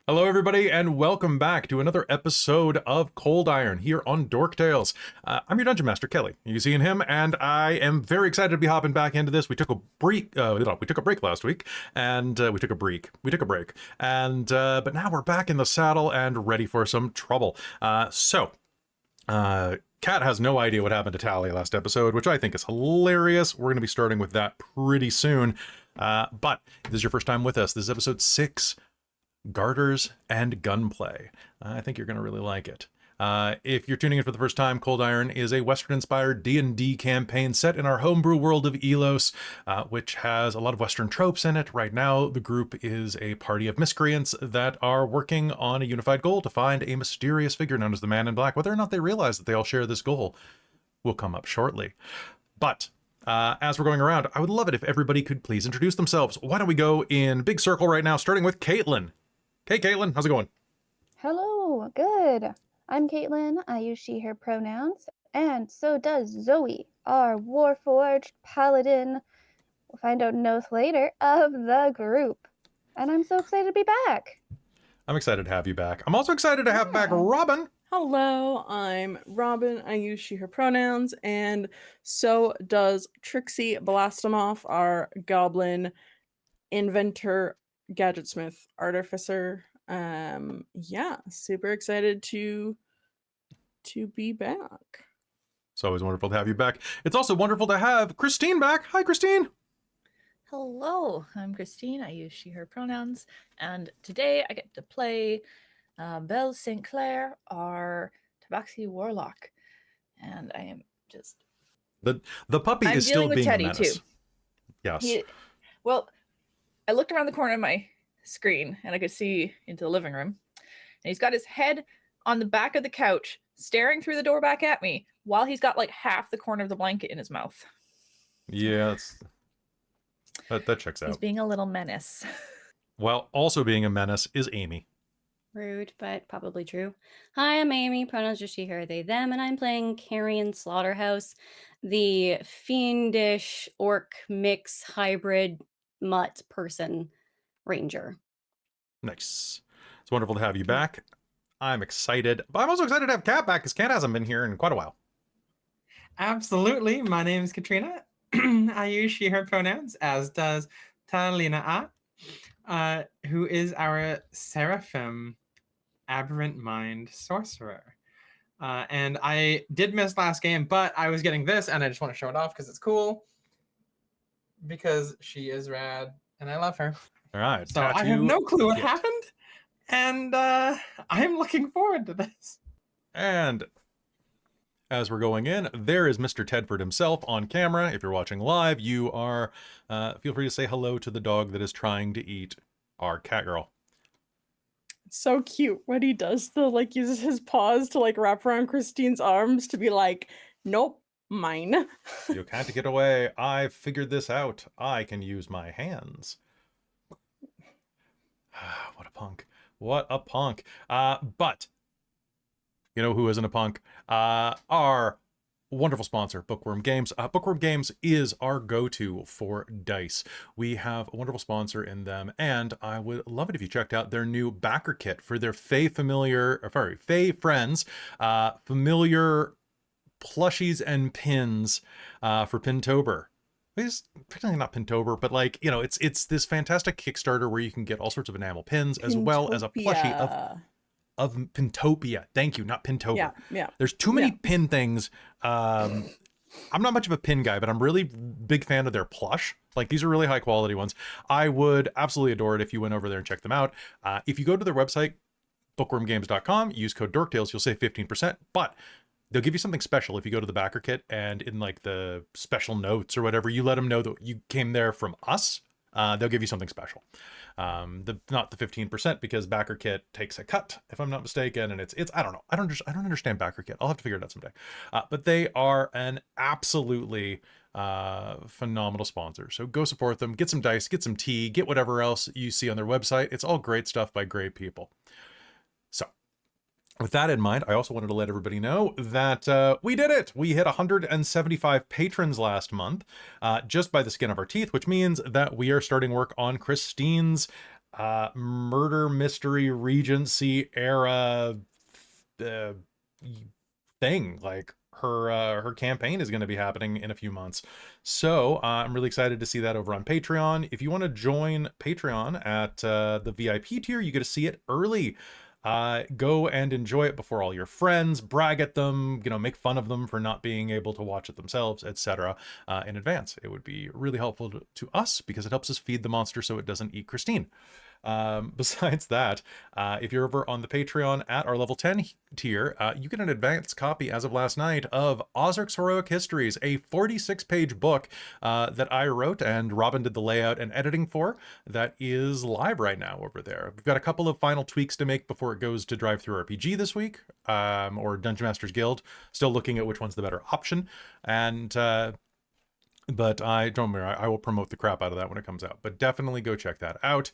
Hello, everybody, and welcome back to another episode of ColdIron here on Dork Tales. I'm your Dungeon Master, Kelly. You seeing him, and I am very excited to be hopping back into this. We took a break. We took a break last week, and we took a break, and but now we're back in the saddle and ready for some trouble. Kat has no idea what happened to Tali last episode, which I think is hilarious. We're going to be starting with that pretty soon. But if this is your first time with us, this is episode 6. Garters and Gunplay. I think you're going to really like it. If you're tuning in for the first time, ColdIron is a Western-inspired D&D campaign set in our homebrew world of Elos, which has a lot of Western tropes in it. Right now, the group is a party of miscreants that are working on a unified goal to find a mysterious figure known as the Man in Black. Whether or not they realize that they all share this goal will come up shortly. But as we're going around, I would love it if everybody could please introduce themselves. Why don't we go in big circle right now, starting with Caitlan. Hey, Caitlan, how's it going? Hello, good. I'm Caitlan. I use she, her pronouns, and so does Zoe, our Warforged Paladin. We'll find out an oath later of the group. And I'm so excited to be back. I'm excited to have you back. I'm also excited to have back Robin. Hello, I'm Robin. I use she, her pronouns, and so does Trixxi Blastemoff, our goblin inventor, gadgetsmith, artificer. Yeah, super excited to be back. It's always wonderful to have you back. It's also wonderful to have Christine back. Hi, Christine. Hello, I'm Christine. I use she, her pronouns, and today I get to play Belle St. Clair, our Tabaxi warlock, and I am just the puppy is still being a menace. Too. Yes. Well, I looked around the corner of my screen and I could see into the living room, and he's got his head on the back of the couch, staring through the door back at me, while he's got like half the corner of the blanket in his mouth. Yeah, that checks out. He's being a little menace. Well, also being a menace is Amy. Rude, but probably true. Hi, I'm Amy. Pronouns are she, her, they, them, and I'm playing Carrion Slaughterhouse, the fiendish orc mix hybrid mutt person ranger. Nice. It's wonderful to have you back. I'm excited, but I'm also excited to have Kat back because Kat hasn't been here in quite a while. Absolutely. My name is Katrina. I use she, her pronouns, as does Taliina'a, who is our Seraphim Aberrant Mind Sorcerer. And I did miss last game, but I was getting this, and I just want to show it off because it's cool. Because she is rad, and I love her. All right. So I have no clue what happened, and I'm looking forward to this. And as we're going in, there is Mr. Tedford himself on camera. If you're watching live, you are feel free to say hello to the dog that is trying to eat our cat girl. It's so cute when he does uses his paws to wrap around Christine's arms to be like, nope, mine. You can't get away. I've figured this out. I can use my hands. What a punk. What a punk. But you know who isn't a punk? Our wonderful sponsor, Bookwyrm Games. Bookwyrm Games is our go-to for dice. We have a wonderful sponsor in them, and I would love it if you checked out their new backer kit for their Fae friends, familiar plushies and pins for Pintober. It's particularly not Pintober, but it's this fantastic Kickstarter where you can get all sorts of enamel pins as well as a plushie of Pintopia. Thank you, not Pintober. Yeah. There's too many pin things. I'm not much of a pin guy, but I'm really big fan of their plush. These are really high quality ones. I would absolutely adore it if you went over there and checked them out. If you go to their website, bookwyrmgames.com, use code DorkTales, you'll save 15%, but they'll give you something special if you go to the backer kit and in the special notes or whatever, you let them know that you came there from us. They'll give you something special. Not the 15% because backer kit takes a cut, if I'm not mistaken, and it's I don't know. I don't understand backer kit. I'll have to figure it out someday. But they are an absolutely phenomenal sponsor. So go support them. Get some dice. Get some tea. Get whatever else you see on their website. It's all great stuff by great people. So with that in mind, I also wanted to let everybody know that we did it. We hit 175 patrons last month, just by the skin of our teeth, which means that we are starting work on Christine's murder mystery Regency era thing. Like her campaign is going to be happening in a few months. So I'm really excited to see that over on Patreon. If you want to join Patreon at the VIP tier, you get to see it early. Go and enjoy it before all your friends, brag at them, make fun of them for not being able to watch it themselves, etc. In advance. It would be really helpful to us because it helps us feed the monster so it doesn't eat Christine. Besides that, if you're over on the Patreon at our level 10 tier, you get an advanced copy as of last night of Ozark's Heroic Histories, a 46-page book that I wrote and Robin did the layout and editing for, that is live right now over there. We've got a couple of final tweaks to make before it goes to DriveThruRPG this week, or Dungeon Masters Guild. Still looking at which one's the better option. And but I will promote the crap out of that when it comes out. But definitely go check that out.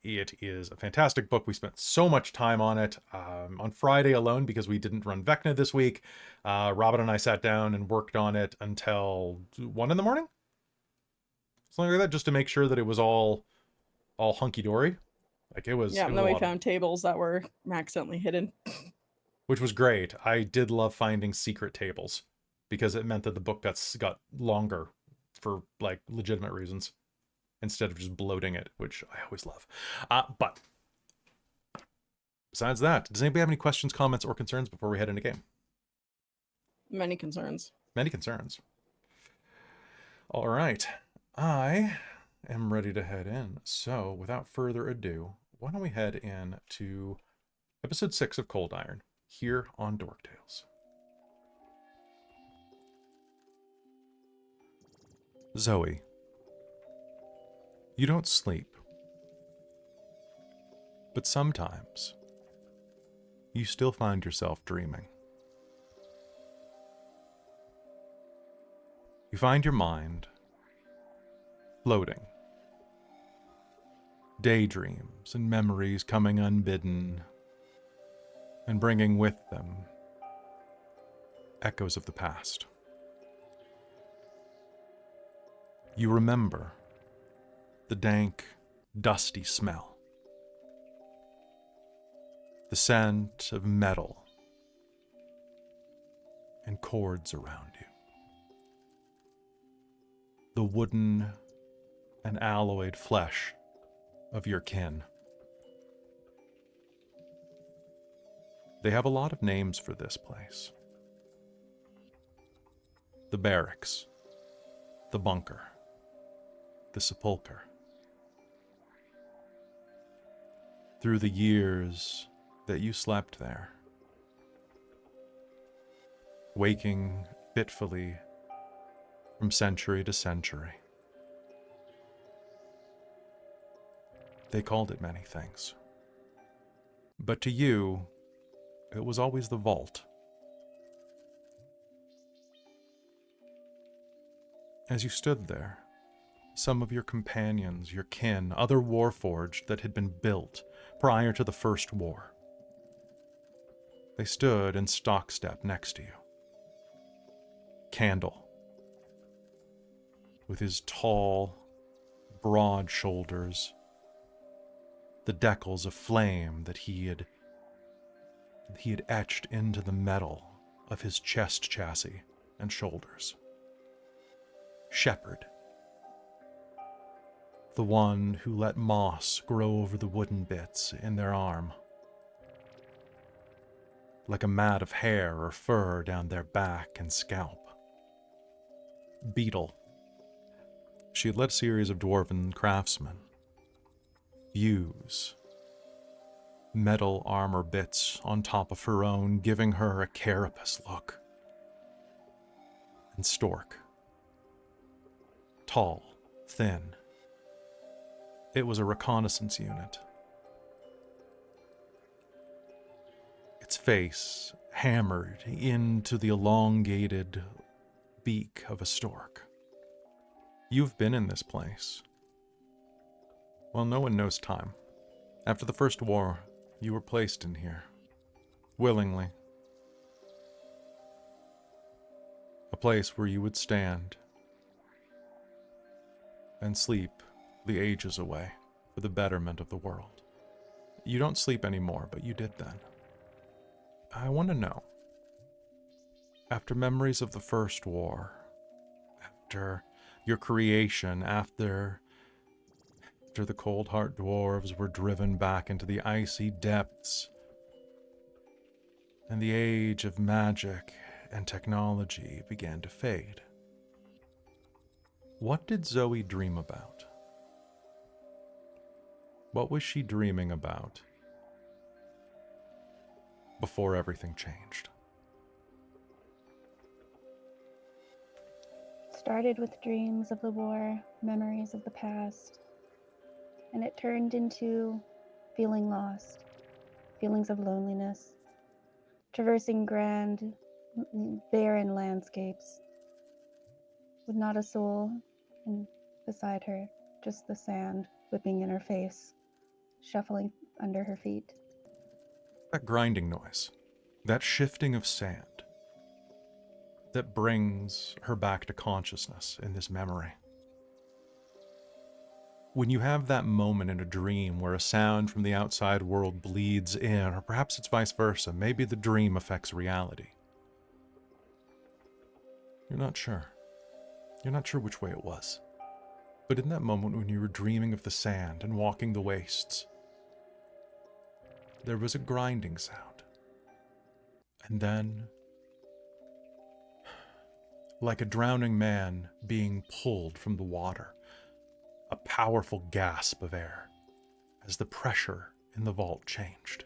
It is a fantastic book. We spent so much time on it on Friday alone because we didn't run Vecna this week. Robin and I sat down and worked on it until 1 a.m. Something like that, just to make sure that it was all hunky-dory. Like it was. Yeah, and then we found tables that were accidentally hidden. Which was great. I did love finding secret tables, because it meant that the book got longer for like legitimate reasons instead of just bloating it, which I always love. But besides that, does anybody have any questions, comments, or concerns before we head into game? Many concerns. Many concerns. All right. I am ready to head in. So without further ado, why don't we head in to episode 6 of ColdIron here on Dork Tales. Zoe, you don't sleep, but sometimes you still find yourself dreaming. You find your mind floating, daydreams and memories coming unbidden and bringing with them echoes of the past. You remember the dank, dusty smell, the scent of metal and cords around you, the wooden and alloyed flesh of your kin. They have a lot of names for this place. The barracks, the bunker, the sepulcher. Through the years that you slept there, waking fitfully from century to century, they called it many things. But to you, it was always the vault. As you stood there, some of your companions, your kin, other warforged that had been built prior to the First War, they stood in stock step next to you. Candle, with his tall, broad shoulders, the decals of flame that he had etched into the metal of his chest chassis and shoulders. Shepherd, the one who let moss grow over the wooden bits in their arm, like a mat of hair or fur down their back and scalp. Beetle, she had led a series of dwarven craftsmen fuse metal armor bits on top of her own, giving her a carapace look. And Stork, tall, thin. It was a reconnaissance unit. Its face hammered into the elongated beak of a stork. You've been in this place. Well, no one knows time. After the First War, you were placed in here. Willingly. A place where you would stand and sleep the ages away. for the betterment of the world. You don't sleep anymore, but you did then. I want to know, after memories of the First War, after your creation, after the Cold Heart Dwarves were driven back into the icy depths, and the age of magic and technology began to fade, what did Zoe dream about? What was she dreaming about before everything changed? Started with dreams of the war, memories of the past, and it turned into feeling lost, feelings of loneliness, traversing grand, barren landscapes with not a soul beside her, just the sand whipping in her face, shuffling under her feet. That grinding noise, that shifting of sand, that brings her back to consciousness in this memory. When you have that moment in a dream where a sound from the outside world bleeds in, or perhaps it's vice versa, maybe the dream affects reality. You're not sure. You're not sure which way it was. But in that moment when you were dreaming of the sand and walking the wastes, there was a grinding sound. And then, like a drowning man being pulled from the water, a powerful gasp of air as the pressure in the vault changed.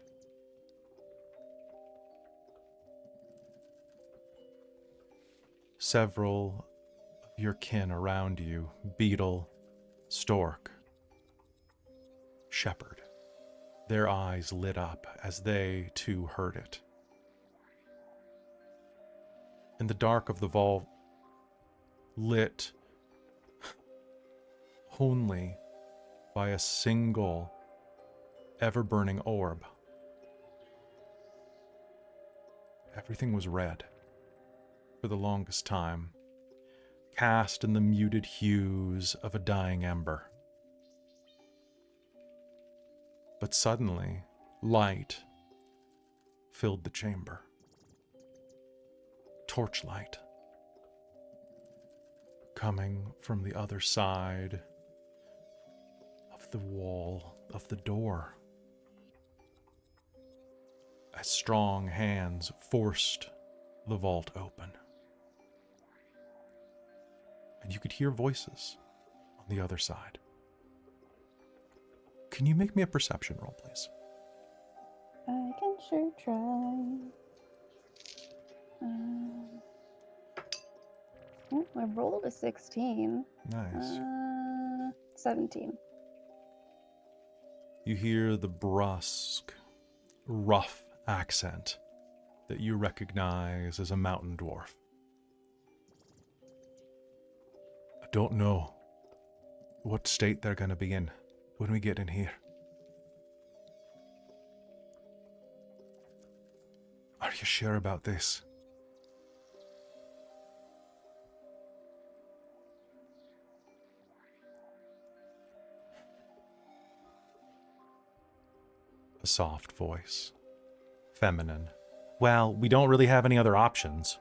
Several of your kin around you, Beetle, Stork, Shepherd, their eyes lit up as they too heard it. In the dark of the vault, lit only by a single ever-burning orb, everything was red for the longest time, cast in the muted hues of a dying ember. But suddenly, light filled the chamber. Torchlight coming from the other side of the wall of the door, as strong hands forced the vault open. And you could hear voices on the other side. Can you make me a perception roll, please? I can sure try. I rolled a 16. Nice. 17. You hear the brusque, rough accent that you recognize as a mountain dwarf. I don't know what state they're going to be in when we get in here. Are you sure about this? A soft voice, feminine. Well, we don't really have any other options.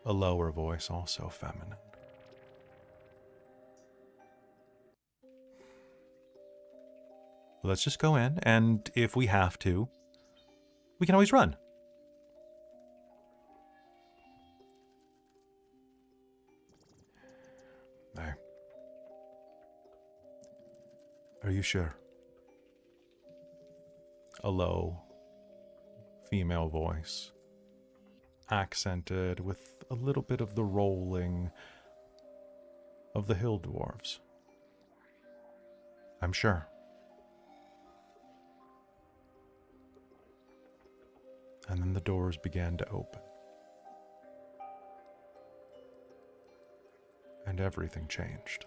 A lower voice, also feminine. Let's just go in, and if we have to, we can always run. There. Are you sure? A low female voice, accented with a little bit of the rolling of the hill dwarves. I'm sure. And then the doors began to open. And everything changed.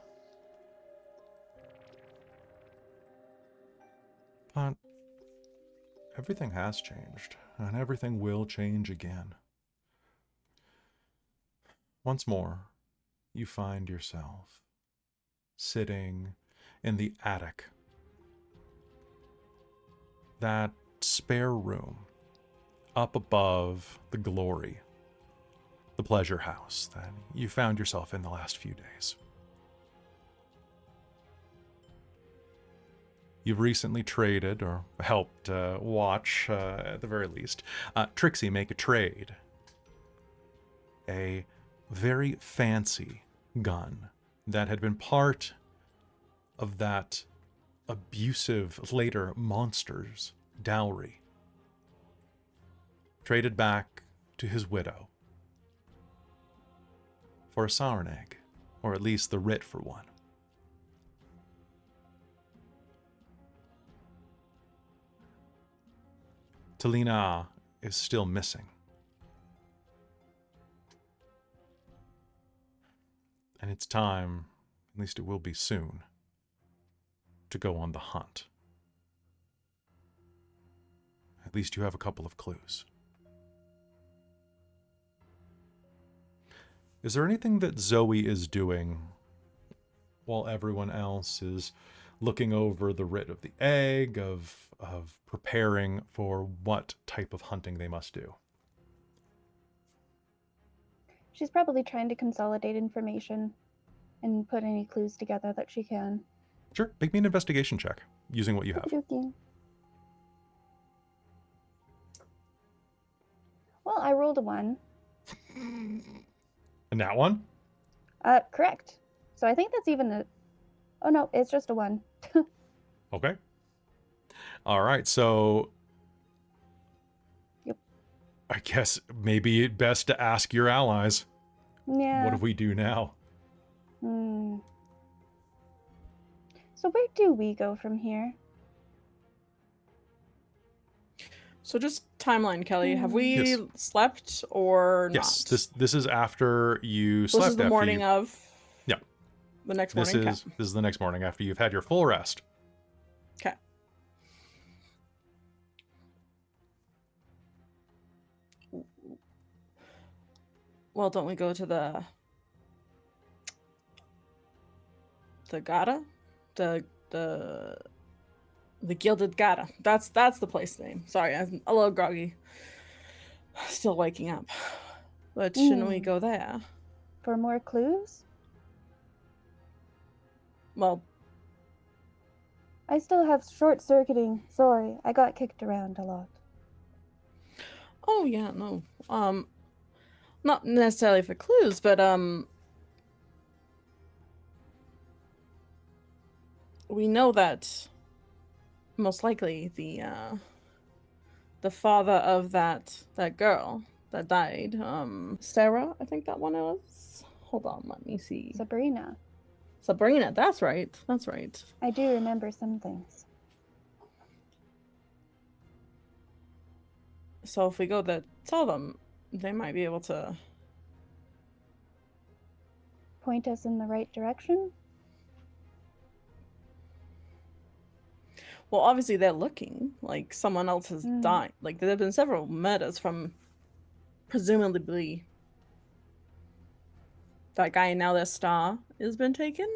But everything has changed, and everything will change again. Once more, you find yourself sitting in the attic. That spare room up above the glory, the pleasure house that you found yourself in the last few days. You've recently traded, or helped watch, at the very least, Trixxi make a trade. A very fancy gun that had been part of that abusive, later monster's dowry. Traded back to his widow for a Sauron egg, or at least the writ for one. Taliina'a is still missing. And it's time, at least it will be soon, to go on the hunt. At least you have a couple of clues. Is there anything that Zoe is doing while everyone else is looking over the writ of the egg, of preparing for what type of hunting they must do? She's probably trying to consolidate information and put any clues together that she can. Sure, make me an investigation check using what you have. Okey-dokey. Well, I rolled a 1. And that one? Correct. So I think that's even a... Oh no, it's just a 1. Okay. All right, so... Yep. I guess maybe it's best to ask your allies. Yeah. What do we do now? So where do we go from here? So just timeline, Kelly. Have we Yes. slept or not? Yes, this is after you slept. This is the after morning you, of. Yeah. The next This morning. is the next morning after you've had your full rest. Okay. Well, don't we go to the Gata? The Gilded Gata. That's the place name. Sorry, I'm a little groggy. Still waking up. But shouldn't we go there? For more clues? Well, I still have short-circuiting. Sorry, I got kicked around a lot. oh yeah, no. Not necessarily for clues, but we know that most likely the father of that girl that died, Sarah, I think that one is. Hold on, let me see. Sabrina. Sabrina, that's right. That's right. I do remember some things. So if we go to tell them, they might be able to. Point us in the right direction? Well, obviously they're looking like someone else has died. Like there have been several murders from presumably that guy, now their star has been taken.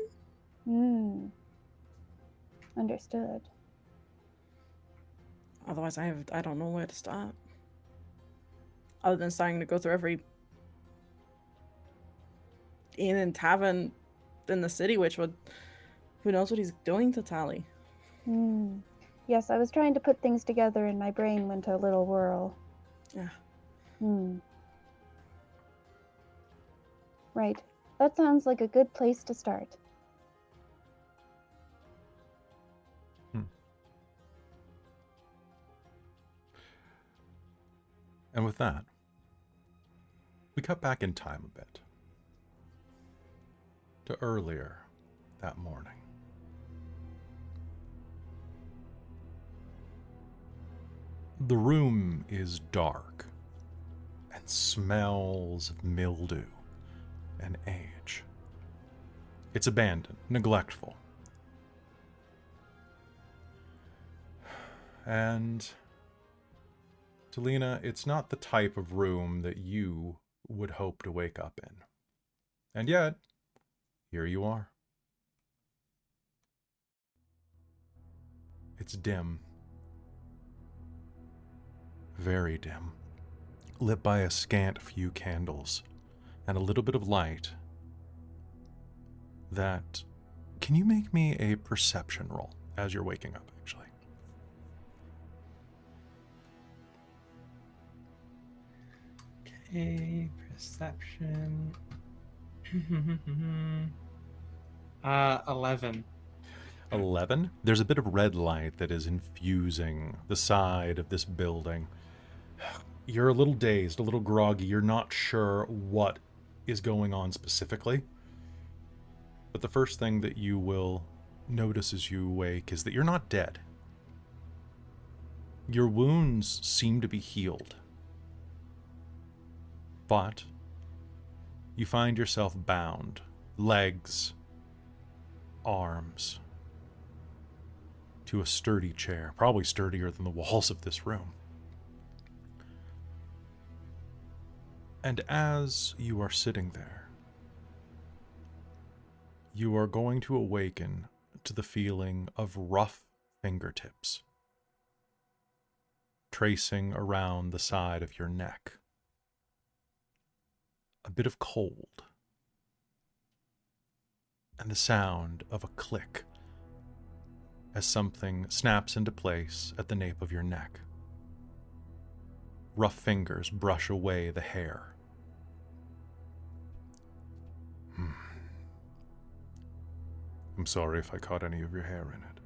Understood. Otherwise, I don't know where to start. Other than starting to go through every inn and tavern in the city, which would, who knows what he's doing to Tali. Yes, I was trying to put things together and my brain went a little whirl. Yeah. Right. That sounds like a good place to start. And with that, we cut back in time a bit to earlier that morning. The room is dark and smells of mildew and age. It's abandoned, neglectful. And Taliina'a, it's not the type of room that you would hope to wake up in. And yet, here you are. It's dim. Very dim. Lit by a scant few candles and a little bit of light that... Can you make me a perception roll as you're waking up, actually? Okay, perception. 11. 11. There's a bit of red light that is infusing the side of this building. You're a little dazed, a little groggy. You're not sure what is going on specifically. But the first thing that you will notice as you wake is that you're not dead. Your wounds seem to be healed. But you find yourself bound. Legs, arms, to a sturdy chair, probably sturdier than the walls of this room. And as you are sitting there, you are going to awaken to the feeling of rough fingertips tracing around the side of your neck. A bit of cold, and the sound of a click as something snaps into place at the nape of your neck. Rough fingers brush away the hair. I'm sorry if I caught any of your hair in it.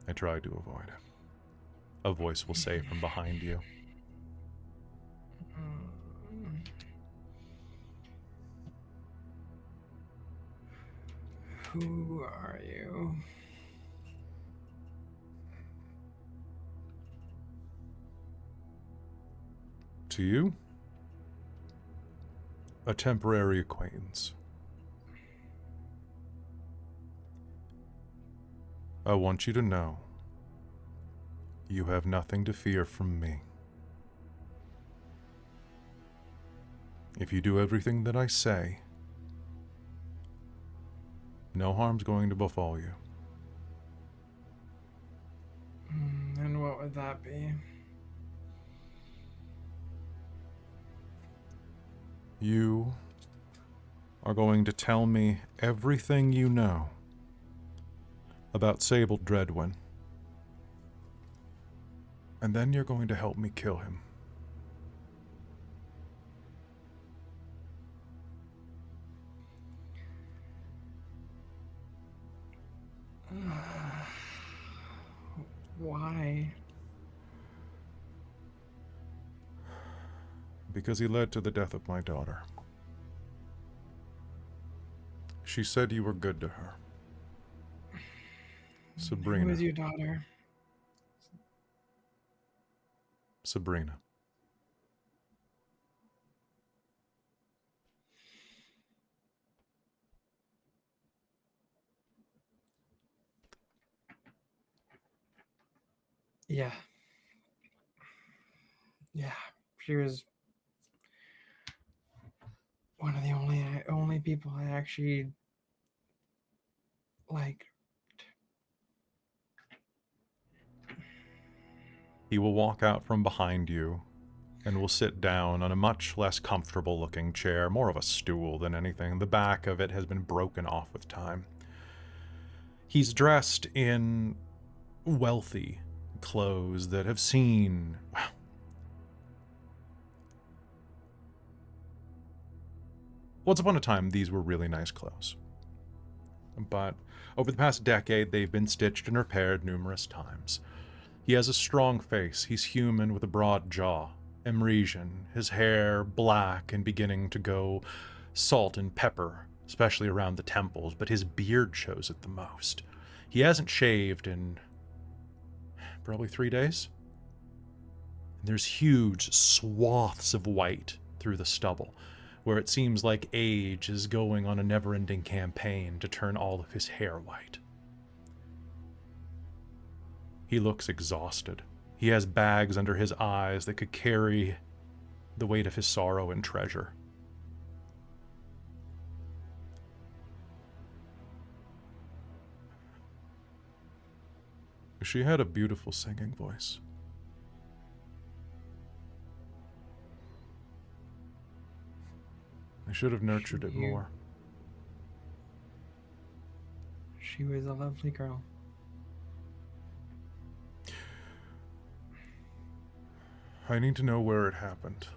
I tried to avoid it. A voice will say from behind you. Who are you? To you, a temporary acquaintance. I want you to know you have nothing to fear from me. If you do everything that I say, no harm's going to befall you. And what would that be? You are going to tell me everything you know about Sable Dreadwin. And then you're going to help me kill him. Why? Because he led to the death of my daughter. She said you were good to her. Sabrina. Who is your daughter? Sabrina. Yeah. Yeah. She was one of the only people I actually liked. He will walk out from behind you and will sit down on a much less comfortable looking chair, more of a stool than anything. The back of it has been broken off with time. He's dressed in wealthy clothes that have seen... Once upon a time, these were really nice clothes. But over the past decade, they've been stitched and repaired numerous times. He has a strong face. He's human with a broad jaw. Emresian, his hair black and beginning to go salt and pepper, especially around the temples, but his beard shows it the most. He hasn't shaved in probably 3 days. And there's huge swaths of white through the stubble, where it seems like age is going on a never-ending campaign to turn all of his hair white. He looks exhausted. He has bags under his eyes that could carry the weight of his sorrow and treasure. She had a beautiful singing voice. I should have nurtured it more. She was a lovely girl. I need to know where it happened.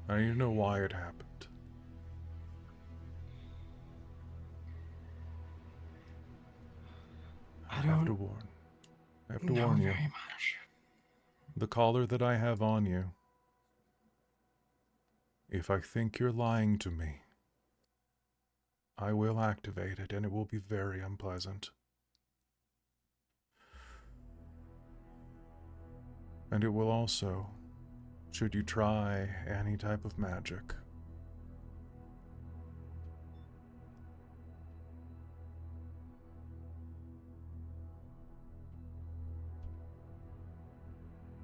I need to know why it happened. I have to warn. I have to warn you. Very much. The collar that I have on you. If I think you're lying to me, I will activate it, and it will be very unpleasant. And it will also, should you try any type of magic,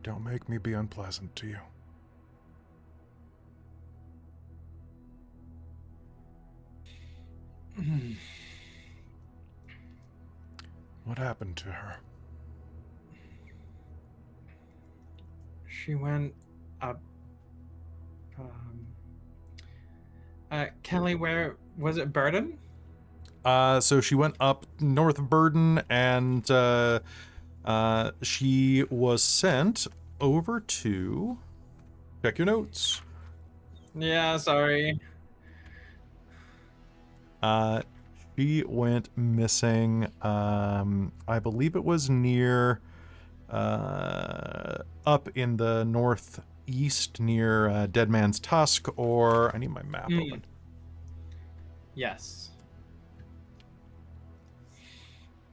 don't make me be unpleasant to you. What happened to her? She went up. Kelly, where was it? Burden? So she went up north of Burden, and she was sent over to... Check your notes. Yeah, sorry. She went missing, I believe it was near, up in the northeast near Dead Man's Tusk, or I need my map open. Yes.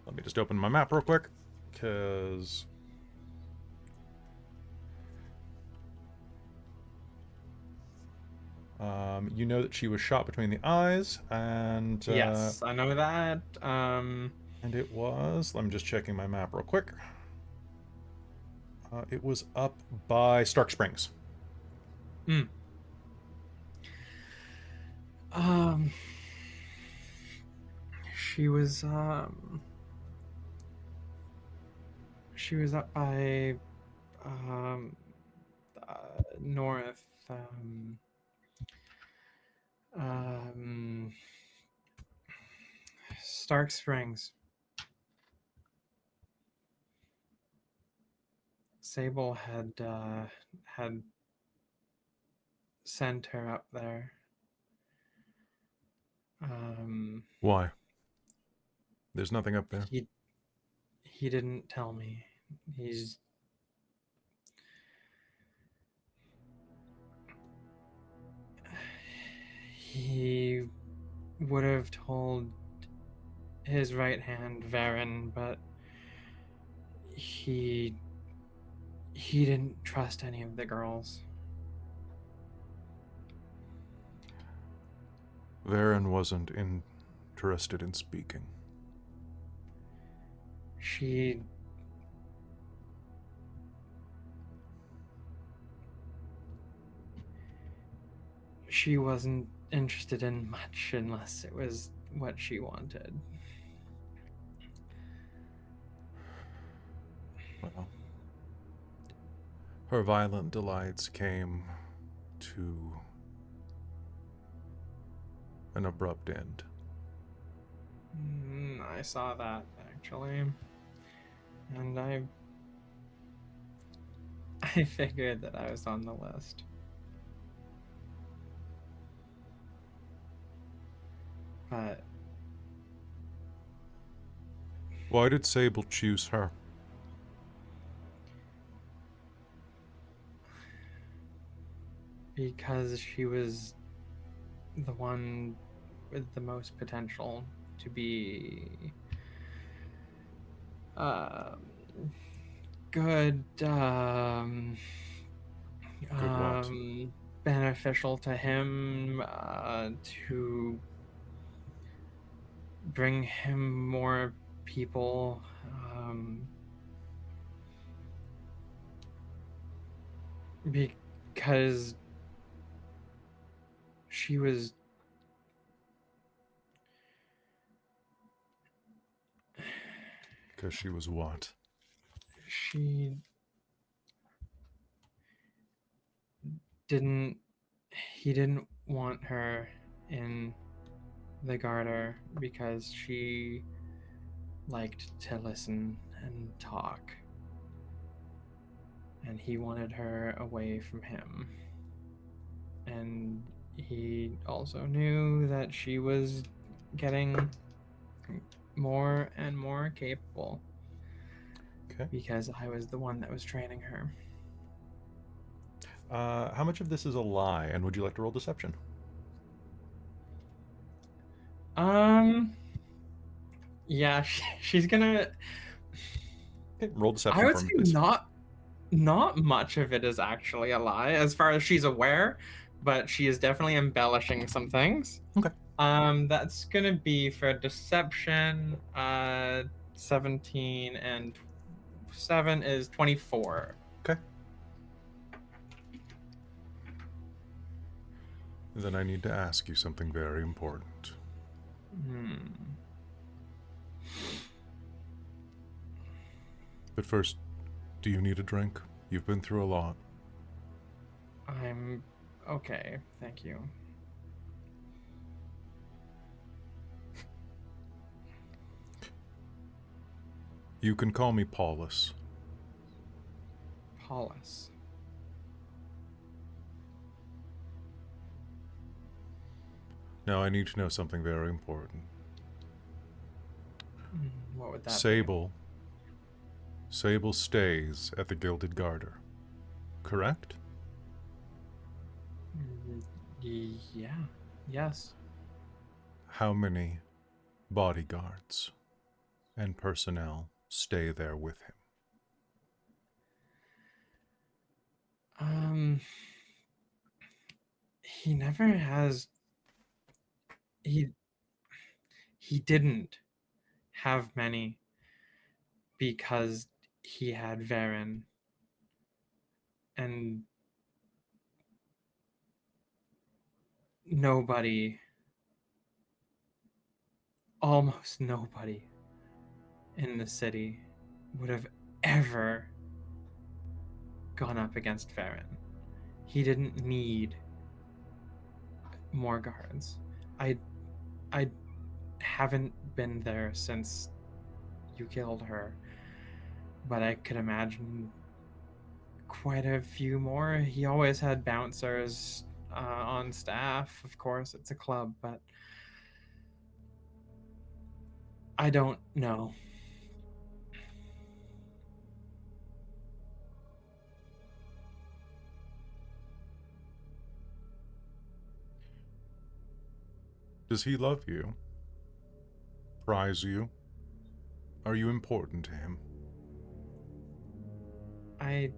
Let me just open my map real quick, because... you know that she was shot between the eyes, and... yes, I know that. And it was... I'm just checking my map real quick. It was up by Stark Springs. She was up by north Stark Springs. Sable had sent her up there. Why? There's nothing up there. He didn't tell me. He would have told his right hand, Varen, but he didn't trust any of the girls. Varen wasn't interested in speaking. She wasn't interested in much unless it was what she wanted. Well, her violent delights came to an abrupt end. I saw that, actually. And I figured that I was on the list. But Why did Sable choose her? because she was the one with the most potential to be good, what? beneficial to him, to bring him more people, because Because she was what? He didn't want her in the Garter because she liked to listen and talk. And he wanted her away from him. And he also knew that she was getting more and more capable. Okay. Because I was the one that was training her. How much of this is a lie, and would you like to roll deception? Yeah, she's gonna. Okay, roll deception I would for say me, please. not much of it is actually a lie, as far as she's aware, but she is definitely embellishing some things. Okay. That's gonna be for deception. 17 and 7 is 24. Okay. Then I need to ask you something very important. But first, do you need a drink? You've been through a lot. I'm okay, thank you. You can call me Paulus. Paulus. Now I need to know something very important. What would that Sable. Sable stays at the Gilded Garter. Correct? be? Yeah. Yes. How many bodyguards and personnel stay there with him? He never has. He didn't have many because he had Varen, and almost nobody in the city would have ever gone up against Varen. He didn't need more guards. I haven't been there since you killed her, but I could imagine quite a few more. He always had bouncers on staff. Of course, it's a club, but I don't know. Does he love you? Prize you? Are you important to him? I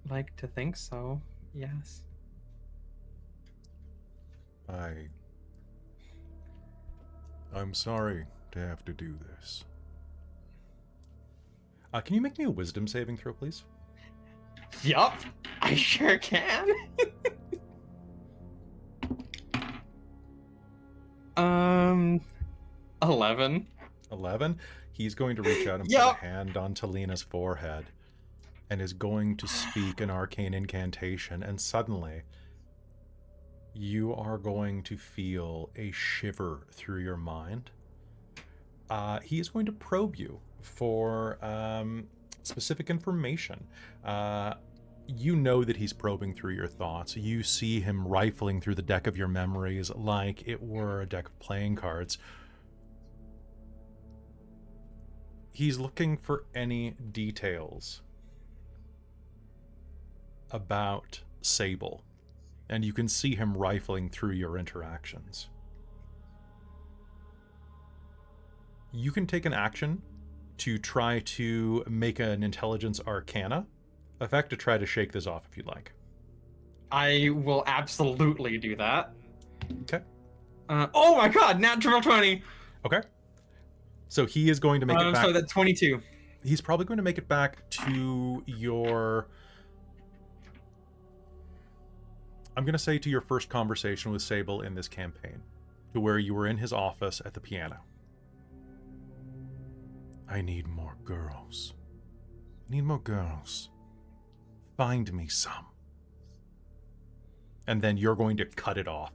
like to think so, yes. I'm sorry to have to do this. Can you make me a wisdom saving throw, please? Yup, I sure can. 11. 11. He's going to reach out and put a hand on Taliina's forehead and is going to speak an arcane incantation, and suddenly you are going to feel a shiver through your mind. He is going to probe you for specific information. You know that he's probing through your thoughts. You see him rifling through the deck of your memories like it were a deck of playing cards. He's looking for any details about Sable, and you can see him rifling through your interactions. You can take an action to try to make an intelligence arcana effect to try to shake this off if you'd like. I will absolutely do that. Okay. Oh my god, natural 20! Okay. So he is going to make it back. So that's 22. he's probably going to make it back to your... I'm going to say to your first conversation with Sable in this campaign, to where you were in his office at the piano. I need more girls. I need more girls. Find me some. And then you're going to cut it off.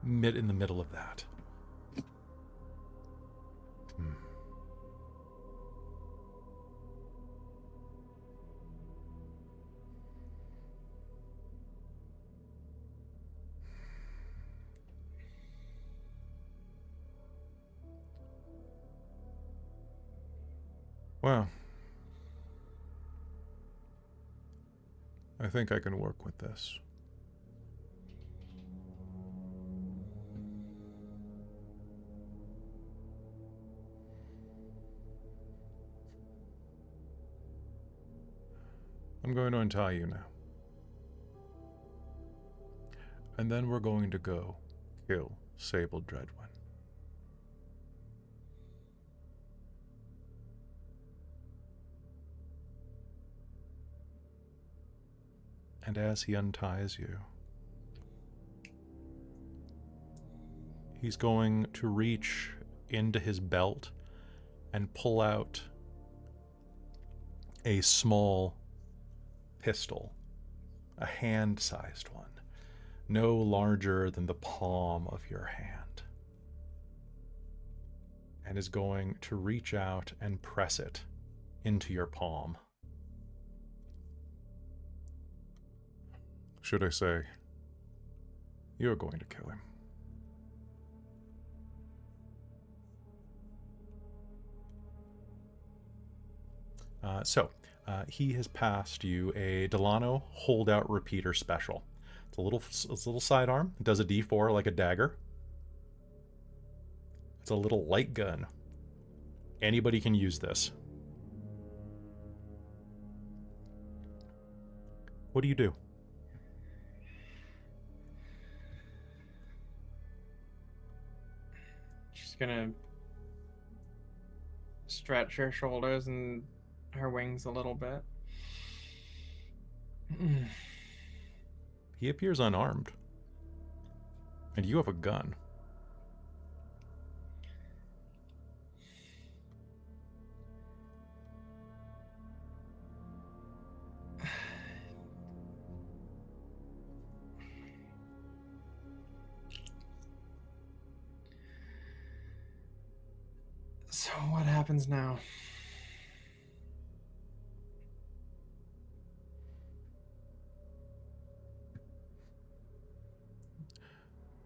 In the middle of that. Well, I think I can work with this. I'm going to untie you now. And then we're going to go kill Sable Dreadwin. And as he unties you, he's going to reach into his belt and pull out a small pistol, a hand-sized one, no larger than the palm of your hand, and is going to reach out and press it into your palm. Should I say, you're going to kill him. He has passed you a Delano holdout repeater special. It's a little sidearm. It does a D4 like a dagger. It's a little light gun. Anybody can use this. What do you do? She's gonna stretch her shoulders and her wings a little bit. He appears unarmed. And you have a gun. So what happens now?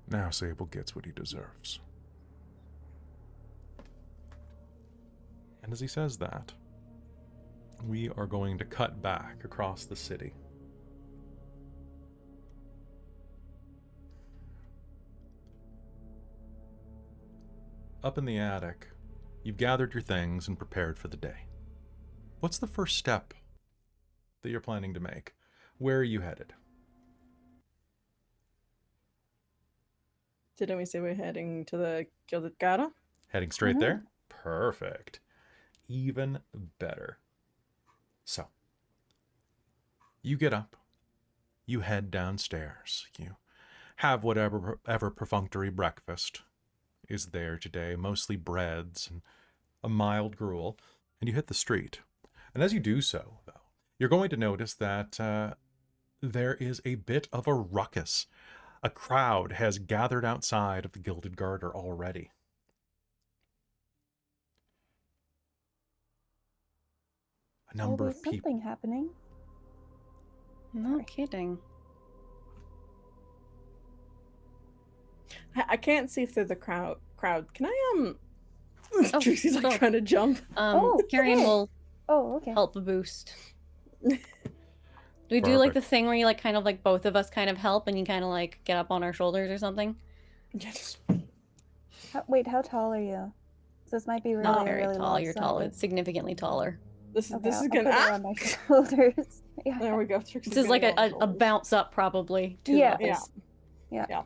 Now Sable gets what he deserves. And as he says that, we are going to cut back across the city. Up in the attic, you've gathered your things and prepared for the day. What's the first step that you're planning to make? Where are you headed? Didn't we say we're heading to the Gilded Garter? Heading straight there? Perfect. Even better. So, you get up, you head downstairs, you have whatever perfunctory breakfast is there today, mostly breads and a mild gruel, and you hit the street. And as you do so, though, you're going to notice that there is a bit of a ruckus. A crowd has gathered outside of the Gilded Garter already. A number of people. Something happening. No kidding. I can't see through the crowd. Can I Trixie's like oh. trying to jump. Carrion okay. will Okay. help a boost. Do we do like the thing where you like kind of like both of us kind of help and you kind of like get up on our shoulders or something? Yes. Wait, how tall are you? This might be really, Not very really tall. You're taller. lopsided. It's significantly taller. This Okay, is I'll gonna. put it on my shoulders. Yeah. There we go. Trixie's This is like gonna a bounce up probably. 2 Yeah. levels. Yeah.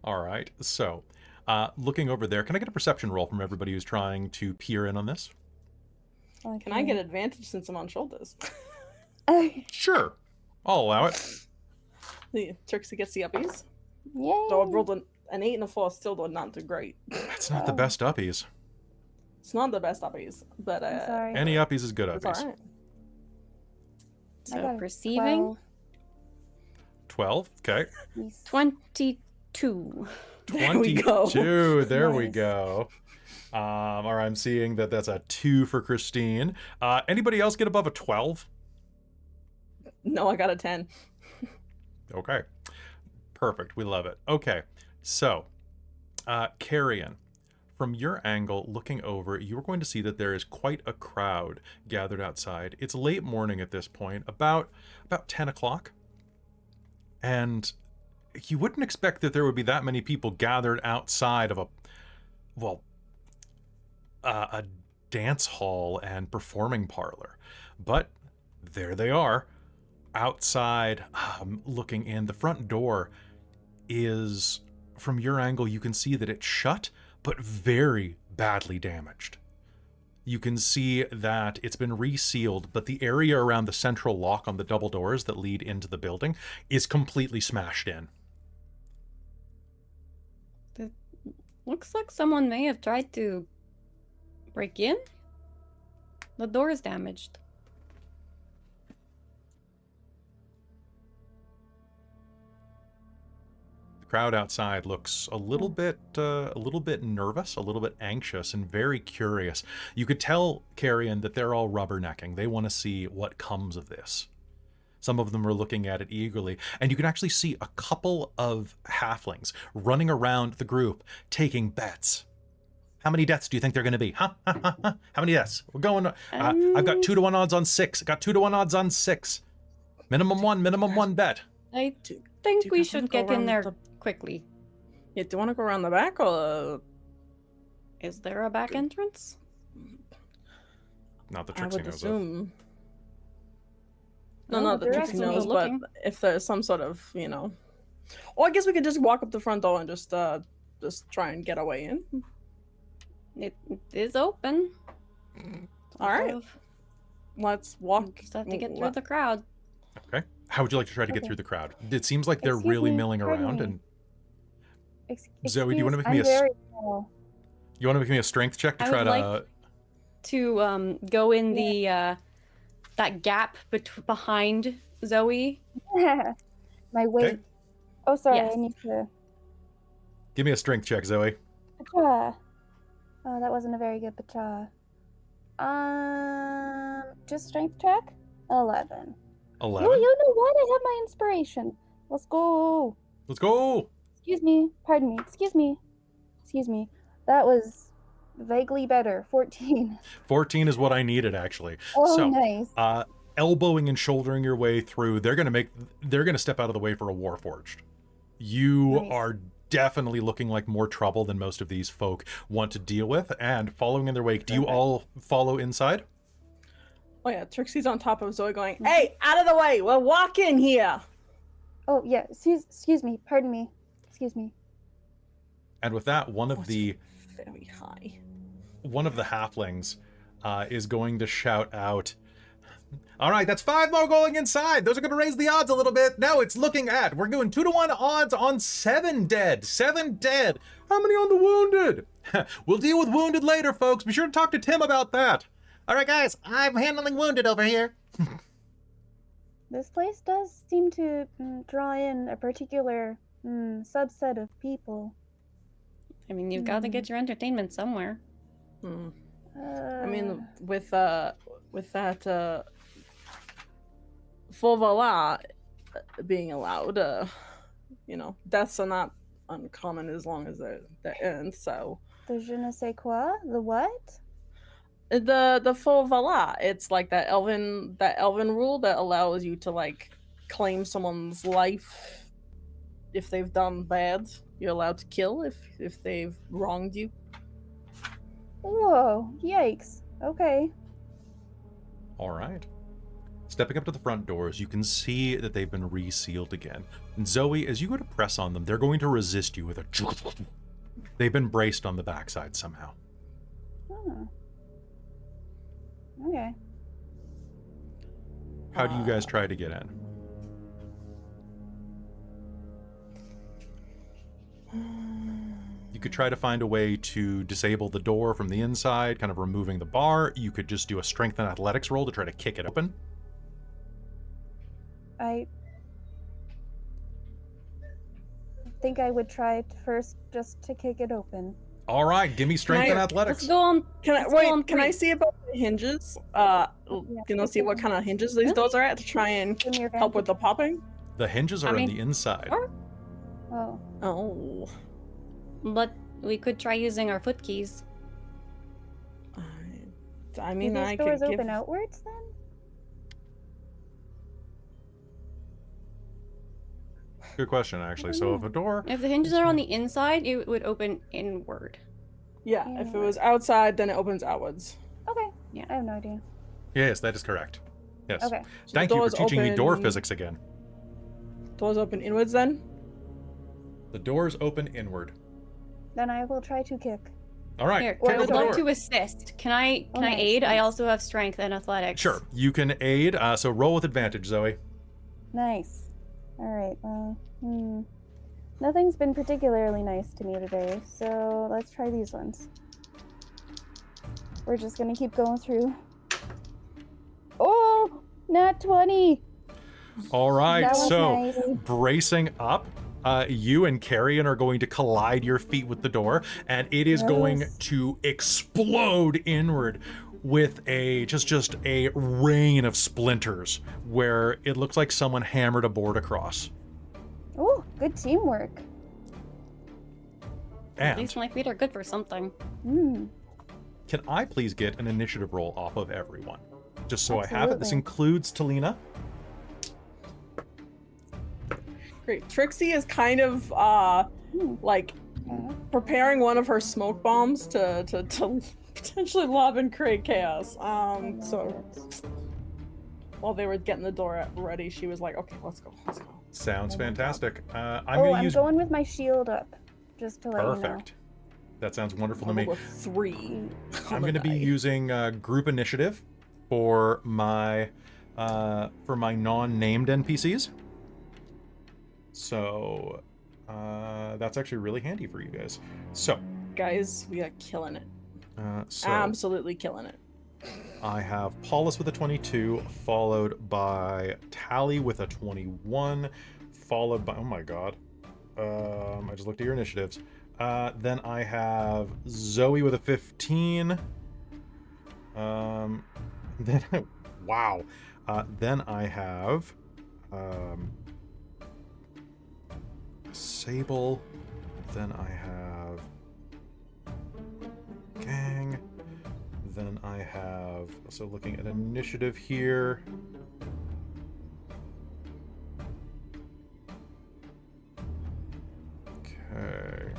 All right, so looking over there, can I get a perception roll from everybody who's trying to peer in on this? Can I get advantage since I'm on shoulders? Sure. I'll allow it. The Trixxi gets the uppies. Yay! So I rolled an 8 and a 4, still did not do great. That's not the best uppies. It's not the best uppies, but I'm sorry. Any uppies is good it's uppies. alright. I got So a perceiving 12. Okay. 22. There we go. 22. There we Nice. go. Or I'm seeing that that's a 2 for Christine. Anybody else get above a 12? No, I got a 10. Okay. Perfect. We love it. Okay. So, Carrion, from your angle looking over, you're going to see that there is quite a crowd gathered outside. It's late morning at this point, about 10 o'clock. And you wouldn't expect that there would be that many people gathered outside of a dance hall and performing parlor. But there they are, outside, looking in. The front door is, from your angle, you can see that it's shut, but very badly damaged. You can see that it's been resealed, but the area around the central lock on the double doors that lead into the building is completely smashed in. Looks like someone may have tried to break in. The door is damaged. The crowd outside looks a little bit nervous, a little bit anxious, and very curious. You could tell, Carrion, that they're all rubbernecking. They want to see what comes of this. Some of them are looking at it eagerly, and you can actually see a couple of halflings running around the group, taking bets. How many deaths do you think they're going to be? Huh? How many deaths? We're going. I've got 2-to-1 odds on 6. Got 2-to-1 odds on 6. Minimum one bet. I Do think you we guys should wanna go get in around there the- quickly. Yeah, do you want to go around the back or? Is there a back entrance? Not the I Trixxi would knows of. assume. No, Oh, not the they're Trixxi actually knows, but looking. if there's some sort of, Or I guess we could just walk up the front door and just try and get our way in. It is open. All right, let's walk. Just have to get through Let- the crowd. Okay. How would you like to try to get Okay. through the crowd? It seems like they're Excuse really me, milling pardon around. me. And Excuse, Zoe, do you wanna make me I'm a s- very small. you want to make me a strength check to I try would to? like- To go in the that gap behind Zoe. My weight. Okay. Oh, sorry. Yes. I need to. Give me a strength check, Zoe. Pacha. Oh, that wasn't a very good pacha. Just strength check. 11. 11. Oh, you know what? I have my inspiration. Let's go. Let's go. Excuse me. Pardon me. Excuse me. Excuse me. That was vaguely better. 14. 14 is what I needed, actually. Oh, So, nice. Elbowing and shouldering your way through, they're gonna step out of the way for a Warforged. You Nice. are definitely looking like more trouble than most of these folk want to deal with, and following in their wake, do you Perfect. all follow inside? Oh yeah, Trixie's on top of Zoe, going, "Hey, out of the way! We're walking here." Oh, yeah. Excuse me. Pardon me. Excuse me. And with that, one of What's the very high. halflings is going to shout out, "All right, that's 5 more going inside. Those are going to raise the odds a little bit. Now it's looking at, we're doing 2-to-1 odds on 7 dead. 7 dead. How many on the wounded? We'll deal with wounded later, folks. Be sure to talk to Tim about that. All right, guys, I'm handling wounded over here." This place does seem to draw in a particular subset of people. I mean, you've got to get your entertainment somewhere. Hmm. I I mean, with that full voila being allowed, deaths are not uncommon as long as they end. So the je ne sais quoi? The what? the full voila, it's like that elven rule that allows you to like claim someone's life if they've done bad. You're allowed to kill if they've wronged you. Whoa, yikes. Okay. All right. Stepping up to the front doors, you can see that they've been resealed again. And Zoe, as you go to press on them, they're going to resist you with a... They've been braced on the backside somehow. Hmm. Okay. How do you guys try to get in? You could try to find a way to disable the door from the inside, kind of removing the bar. You could just do a strength and athletics roll to try to kick it open. I think I would try it first just to kick it open. All right, give me strength and Let's athletics. go on. Can I Let's go on wait? Can I three. see about the hinges? See what kind of hinges these doors are at to try and Give me your help with the popping. The hinges I are mean- on the inside. Oh. Oh. But we could try using our foot keys. I mean, Do I these could doors give. open outwards then? Good question, actually. So if a door... If the hinges are on the inside, it would open inward. Yeah, if it was outside, then it opens outwards. Okay. Yeah. I have no idea. Yes, that is correct. Yes. Okay. So Thank you for doors teaching me door open- physics again. Doors open inwards then. The doors open inward. Then I will try to kick. All right, Here, kick I would open the love door. to assist. Can I nice, aid? I nice. also have strength and athletics. Sure, you can aid. So roll with advantage, Zoe. Nice. Alright, nothing's been particularly nice to me today, so let's try these ones. We're just gonna keep going through. Oh! Nat 20! All right, That was so nice. bracing up, you and Carrion are going to collide your feet with the door, and it is going Yes. to explode inward with just a rain of splinters, where it looks like someone hammered a board across. Oh, good teamwork. At And least my feet are good for something. Hmm. can I please get an initiative roll off of everyone? Just so I have it. This Absolutely. includes Taliina'a. Great. Trixxi is kind of like Yeah. preparing one of her smoke bombs to potentially lob and create chaos. So while they were getting the door ready, she was like, "Okay, let's go, let's go." Sounds fantastic. I'm I'm going to use going with my shield up, just to let you know. perfect. That sounds wonderful to me. Level 3. I'm going to be using group initiative for my non-named NPCs. So that's actually really handy for you guys. So Guys, we are killing it. so Absolutely killing it. I have Paulus with a 22, followed by Tali with a 21, followed by, oh my god, I just looked at your initiatives. Then I have Zoe with a 15. Then wow. Then I have Sable. Then I have Gang. Then I have, so looking at initiative here. Okay.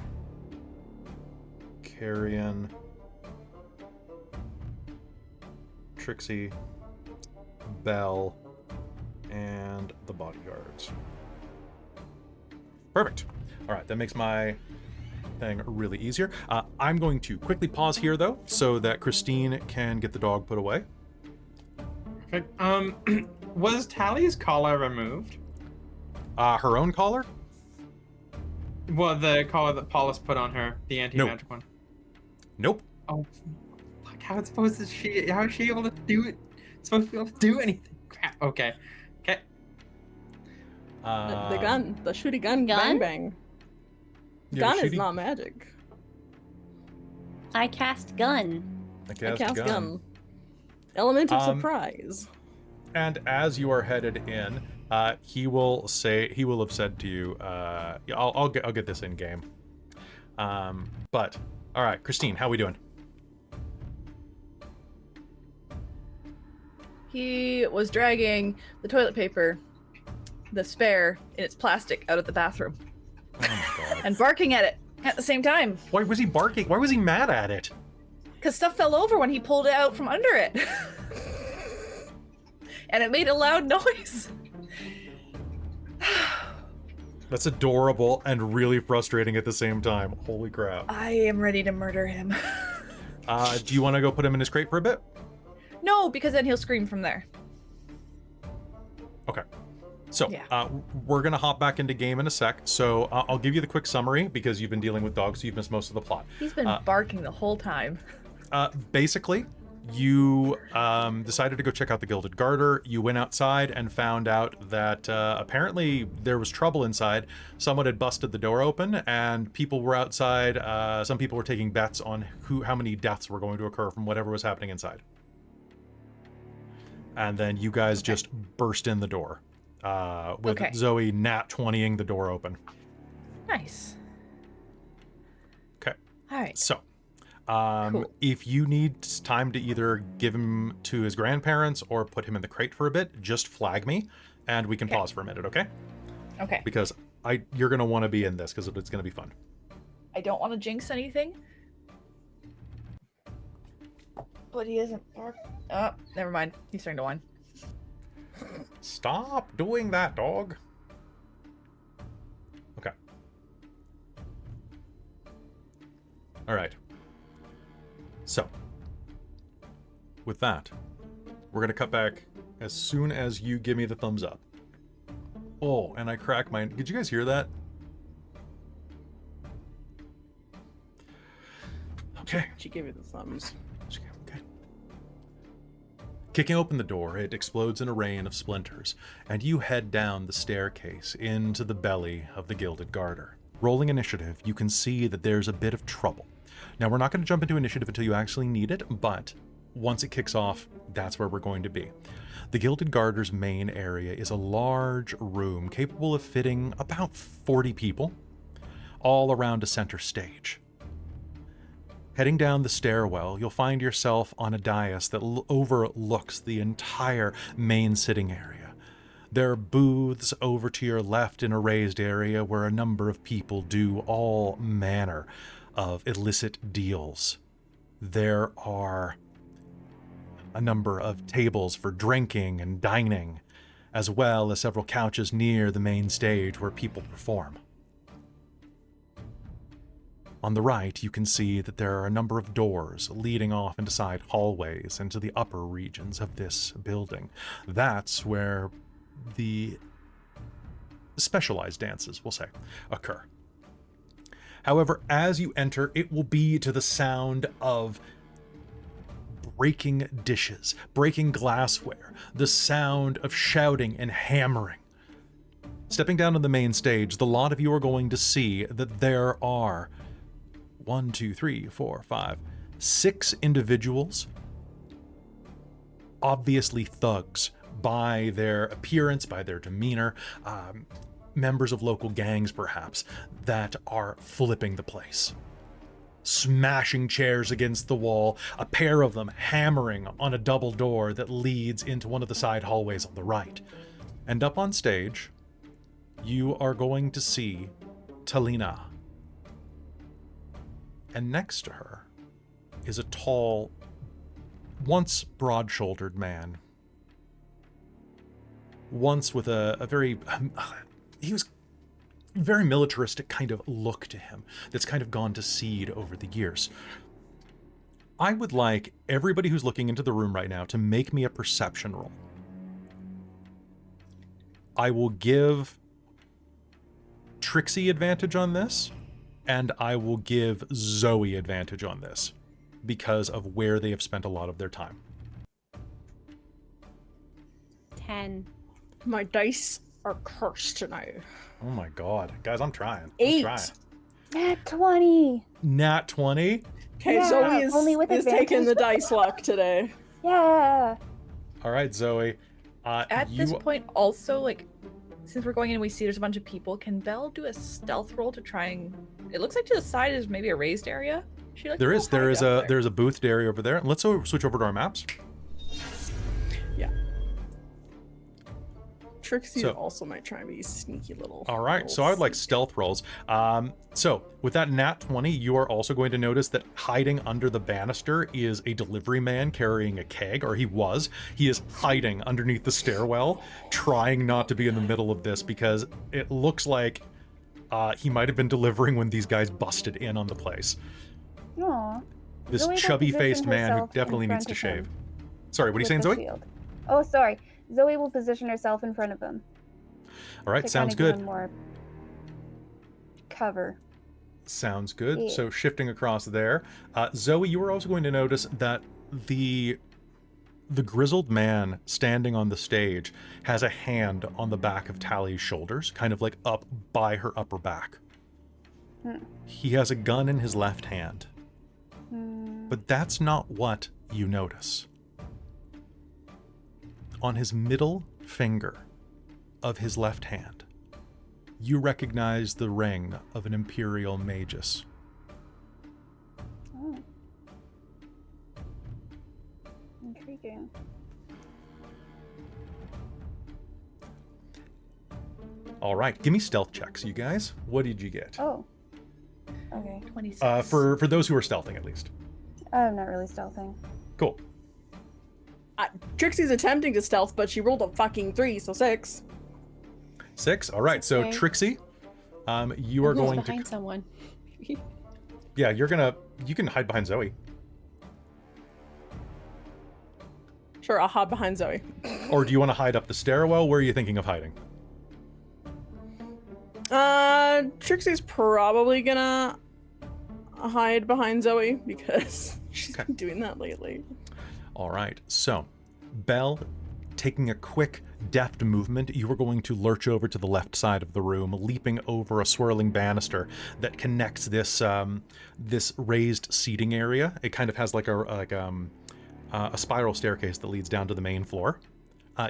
Carrion. Trixxi. Belle. And the bodyguards. Perfect. All right, that makes my thing really easier. I'm going to quickly pause here, though, so that Christine can get the dog put away. Perfect. Was Tali's collar removed? Her own collar? Well, the collar that Paulus put on her, the anti-magic one. Nope. Oh, fuck! How is she able to do it? Supposed to be able to do anything? Crap. Okay. Okay. The gun, the shooty gun, Gun? bang bang. Yeah, Gun the is shooty- not magic. I cast gun. I I cast cast gun. gun. Element of Um, surprise. And as you are headed in, he will have said to you, yeah, I'll get this in game. But all right, Christine, how we doing? He was dragging the toilet paper, the spare in its plastic, out of the bathroom Oh my god. and barking at it at the same time Why was he barking? Why was he mad at it? because stuff fell over when he pulled it out from under it. And it made a loud noise. That's adorable and really frustrating at the same time. Holy crap. I am ready to murder him. Do you want to go put him in his crate for a bit? No, because then he'll scream from there. Okay. So Yeah. we're going to hop back into game in a sec. So I'll give you the quick summary because you've been dealing with dogs, so you've missed most of the plot. He's been barking the whole time. Basically, you decided to go check out the Gilded Garter. You went outside and found out that apparently there was trouble inside. Someone had busted the door open, and people were outside. Some people were taking bets on how many deaths were going to occur from whatever was happening inside. And then you guys just burst in the door with Zoe nat 20ing the door open. Nice. Okay. All right. So, Cool. if you need time to either give him to his grandparents or put him in the crate for a bit, just flag me, and we can pause for a minute, okay? Okay. Because you're gonna want to be in this because it's gonna be fun. I don't want to jinx anything. But he isn't. Oh, never mind. He's starting to whine. Stop doing that, dog. Okay. All right. So, with that, we're gonna cut back as soon as you give me the thumbs up. Oh, and I crack my... Did you guys hear that? Okay. She gave you the thumbs. Okay. Kicking open the door, it explodes in a rain of splinters, and you head down the staircase into the belly of the Gilded Garter. Rolling initiative, you can see that there's a bit of trouble. Now, we're not going to jump into initiative until you actually need it, but once it kicks off, that's where we're going to be. The Gilded Garter's main area is a large room capable of fitting about 40 people, all around a center stage. Heading down the stairwell, you'll find yourself on a dais that overlooks the entire main sitting area. There are booths over to your left in a raised area where a number of people do all manner of illicit deals. There are a number of tables for drinking and dining, as well as several couches near the main stage where people perform. On the right, you can see that there are a number of doors leading off into side hallways into the upper regions of this building. That's where the specialized dances, we'll say, occur. However, as you enter, it will be to the sound of breaking dishes, breaking glassware, the sound of shouting and hammering. Stepping down to the main stage, the lot of you are going to see that there are 6 individuals, obviously thugs by their appearance, by their demeanor, members of local gangs perhaps, that are flipping the place. Smashing chairs against the wall, a pair of them hammering on a double door that leads into one of the side hallways on the right. And up on stage, you are going to see Taliina'a. And next to her is a tall, once broad-shouldered man. Once with a very... he was very militaristic kind of look to him that's kind of gone to seed over the years. I would like everybody who's looking into the room right now to make me a perception roll. I will give Trixxi advantage on this, and I will give Zoe advantage on this because of where they have spent a lot of their time. 10. My dice are cursed now. Oh my god. Guys, I'm trying. 8. Nat 20. Nat 20? Okay, Yeah, Zoe only with is taking advantage. the dice luck today. Yeah. All right, Zoe. At this point, also, like, since we're going in and we see there's a bunch of people, can Belle do a stealth roll to try and... It looks like to the side is maybe a raised area. She likes to go hide down there. There's a booth area over there. Let's switch over to our maps. Yeah. Trixxi So- also might try and be sneaky little. All right, so I would like stealth rolls. So with that nat 20, you are also going to notice that hiding under the banister is a delivery man carrying a keg, or he was. He is hiding underneath the stairwell, trying not to be in the middle of this because it looks like he might have been delivering when these guys busted in on the place. Aw. This Zoe will chubby-faced position man who herself in definitely needs front to of him. shave. Sorry, what are you with saying, the Zoe? shield. Oh, sorry. Zoe will position herself in front of him. All right, to sounds kinda give good. him more cover. Sounds good. Yeah. So shifting across there, Zoe, you are also going to notice that the grizzled man standing on the stage has a hand on the back of Tali's shoulders, kind of like up by her upper back. He has a gun in his left hand. But that's not what you notice. On his middle finger of his left hand, you recognize the ring of an Imperial Magus. Oh. Intriguing. All right, give me stealth checks, you guys. What did you get? Oh. Okay. 26. For those who are stealthing, at least. I'm not really stealthing. Cool. Trixxie's attempting to stealth, but she rolled a fucking 3, so 6. 6. All right. So okay. Trixxi, you are Who's going behind to. someone. Yeah, you can hide behind Zoe, Sure, I'll hide behind Zoe. or do you want to hide up the stairwell? Where are you thinking of hiding? Trixie's probably gonna hide behind Zoe because she's Okay. been doing that lately. All right. So, Belle, taking a quick, deft movement, you are going to lurch over to the left side of the room, leaping over a swirling banister that connects this this raised seating area. It kind of has like a spiral staircase that leads down to the main floor.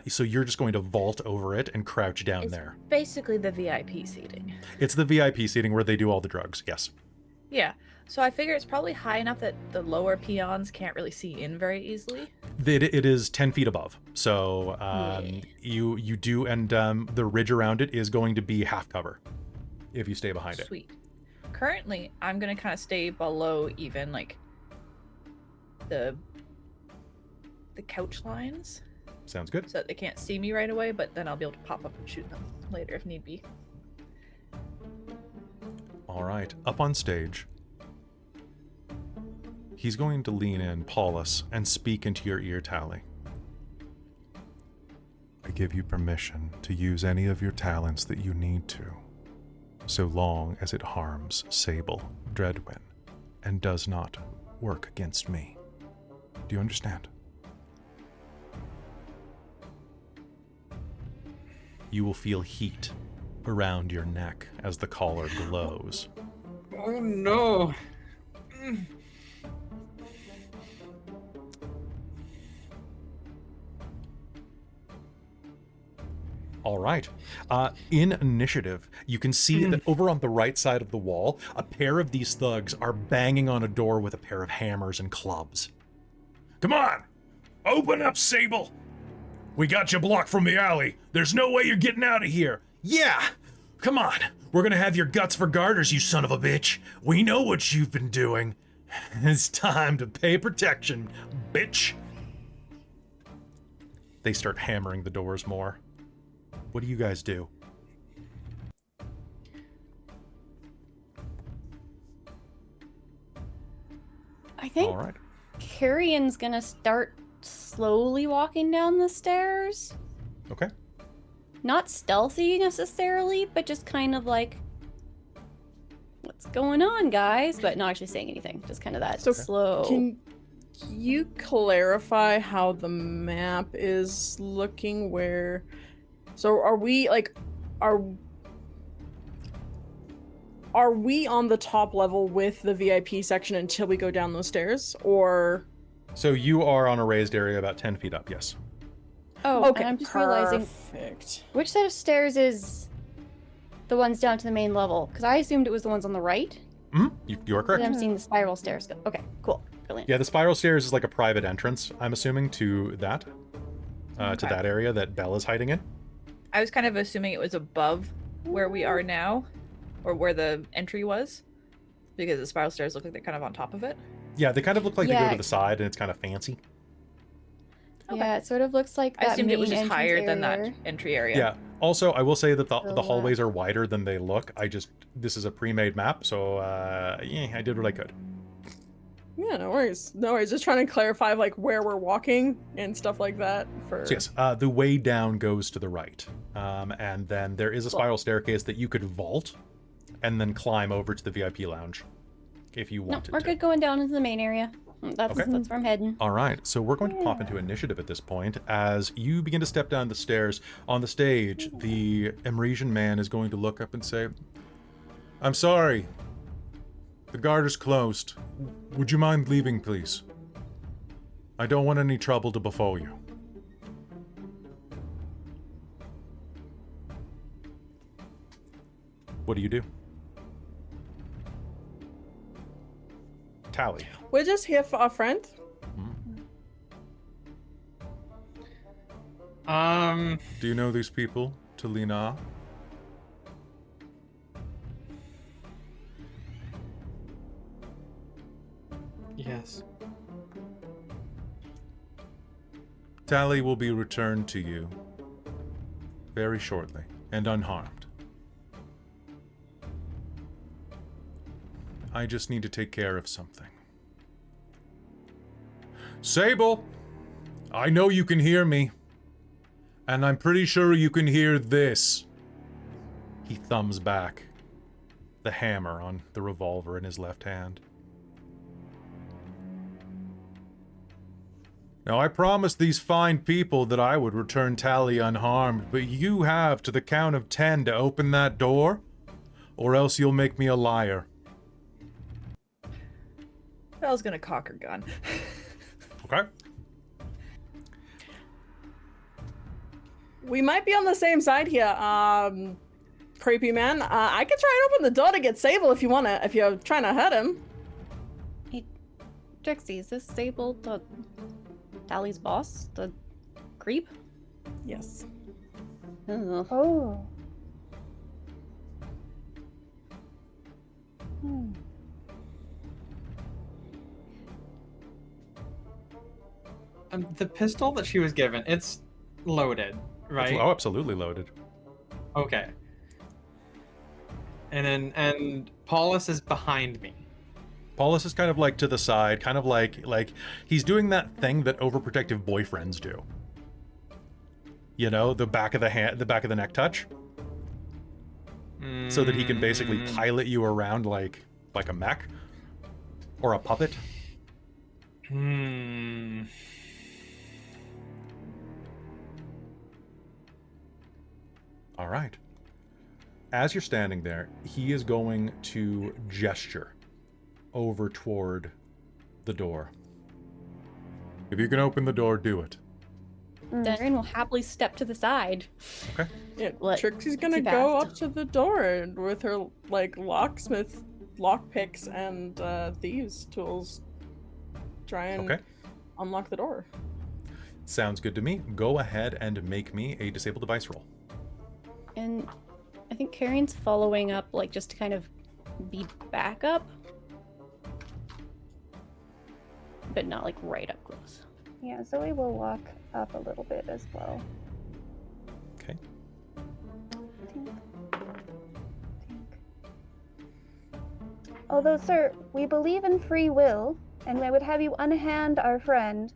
So you're just going to vault over it and crouch down It's there. basically the VIP seating. It's the VIP seating where they do all the drugs. Yes. Yeah. So I figure it's probably high enough that the lower peons can't really see in very easily. It is 10 feet above. So you do, and the ridge around it is going to be half cover if you stay behind it. Sweet. Currently, I'm gonna kind of stay below even like the couch lines, Sounds good. so that they can't see me right away. But then I'll be able to pop up and shoot them later if need be. All right. Up on stage, he's going to lean in, Paulus, and speak into your ear, Tali. I give you permission to use any of your talents that you need to, so long as it harms Sable, Dreadwin, and does not work against me. Do you understand? You will feel heat around your neck as the collar glows. Oh no. All right. In initiative, you can see that over on the right side of the wall, a pair of these thugs are banging on a door with a pair of hammers and clubs. Come on! Open up, Sable! We got you blocked from the alley. There's no way you're getting out of here. Yeah! Come on! We're gonna have your guts for garters, you son of a bitch. We know what you've been doing. It's time to pay protection, bitch. They start hammering the doors more. What do you guys do? I think All right. Carrion's gonna start slowly walking down the stairs. Okay. Not stealthy necessarily, but just kind of like, what's going on, guys? But not actually saying anything. Just kind of that So slow. Can you clarify how the map is looking? Where? So are we like, are we on the top level with the VIP section until we go down those stairs, or? So you are on a raised area about 10 feet up, yes. Oh, Okay, and I'm just realizing perfect. which set of stairs is the ones down to the main level? Because I assumed it was the ones on the right. You are But correct. I'm seeing the spiral stairs go. Okay, cool. Brilliant. Yeah, the spiral stairs is like a private entrance, I'm assuming, to that. To Okay. that area that Belle is hiding in. I was kind of assuming it was above where we are now, or where the entry was, because the spiral stairs look like they're kind of on top of it. Yeah, they kind of look like they go Yeah. to the side and it's kind of fancy. Yeah, it sort of looks like that I assumed it was main just entrance higher than that area. entry area. Yeah. Also, I will say that the So, hallways are wider than they look. This is a pre-made map, so yeah, I did what I could. Yeah, no worries. No worries. Just trying to clarify like where we're walking and stuff like that. For So yes, the way down goes to the right. And then there is a spiral staircase that you could vault and then climb over to the VIP lounge if you No, wanted we're to. good going down into the main area. That's Okay. that's where I'm heading. All right, so we're going to pop into initiative at this point. As you begin to step down the stairs on the stage, the Emeresian man is going to look up and say, "I'm sorry. The Garters closed. Would you mind leaving, please? I don't want any trouble to befall you." What do you do? Tali. we're just here for a friend. Do you know these people? Taliina'a? Yes. Tali will be returned to you very shortly and unharmed. I just need to take care of something. Sable! I know you can hear me. And I'm pretty sure you can hear this. He thumbs back, the hammer on the revolver in his left hand. Now, I promised these fine people that I would return Tali unharmed, but you have to the count of 10 to open that door, or else you'll make me a liar. Belle's gonna cock her gun. Okay? We might be on the same side here. Creepy man. I could try and open the door to get Sable if you wanna. If you're trying to hurt him. Hey, Trixxi, is this Sable the Tali's boss? The creep? Yes. Ugh. Oh. The pistol that she was given, it's loaded, right? Oh, absolutely loaded. Okay. And Paulus is behind me. Paulus is kind of like to the side, kind of like he's doing that thing that overprotective boyfriends do. You know, the back of the hand, the back of the neck touch, so that he can basically pilot you around like a mech or a puppet. All right. As you're standing there, he is going to gesture over toward the door. If you can open the door, do it. Darren will happily step to the side. Okay. Yeah, Let- Trixie's gonna see go past. up to the door and with her like locksmith, lockpicks, and thieves tools, try and Okay. unlock the door. Sounds good to me. Go ahead and make me a disable device roll. And I think Carrion's following up, like, just to kind of be backup. But not, like, right up close. Yeah, Zoe will walk up a little bit as well. Okay. Tink. Although, sir, we believe in free will, and I would have you unhand our friend.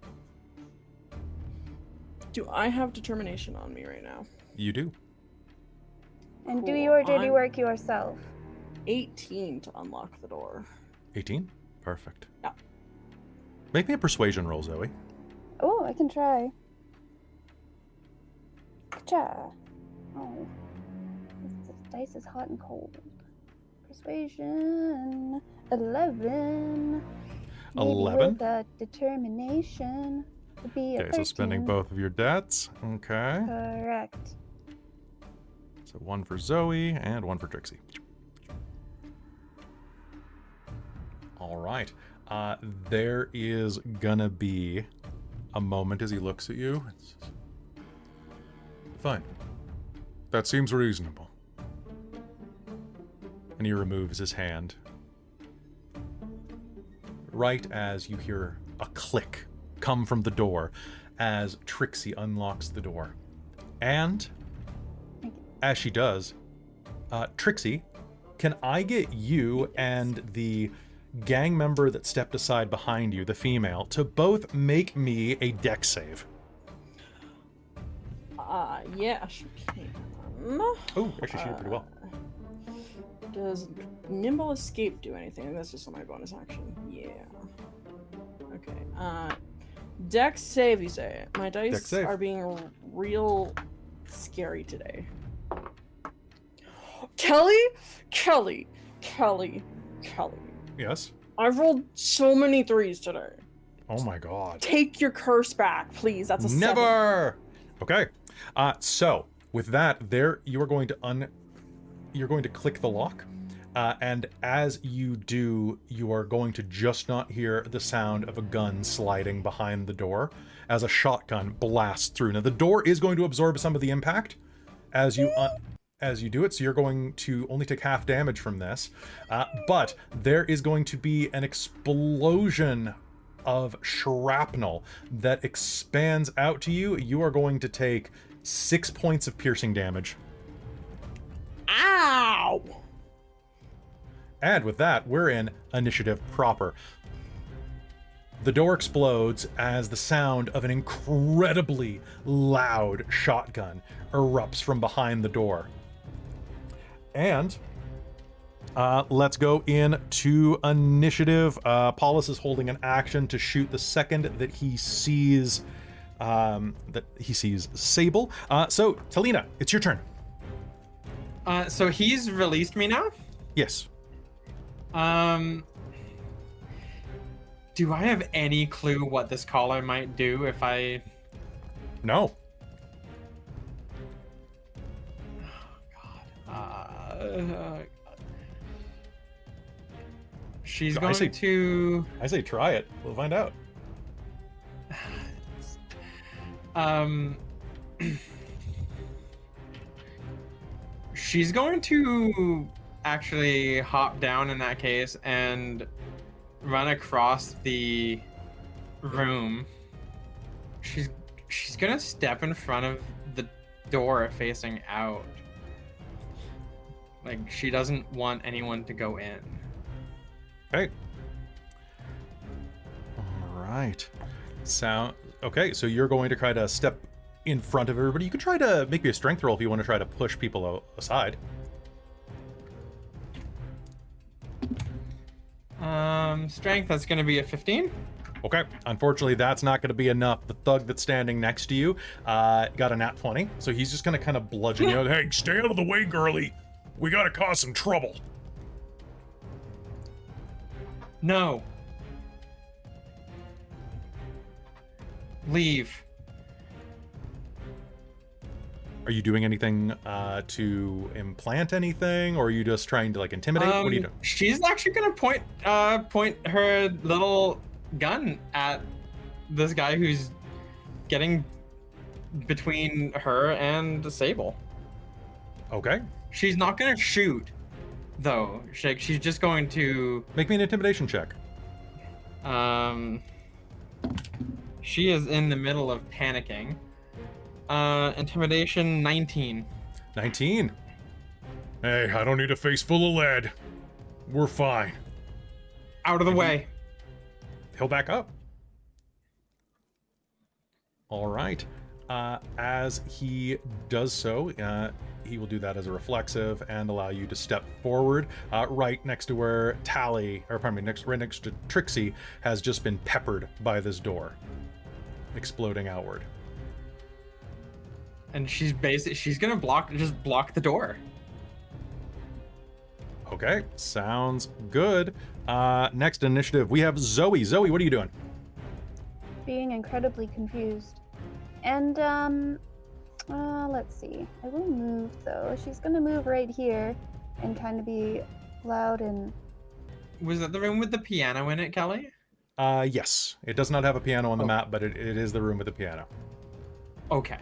Do I have determination on me right now? You do. And do Cool, your dirty I'm- work yourself. 18 to unlock the door. 18? Perfect. Yeah. Make me a persuasion roll, Zoe. Oh, I can try. Cha. Oh. This dice is hot and cold. Persuasion. 11. Maybe 11? with a determination. Would be a Okay, so spending 13. both of your debts. Okay. Correct. So one for Zoe and one for Trixxi. All right. There is gonna be a moment as he looks at you. Fine. That seems reasonable. And he removes his hand. Right as you hear a click come from the door as Trixxi unlocks the door. And as she does, Trixxi, can I get you and the gang member that stepped aside behind you, the female, to both make me a dex save. Yeah, she can. Oh, actually, she did pretty well. Does nimble escape do anything? That's just on my bonus action. Yeah. Okay. Dex save, you say? My Dex dice save. are being real scary today. Kelly. Yes. I've rolled so many 3s today. Oh my god. Take your curse back, please. That's a 7. Never. Okay. So with that, there you are going to you're going to click the lock, and as you do, you are going to just not hear the sound of a gun sliding behind the door as a shotgun blasts through. Now the door is going to absorb some of the impact as you do it, so you're going to only take half damage from this, but there is going to be an explosion of shrapnel that expands out to you. You are going to take 6 points of piercing damage. Ow! And with that, we're in initiative proper. The door explodes as the sound of an incredibly loud shotgun erupts from behind the door. And let's go into initiative. Paulus is holding an action to shoot the second that he sees Sable. So Taliina'a, it's your turn. So he's released me now? Yes. Do I have any clue what this collar might do if I... No. She's I going say- to... I say try it. We'll find out. She's going to actually hop down in that case and run across the room. She's gonna step in front of the door facing out. Like, she doesn't want anyone to go in. Okay. All right. Okay, so you're going to try to step in front of everybody. You can try to make me a strength roll if you want to try to push people aside. Strength, that's gonna be a 15. Okay, unfortunately that's not going to be enough. The thug that's standing next to you got a nat 20, so he's just going to kind of bludgeon you. Hey, stay out of the way, girly. We gotta cause some trouble. No. Leave. Are you doing anything to implant anything, or are you just trying to like intimidate? What are you doing? She's actually gonna point her little gun at this guy who's getting between her and Sable. Okay. She's not gonna shoot, though. She's just going to... Make me an intimidation check. She is in the middle of panicking. Intimidation 19. 19. Hey, I don't need a face full of lead. We're fine. Out of the way. He'll back up. All right. As he does so, he will do that as a reflexive and allow you to step forward, right next to where Tali, or pardon me, right next to Trixxi, has just been peppered by this door, exploding outward. And she's gonna block the door. Okay, sounds good. Next initiative, we have Zoe. Zoe, what are you doing? Being incredibly confused. And, let's see. I will move, though. She's gonna move right here and kind of be loud and... Was that the room with the piano in it, Kelly? Yes. It does not have a piano on the map, but it is the room with the piano. Okay.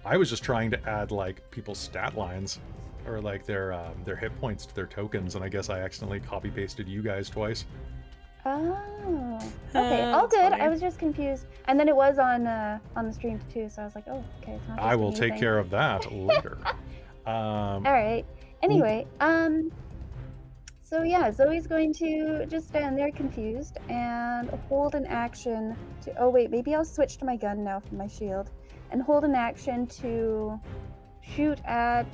I was just trying to add, like, people's stat lines, or, like, their hit points to their tokens, and I guess I accidentally copy-pasted you guys twice. Oh. Okay, all that's good. funny. I was just confused. And then it was on the stream, too, so I was like, oh, okay, it's not just I will me take thing. care of that later. All right. Anyway, so So yeah, Zoe's going to just stand there confused and hold an action to. Oh wait, maybe I'll switch to my gun now from my shield, and hold an action to shoot at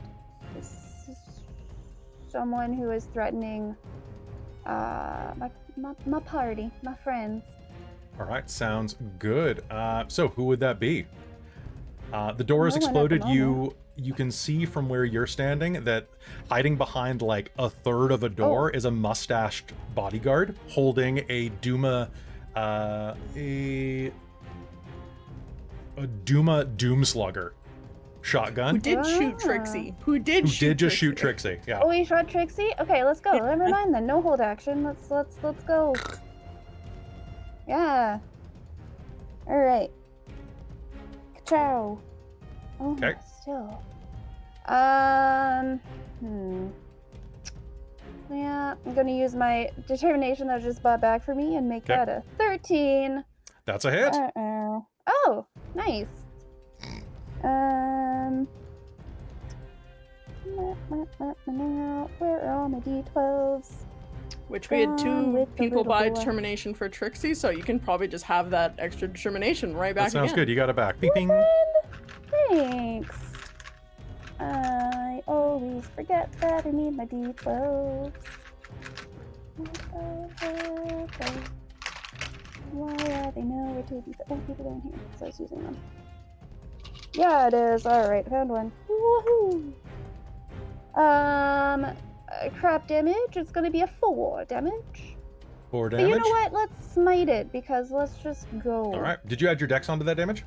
someone who is threatening my party, my friends. All right, sounds good. So who would that be? The door has No one at the exploded. You can see from where you're standing that hiding behind like a third of a door is a mustached bodyguard holding a Duma, a Duma Doomslugger shotgun. Who did shoot Trixxi? Who did just Trixxi? shoot Trixxi? Yeah. Oh, he shot Trixxi? Okay, let's go. Never mind then. No hold action. Let's go. Yeah. All right. Ciao. Oh, Okay. still. Yeah, I'm gonna use my determination that I just bought back for me and make Okay. that a 13. That's a hit. Uh-oh. Oh, nice. Where are all my d12s? Which we had Gone two with the people little buy boy. determination for Trixxi, so you can probably just have that extra determination right back That sounds again. good. You got it back. Bing, bing. Thanks. I always forget that I need my d12s. Why are they nowhere to be? Oh, people down here. So I was using them. Yeah, it is. Alright, found one. Woohoo! Crap damage. It's gonna be a 4 damage. 4 But damage. you know what? Let's smite it because let's just go. All right. Did you add your dex onto that damage?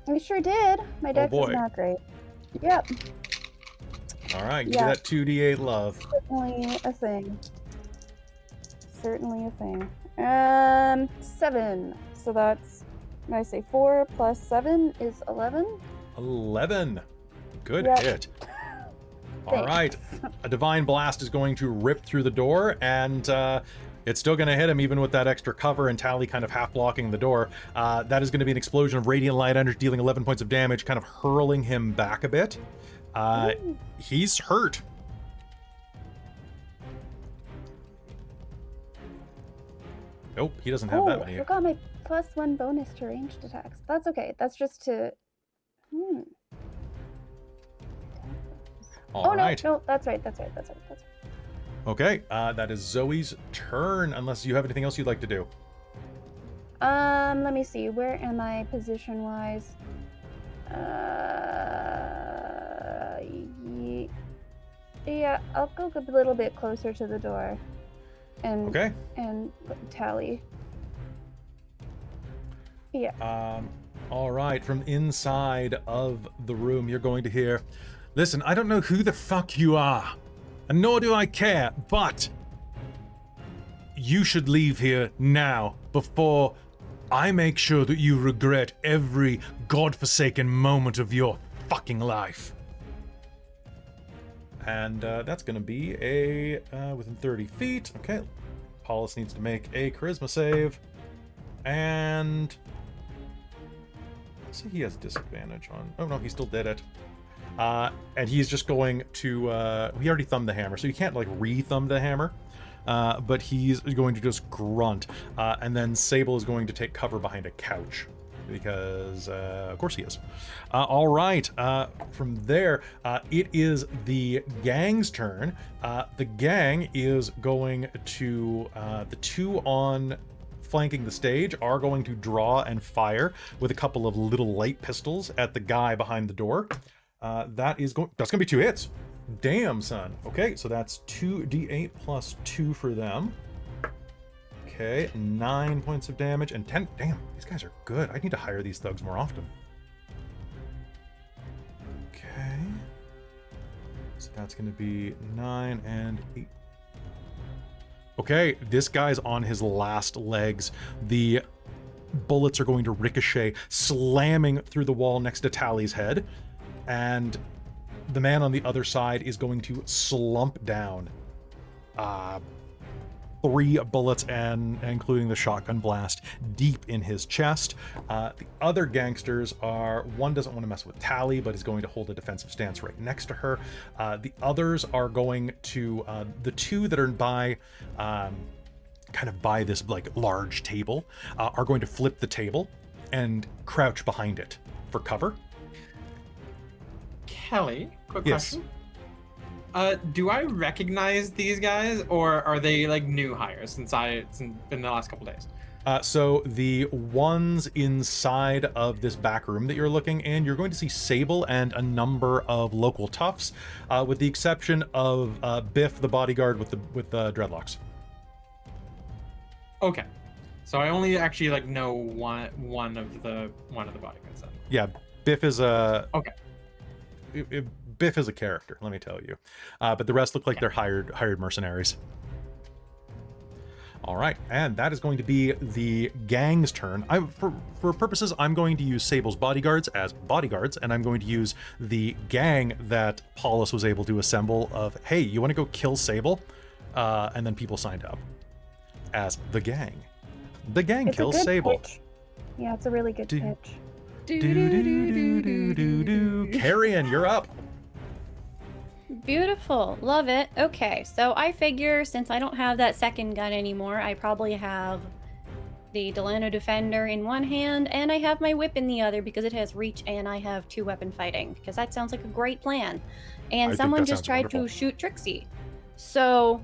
I sure did. My dex boy. is not great. Yep, All right. Give Yeah. me that 2d8 love. certainly a thing. Certainly a thing. 7. So that's, I say 4 plus 7 is 11. 11. Good Yep. hit. All right. A divine blast is going to rip through the door, and it's still going to hit him even with that extra cover and Tali kind of half blocking the door. That is going to be an explosion of radiant light energy dealing 11 points of damage, kind of hurling him back a bit. Ooh. He's hurt. Nope, he doesn't have Oh, that I many. forgot my +1 bonus to ranged attacks. That's okay. That's just to. All Oh right. no, that's right. Okay, that is Zoe's turn, unless you have anything else you'd like to do. Let me see. Where am I position-wise? Yeah, I'll go a little bit closer to the door, and Okay. and Tali. Yeah. All right, from inside of the room, you're going to hear, listen, I don't know who the fuck you are, and nor do I care, but you should leave here now before I make sure that you regret every godforsaken moment of your fucking life. And that's going to be a within 30 feet. Okay, Paulus needs to make a charisma save, and see, he has disadvantage on. Oh no, he still did it. And he's just going to. He already thumbed the hammer, so you can't like re-thumb the hammer. But he's going to just grunt, and then Sable is going to take cover behind a couch, because of course he is. All right. From there, it is the gang's turn. The gang is going to the two on flanking the stage are going to draw and fire with a couple of little light pistols at the guy behind the door. That's gonna be 2 hits. Damn, son. Okay, so that's 2d8 plus 2 for them. Okay, 9 points of damage and 10. Damn, these guys are good. I need to hire these thugs more often. Okay. So that's gonna be 9 and 8. Okay, this guy's on his last legs. The bullets are going to ricochet, slamming through the wall next to Tali's head. And the man on the other side is going to slump down. 3 bullets, and including the shotgun blast, deep in his chest. The other gangsters are, one doesn't want to mess with Tali, but is going to hold a defensive stance right next to her. The others are going to, the 2 that are by, kind of by this like large table, are going to flip the table and crouch behind it for cover. Kelly, quick Yes. question. Do I recognize these guys, or are they like new hires since in the last couple days? So the ones inside of this back room that you're looking in, you're going to see Sable and a number of local toughs, with the exception of Biff, the bodyguard with the dreadlocks. Okay, so I only actually like know one of the bodyguards then. Yeah, Biff is a Okay. Biff is a character, let me tell you. But the rest look like they're hired mercenaries. All right, and that is going to be the gang's turn. For purposes, I'm going to use Sable's bodyguards as bodyguards, and I'm going to use the gang that Paulus was able to assemble of, hey, you want to go kill Sable? And then people signed up as the gang. The gang It's a kills good Sable. pitch. Yeah, it's a really good Do- pitch. Carrion, you're up. Beautiful. Love it. Okay, so I figure since I don't have that second gun anymore, I probably have the Delano Defender in one hand, and I have my whip in the other because it has reach, and I have 2-weapon fighting, because that sounds like a great plan. And I think someone that just sounds tried wonderful. to shoot Trixxi. So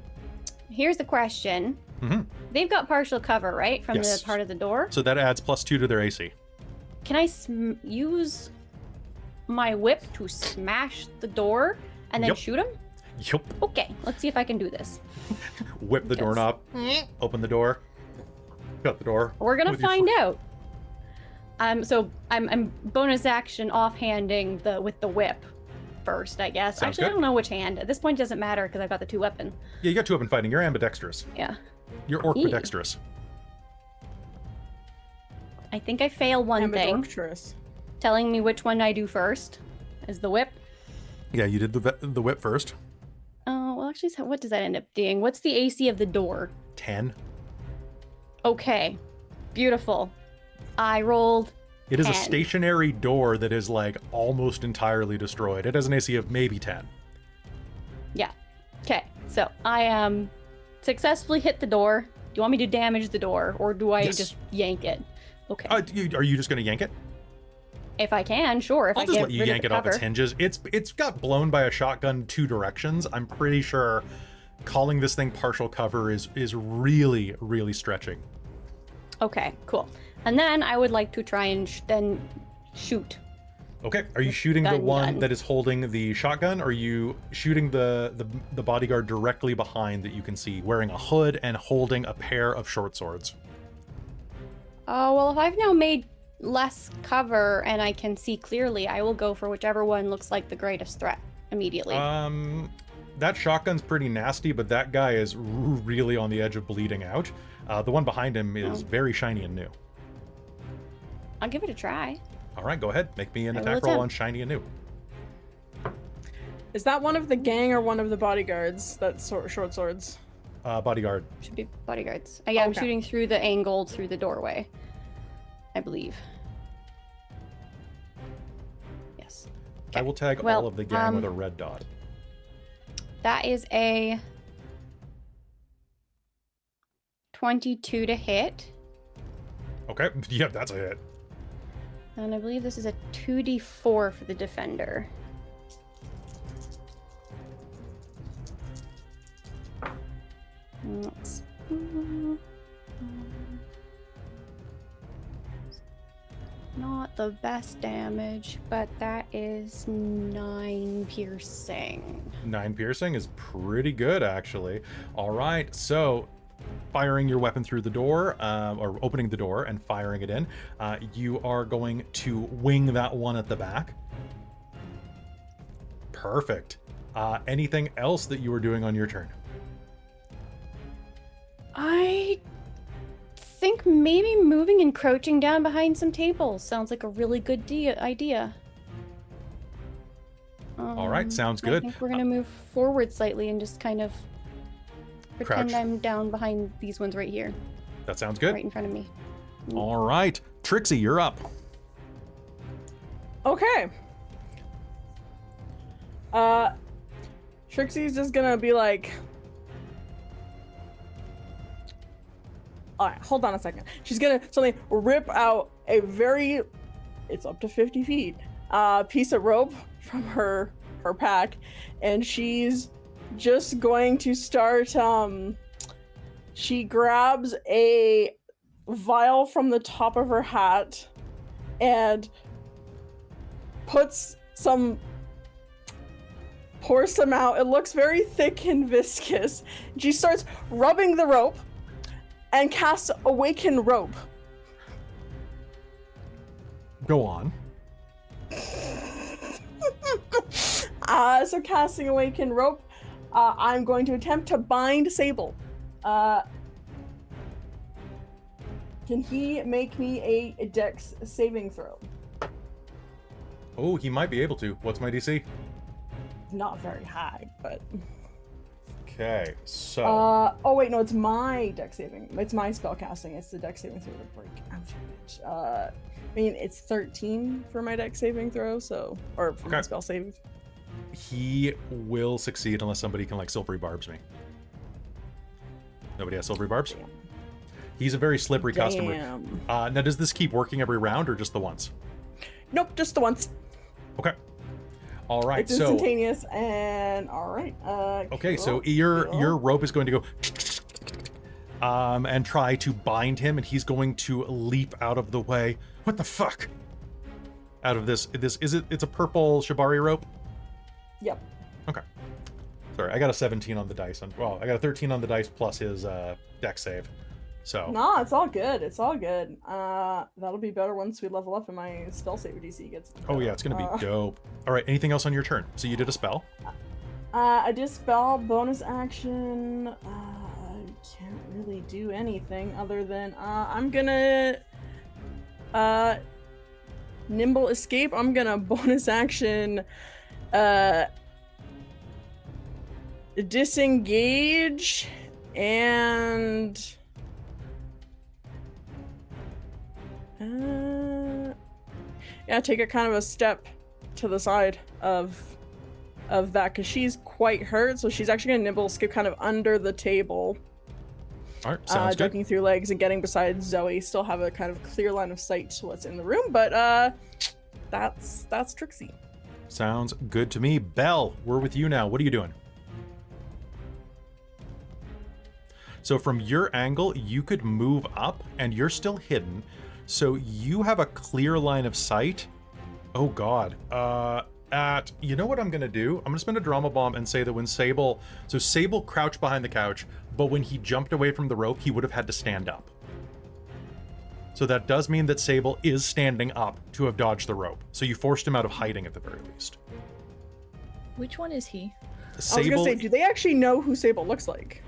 here's the question. Mhm. They've got partial cover, right? From Yes. the part of the door. So that adds +2 to their AC. Can I use my whip to smash the door and then Yep. shoot him? Yup. Okay, let's see if I can do this. Whip the Yes. doorknob, open the door, shut the door. We're gonna with your find out. So I'm bonus action offhanding with the whip first, I guess. Sounds Actually, I good. don't know which hand. At this point, it doesn't matter because I've got the 2-weapon. Yeah, you got 2-weapon fighting. You're ambidextrous. Yeah. You're orc-dexterous. I think I fail one thing. Ambidextrous. Telling me which one I do first is the whip. Yeah, you did the whip first. Oh, well, actually, what does that end up being? What's the AC of the door? 10. Okay. Beautiful. I rolled. It is a 10. stationary door that is like almost entirely destroyed. It has an AC of maybe 10. Yeah. Okay. So I successfully hit the door. Do you want me to damage the door, or do I Yes. just yank it? Okay. Are you just going to yank it? If I can, sure. If I'll I just get let you rid yank of it the off its cover. hinges. It's got blown by a shotgun 2 directions. I'm pretty sure calling this thing partial cover is really, really stretching. Okay, cool. And then I would like to try and then shoot. Okay, are you shooting the Gun. one that is holding the shotgun, or are you shooting the bodyguard directly behind that you can see, wearing a hood and holding a pair of short swords? Oh, well, if I've now made less cover and I can see clearly, I will go for whichever one looks like the greatest threat immediately. That shotgun's pretty nasty, but that guy is really on the edge of bleeding out. The one behind him is very shiny and new. I'll give it a try. All right, go ahead. Make me an I will attack roll attempt. on shiny and new. Is that one of the gang or one of the bodyguards? That's short swords. Bodyguard. Should be bodyguards. Yeah, I'm Okay. shooting through the angle through the doorway, I believe. Yes. I will tag Well, all of the gang with a red dot. That is a 22 to hit. Okay, yeah, that's a hit. And I believe this is a 2d4 for the defender. That's not the best damage, but that is 9 piercing. 9 piercing is pretty good, actually. All right, so firing your weapon through the door, or opening the door and firing it in, you are going to wing that one at the back. Perfect. Anything else that you were doing on your turn? I think maybe moving and crouching down behind some tables sounds like a really good idea. All right, sounds I good. think we're gonna move forward slightly and just kind of Pretend Crouch. I'm down behind these ones right here, That sounds good. right in front of me. All right. Trixxi, you're up. Okay. Trixie's just gonna be like, all right, hold on a second. She's gonna suddenly rip out a it's up to 50 feet, piece of rope from her pack, and she's just going to start, she grabs a vial from the top of her hat and pours some out. It looks very thick and viscous. She starts rubbing the rope and casts Awaken Rope. Go on. So casting Awaken Rope, I'm going to attempt to bind Sable. Can he make me a dex saving throw? Oh, he might be able to. What's my DC? Not very high, but... Okay, so... oh wait, no, it's my dex saving. It's my spell casting. It's the dex saving throw to break. Ouch. I mean, it's 13 for my dex saving throw, so... Or for my Okay. spell save. He will succeed unless somebody can, like, silvery barbs me. Nobody has silvery barbs? Damn. He's a very slippery customer. Damn. Now, does this keep working every round or just the once? Nope, just the once. Okay. All right, It's so... instantaneous, and alright. Okay, so cool. your rope is going to go... and try to bind him, and he's going to leap out of the way. What the fuck? Out of this it's a purple shibari rope? Yep. Okay. Sorry, I got a 17 on the dice. Well, I got a 13 on the dice plus his dex save. So. No, it's all good. It's all good. That'll be better once we level up and my spell save DC gets better. Oh yeah, it's gonna be dope. All right, anything else on your turn? So you did a spell. I did spell bonus action. I can't really do anything other than I'm gonna nimble escape. I'm gonna bonus action disengage and yeah, take a kind of a step to the side of that because she's quite hurt, so she's actually gonna nimble escape kind of under the table. All right, sounds good. Ducking through legs and getting beside Zoe. Still have a kind of clear line of sight to what's in the room, but that's Trixxi. Sounds good to me. Belle, we're with you now. What are you doing? So from your angle, you could move up, and you're still hidden. So you have a clear line of sight. Oh God. You know what I'm gonna do? I'm gonna spend a drama bomb and say that when Sable crouched behind the couch, but when he jumped away from the rope, he would have had to stand up. So that does mean that Sable is standing up to have dodged the rope. So you forced him out of hiding at the very least. Which one is he? I was gonna say, do they actually know who Sable looks like?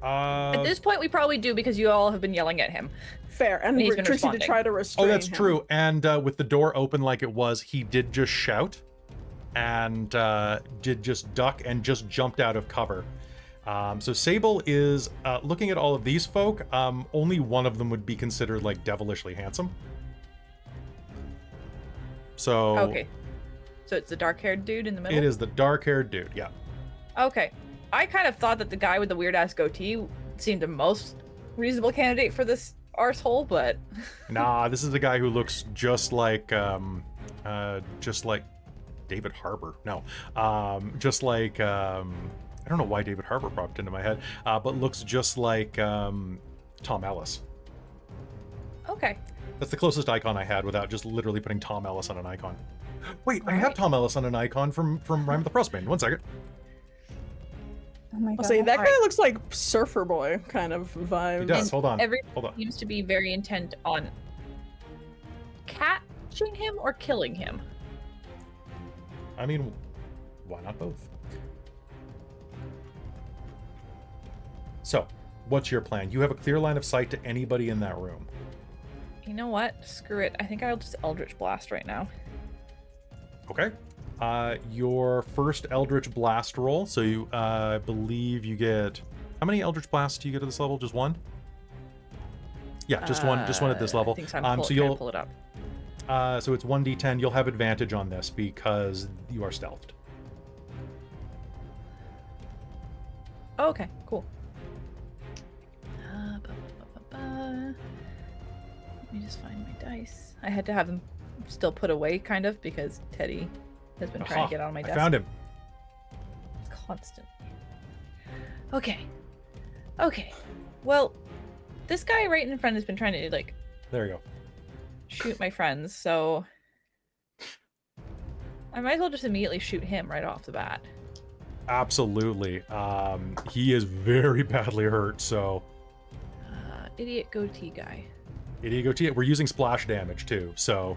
At this point, we probably do because you all have been yelling at him. Fair, and he's been Trixxi to responding. try to restrain Oh, that's him. true. And with the door open like it was, he did just shout and did just duck and just jumped out of cover. So Sable is looking at all of these folk. Only one of them would be considered like devilishly handsome. So Okay. So it's the dark-haired dude in the middle? it is the dark-haired dude. Yeah. Okay. I kind of thought that the guy with the weird-ass goatee seemed the most reasonable candidate for this arsehole, but... Nah, this is a guy who looks just like David Harbour. No, just like I don't know why David Harbour popped into my head, but looks just like Tom Ellis. Okay. That's the closest icon I had without just literally putting Tom Ellis on an icon. Wait, I have Alright. Tom Ellis on an icon from Rime of the Frostbane. 1 second. Oh my I'll god. say that guy Alright. looks like Surfer Boy kind of vibe. He does. Hold on. Hold on. Seems to be very intent on catching him or killing him. I mean, why not both? So, what's your plan? You have a clear line of sight to anybody in that room. You know what? Screw it. I think I'll just Eldritch Blast right now. Okay. Your first Eldritch Blast roll, so you believe you get How many Eldritch Blasts do you get at this level? Just one? Yeah, just one at this level. I think so. I'm So trying to you'll pull it up. so it's 1d10. You'll have advantage on this because you are stealthed. Oh, okay, cool. Ba, ba, ba, ba, ba. Let me just find my dice. I had to have them still put away, kind of, because Teddy has been trying Aha, to get on my I desk. found him. Constantly. Okay. Okay. Well, this guy right in front has been trying to, like, There you go. shoot my friends, so I might as well just immediately shoot him right off the bat. Absolutely. He is very badly hurt, so Idiot goatee guy. idiot goatee. We're using splash damage too, so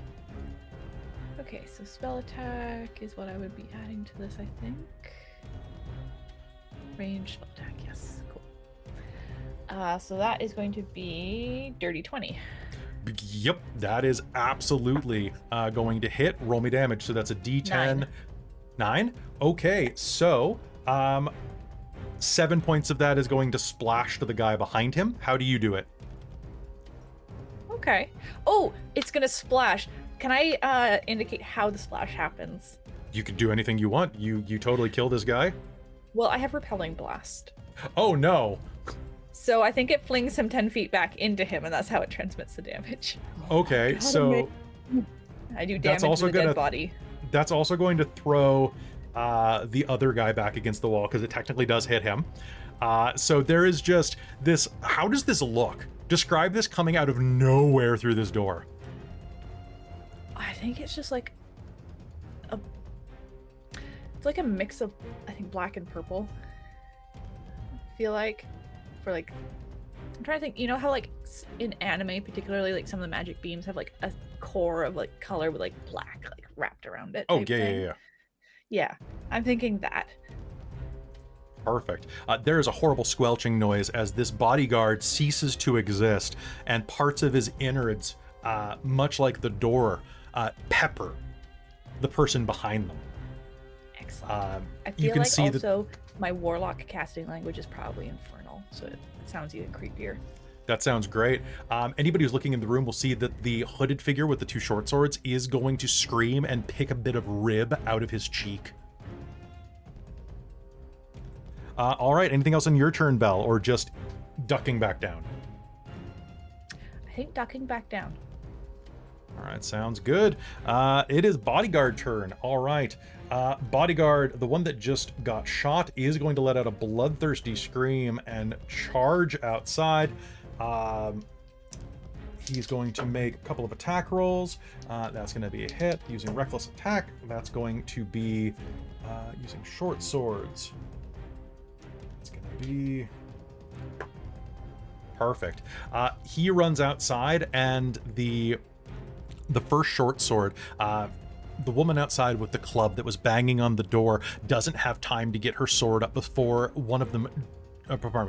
Okay, so spell attack is what I would be adding to this, I think. Range spell attack, yes, cool. So that is going to be dirty 20. yep, that is absolutely going to hit. Roll me damage. So that's a D10. 9. Okay, so 7 points of that is going to splash to the guy behind him. How do you do it? Okay. Oh, it's gonna splash. Can I indicate how the splash happens? You can do anything you want. You totally kill this guy. Well, I have repelling blast. Oh no. So I think it flings him 10 feet back into him, and that's how it transmits the damage. Okay, God, so I do That's damage to also the gonna- dead body. that's also going to throw the other guy back against the wall because it technically does hit him. So there is just this. How does this look? Describe this coming out of nowhere through this door. I think it's just like it's like a mix of, I think, black and purple. I feel like for like, I'm trying to think, you know how like in anime particularly, like some of the magic beams have like a core of like color with like black like wrapped around it. Oh type yeah, thing? yeah. Yeah, I'm thinking that. Perfect. There is a horrible squelching noise as this bodyguard ceases to exist, and parts of his innards, much like the door, pepper the person behind them. Excellent. I You feel can like see that also my warlock casting language is probably infernal, so it sounds even creepier. that sounds great. Anybody who's looking in the room will see that the hooded figure with the two short swords is going to scream and pick a bit of rib out of his cheek. All right, anything else on your turn, Belle, or just ducking back down? I think ducking back down. All right, sounds good. It is bodyguard turn. All right. Bodyguard, the one that just got shot, is going to let out a bloodthirsty scream and charge outside. He's going to make a couple of attack rolls. That's going to be a hit using reckless attack. That's going to be using short swords. It's going to be perfect. He runs outside, and the first short sword, the woman outside with the club that was banging on the door doesn't have time to get her sword up before one of them,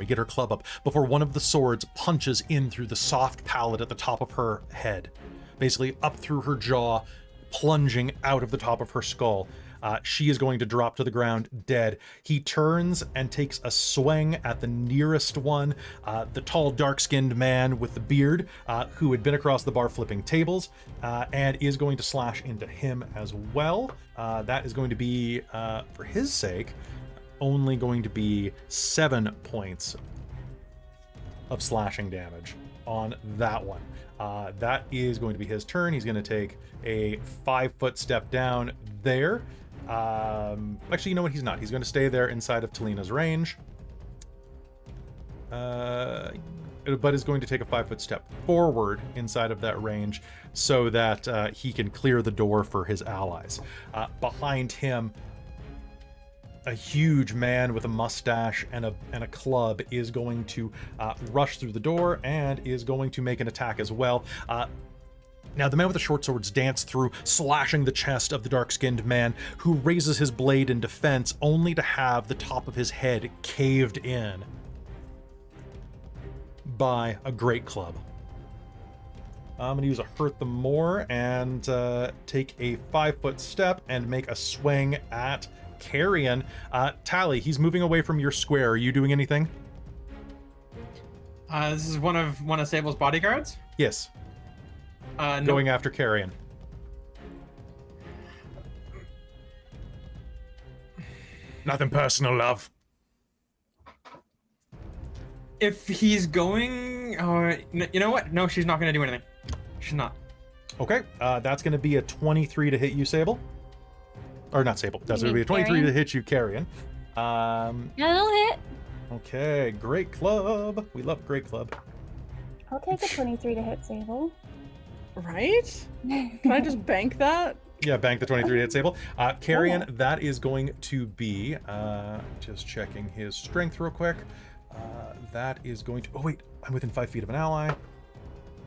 get her club up before one of the swords punches in through the soft palate at the top of her head, basically up through her jaw, plunging out of the top of her skull. She is going to drop to the ground dead. He turns and takes a swing at the nearest one, the tall, dark-skinned man with the beard, who had been across the bar flipping tables, and is going to slash into him as well. That is going to be, for his sake, only going to be 7 points of slashing damage on that one. That is going to be his turn. He's going to take a 5-foot step down there. Actually, you know what? He's not. He's going to stay there inside of Taliina's range. But is going to take a 5-foot step forward inside of that range so that he can clear the door for his allies. Behind him, a huge man with a mustache and a club is going to rush through the door and is going to make an attack as well. Now, the man with the short swords dance through, slashing the chest of the dark-skinned man, who raises his blade in defense, only to have the top of his head caved in by a great club. I'm going to use a Hurt the More and take a 5-foot step and make a swing at Carrion. Tali, he's moving away from your square. Are you doing anything? This is one of Sable's bodyguards. Yes, No, going after Carrion. Nothing personal, love. if he's going, you know what? No, she's not gonna do anything. She's not. Okay, that's going to be a 23 to hit you, Sable. Or not Sable. That's going to be a 23 Carrion? to hit you, Carrion. That'll hit. Okay, great club. We love great club. I'll take a 23 to hit Sable. Right? Can I just bank that? Yeah, bank the 23 to hit Sable. Carrion, that is going to be, just checking his strength real quick. That is going to, oh wait, I'm within 5 feet of an ally.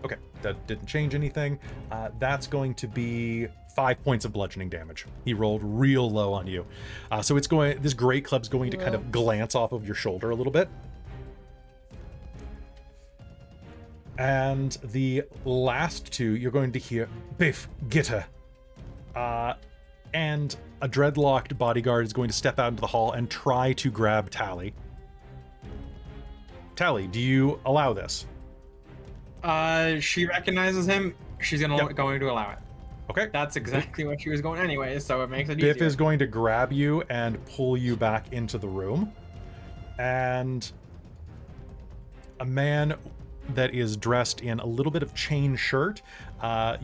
Okay, that didn't change anything. That's going to be 5 points of bludgeoning damage. He rolled real low on you. So it's going, this great club's going to kind of glance off of your shoulder a little bit. And the last two, you're going to hear, Biff, get her. And a dreadlocked bodyguard is going to step out into the hall and try to grab Tali. Tali, do you allow this? She recognizes him. She's going to allow it. Okay. That's exactly what she was going anyway, so it makes it Biff easier. is going to grab you and pull you back into the room. And a man that is dressed in a little bit of chain shirt,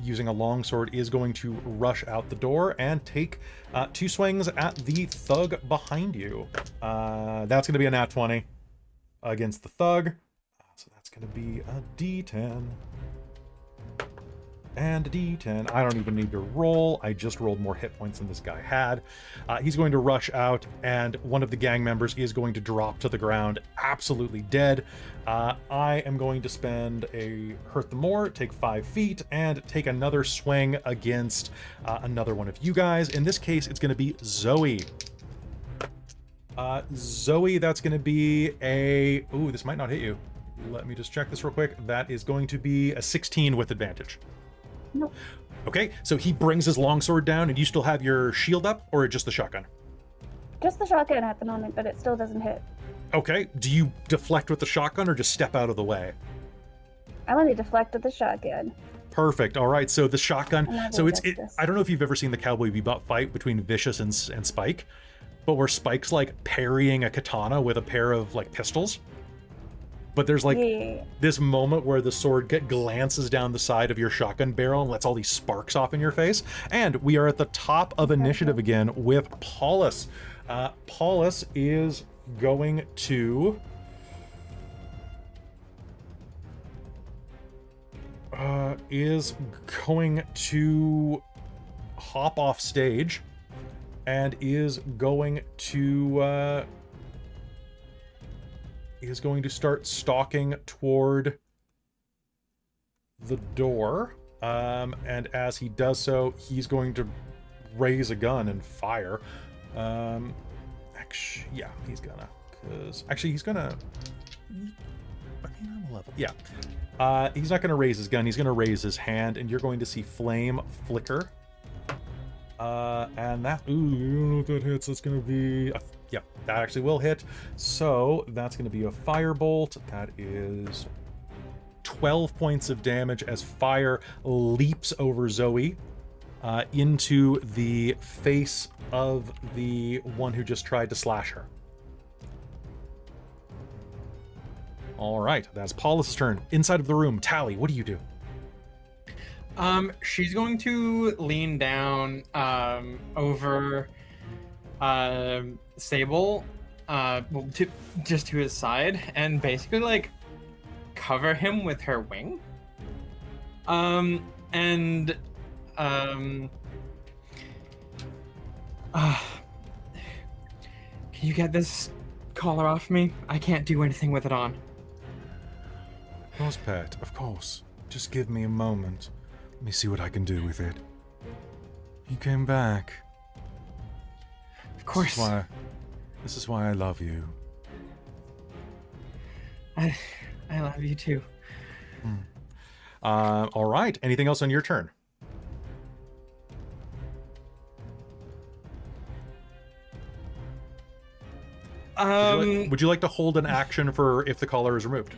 using a longsword, is going to rush out the door and take 2 swings at the thug behind you. That's going to be a nat 20 against the thug. So that's going to be a D10. And a D10. I don't even need to roll. I just rolled more hit points than this guy had. He's going to rush out, and one of the gang members is going to drop to the ground, absolutely dead. I am going to spend a Hurt the More, take 5 feet, and take another swing against another one of you guys. In this case, it's going to be Zoe. Zoe, that's going to be a... Ooh, this might not hit you. Let me just check this real quick. That is going to be a 16 with advantage. Nope. Okay, so he brings his longsword down, and you still have your shield up, or just the shotgun? Just the shotgun at the moment, but it still doesn't hit. Okay, do you deflect with the shotgun, or just step out of the way? I want to deflect with the shotgun. Perfect. All right, so the shotgun. Another So it's. justice. I don't know if you've ever seen the Cowboy Bebop fight between Vicious and Spike, but where Spike's like parrying a katana with a pair of like pistols. But there's like Yeah. this moment where the sword glances down the side of your shotgun barrel and lets all these sparks off in your face. And we are at the top of initiative again with Paulus. Paulus is going to... hop off stage and is going to start stalking toward the door. And as he does so, he's going to raise a gun and fire. Actually, yeah, he's gonna. He's gonna. I mean, I'm a level. Yeah. He's not gonna raise his gun. He's gonna raise his hand, and you're going to see flame flicker. And that. Ooh, you don't know if that hits. It's gonna be. Yeah, that actually will hit. So that's going to be a firebolt. That is 12 points of damage as fire leaps over Zoe into the face of the one who just tried to slash her. All right, that's Paulus' turn. Inside of the room, Tali, what do you do? She's going to lean down over Sable, just to his side, and basically like cover him with her wing. Can you get this collar off me? I can't do anything with it on. Of course, Pat, of course. Just give me a moment. Let me see what I can do with it. You came back. Of course. This is why I love you. I love you too. All right. Anything else on your turn? Would you like to hold an action for if the collar is removed?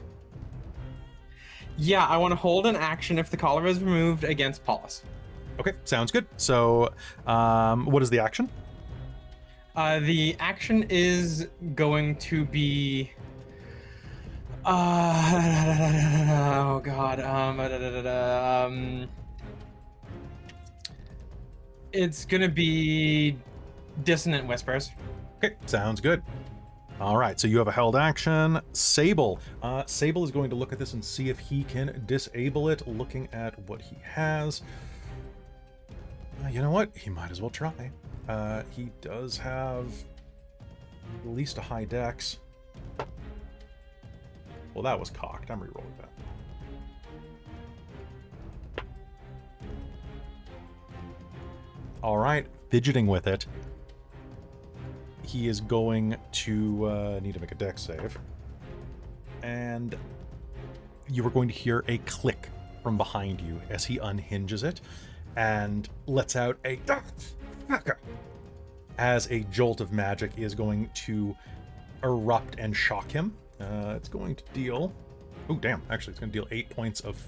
Yeah, I want to hold an action if the collar is removed against Paulus. Okay, sounds good. So, what is the action? The action is going to be. Oh god. It's gonna be Dissonant Whispers. Okay, sounds good. All right, so you have a held action. Sable. Sable is going to look at this and see if he can disable it, looking at what he has. You know what? He might as well try. He does have at least a high dex. Well, that was cocked. I'm re-rolling that. All right, fidgeting with it. He is going to need to make a dex save. And you are going to hear a click from behind you as he unhinges it and lets out a as a jolt of magic is going to erupt and shock him. It's going to deal... Oh, damn. Actually, it's going to deal 8 points of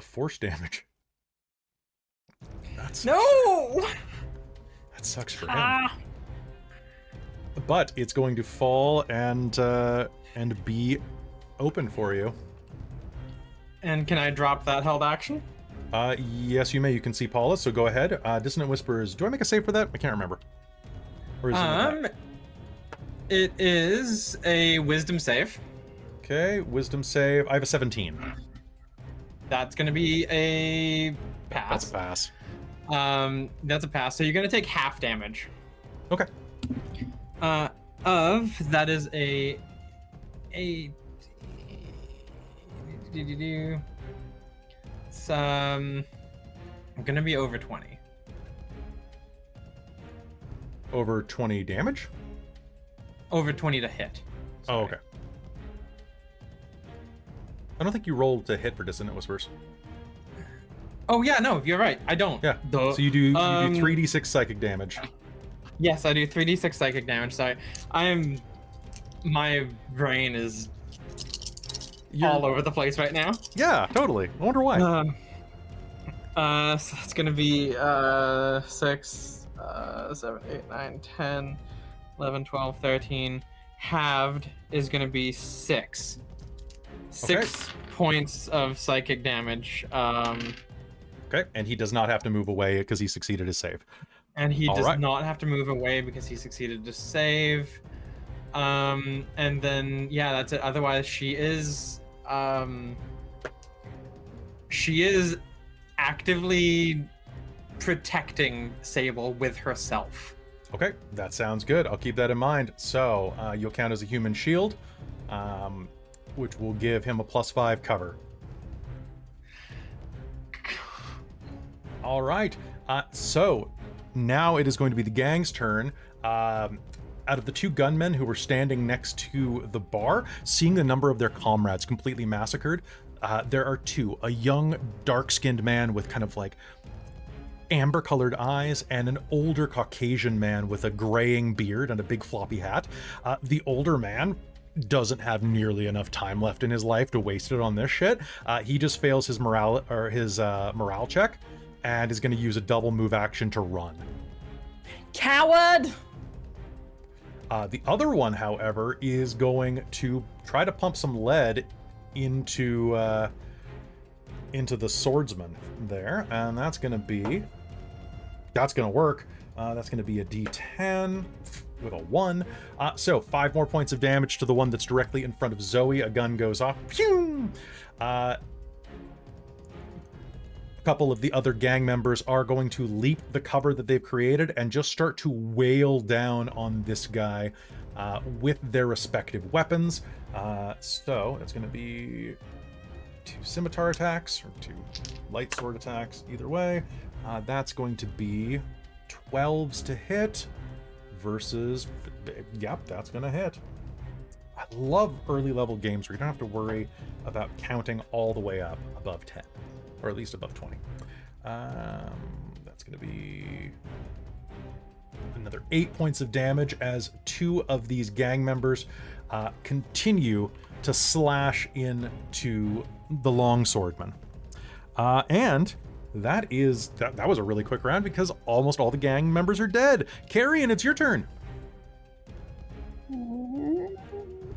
force damage. That's No! That sucks for him. But it's going to fall and be open for you. And can I drop that held action? Yes, you may. You can see Paulus, so go ahead. Dissonant Whispers. Do I make a save for that? I can't remember. Or is it it is a wisdom save. okay, wisdom save. I have a 17. That's gonna be a pass. That's a pass. That's a pass. So you're gonna take half damage. Okay. That is a it's gonna be over 20. Over 20 damage? Over 20 to hit. Oh, okay. I don't think you rolled to hit for Dissonant Whispers. Oh yeah, no, you're right. I don't. Yeah. Duh. So you do 3d6 psychic damage. Yes, I do 3d6 psychic damage. Sorry, my brain is all over the place right now. Yeah, totally. I wonder why. So it's gonna be 6, 7, 8, 9, 10, 11, 12, 13. Halved is gonna be 6. 6 points of psychic damage. Okay, and he does not have to move away because he succeeded his save. And he All does right. not have to move away because he succeeded to save. And then yeah, that's it. Otherwise, she is actively protecting Sable with herself. Okay, that sounds good. I'll keep that in mind. So you'll count as a human shield, which will give him a +5 cover. All right. So now it is going to be the gang's turn. Out of the 2 gunmen who were standing next to the bar, seeing the number of their comrades completely massacred, there are 2. A young, dark-skinned man with kind of like amber-colored eyes and an older Caucasian man with a graying beard and a big floppy hat. The older man doesn't have nearly enough time left in his life to waste it on this shit. He just fails his morale check and is going to use a double move action to run. Coward! The other one, however, is going to try to pump some lead into the swordsman there, and that's going to work. That's going to be a D10 with a 1. So 5 more points of damage to the one that's directly in front of Zoe. A gun goes off. Pew! A couple of the other gang members are going to leap the cover that they've created and just start to wail down on this guy with their respective weapons. So it's going to be 2 scimitar attacks or 2 light sword attacks, either way. That's going to be 12s to hit versus, yep, that's going to hit. I love early level games where you don't have to worry about counting all the way up above 10, or at least above 20. That's going to be another 8 points of damage as 2 of these gang members continue to slash into the longswordman. And that was a really quick round because almost all the gang members are dead. Carrion, it's your turn.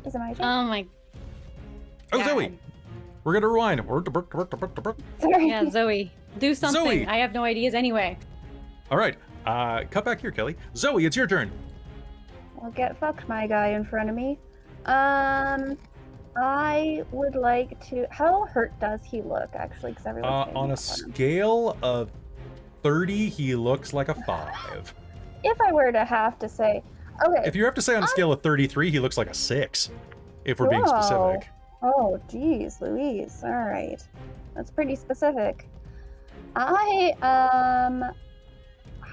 Is it my turn? Oh my Oh, God. Zoe, we're gonna rewind. Sorry. Yeah, Zoe. Do something. Zoe. I have no ideas anyway. All right, cut back here, Kelly. Zoe, it's your turn. Well, get fucked, my guy in front of me. I would like to. How hurt does he look, actually? Because everyone's On a scale of 30, he looks like a 5. If I were to have to say, okay. If you have to say on a scale of 33, he looks like a 6. If we're being specific. Oh, geez, Louise. All right, that's pretty specific. I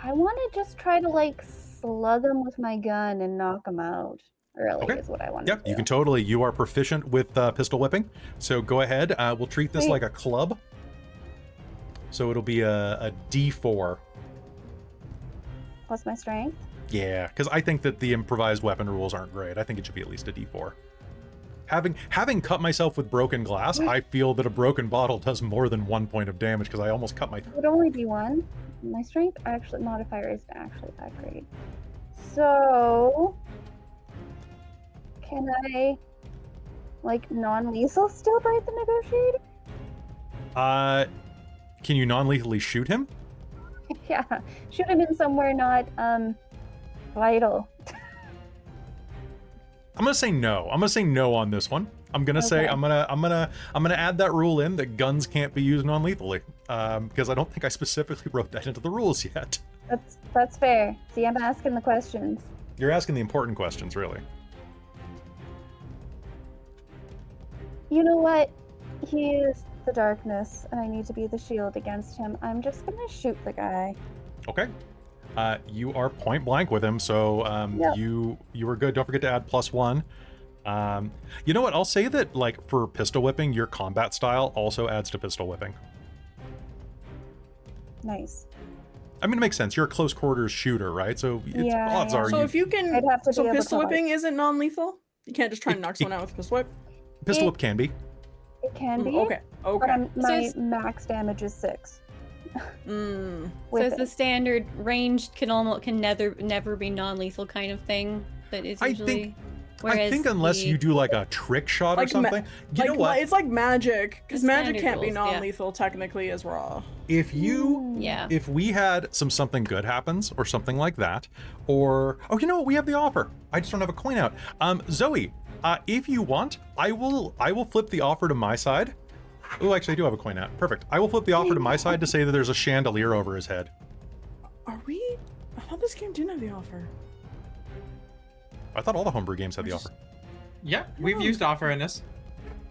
want to just try to like slug him with my gun and knock him out. Really Okay. is what I want to Yep, do. you can totally. You are proficient with pistol whipping, so go ahead. We'll treat this Sweet. like a club. So it'll be a D4. Plus my strength. Yeah, because I think that the improvised weapon rules aren't great. I think it should be at least a D4. Having cut myself with broken glass, I feel that a broken bottle does more than 1 point of damage because I almost cut my. It would only be 1. My strength actually modifier isn't actually that great. So can I like non-lethal still break the negotiator? Can you non-lethally shoot him? Yeah. Shoot him in somewhere not vital. I'm gonna say no. I'm gonna say no on this one. I'm gonna say Okay. I'm gonna add that rule in that guns can't be used non-lethally because I don't think I specifically wrote that into the rules yet. That's fair. See, I'm asking the questions. You're asking the important questions, really. You know what? He is the darkness, and I need to be the shield against him. I'm just gonna shoot the guy. Okay. You are point blank with him, so Yep. you were good. Don't forget to add +1. You know what? I'll say that like for pistol whipping, your combat style also adds to pistol whipping. Nice. I mean, it makes sense. You're a close quarters shooter, right? So Yeah, odds yeah. are So you if you can, I'd have to so be able pistol to, whipping isn't non-lethal. You can't just try and knock someone out with pistol whip. pistol whip can be. It can be. Okay. But Okay. my it's- max damage is 6. Mm. So with it's the it. standard ranged can never be non-lethal kind of thing that is I usually. think Whereas unless the- you do like a trick shot or Like ma- something, you know what? It's like magic, because The magic standard can't be rules, yeah. non-lethal technically as raw. If you Yeah. if we had something good happens or something like that, or oh, you know what? We have the offer. I just don't have a coin out. Zoe, if you want, I will flip the offer to my side. Oh, actually, I do have a coin out. Perfect. I will flip the offer to my side to say that there's a chandelier over his head. Are we? I thought this game didn't have the offer. I thought all the homebrew games had the We're offer. Yeah, we've used offer in this.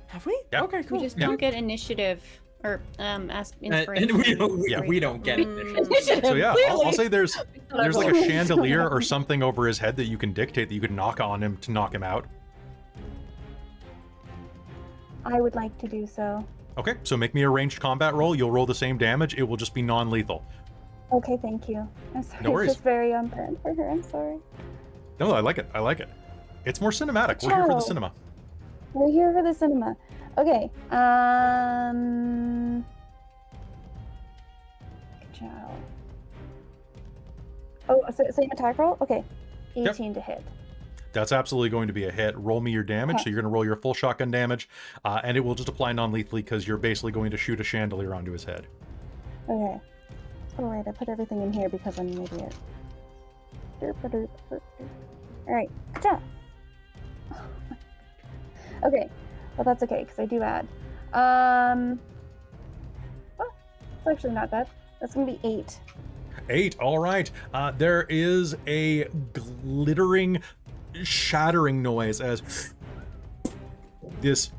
Have we? Yeah. Okay, We cool. just Yeah. don't get initiative or ask And inspiration. we don't get it. Mm. So yeah, I'll Clearly. say there's like a chandelier or something over his head that you can dictate that you could knock on him to knock him out. I would like to do so. Okay, so make me a ranged combat roll. You'll roll the same damage. It will just be non-lethal. Okay, thank you. I'm sorry. No worries. It's just very on brand for her. I'm sorry. No, I like it. I like it. It's more cinematic. We're here for the Ciao. cinema. We're here for the cinema. Okay. Ciao. Oh, so same attack roll? Okay. 18 to hit. That's absolutely going to be a hit. Roll me your damage. Okay. So you're going to roll your full shotgun damage, and it will just apply non-lethally because you're basically going to shoot a chandelier onto his head. Okay. Alright, I put everything in here because I'm an idiot. Alright, ciao. Okay, well that's okay because I do add. Oh, it's actually not bad. That's gonna be 8. 8. All right. There is a glittering, shattering noise as this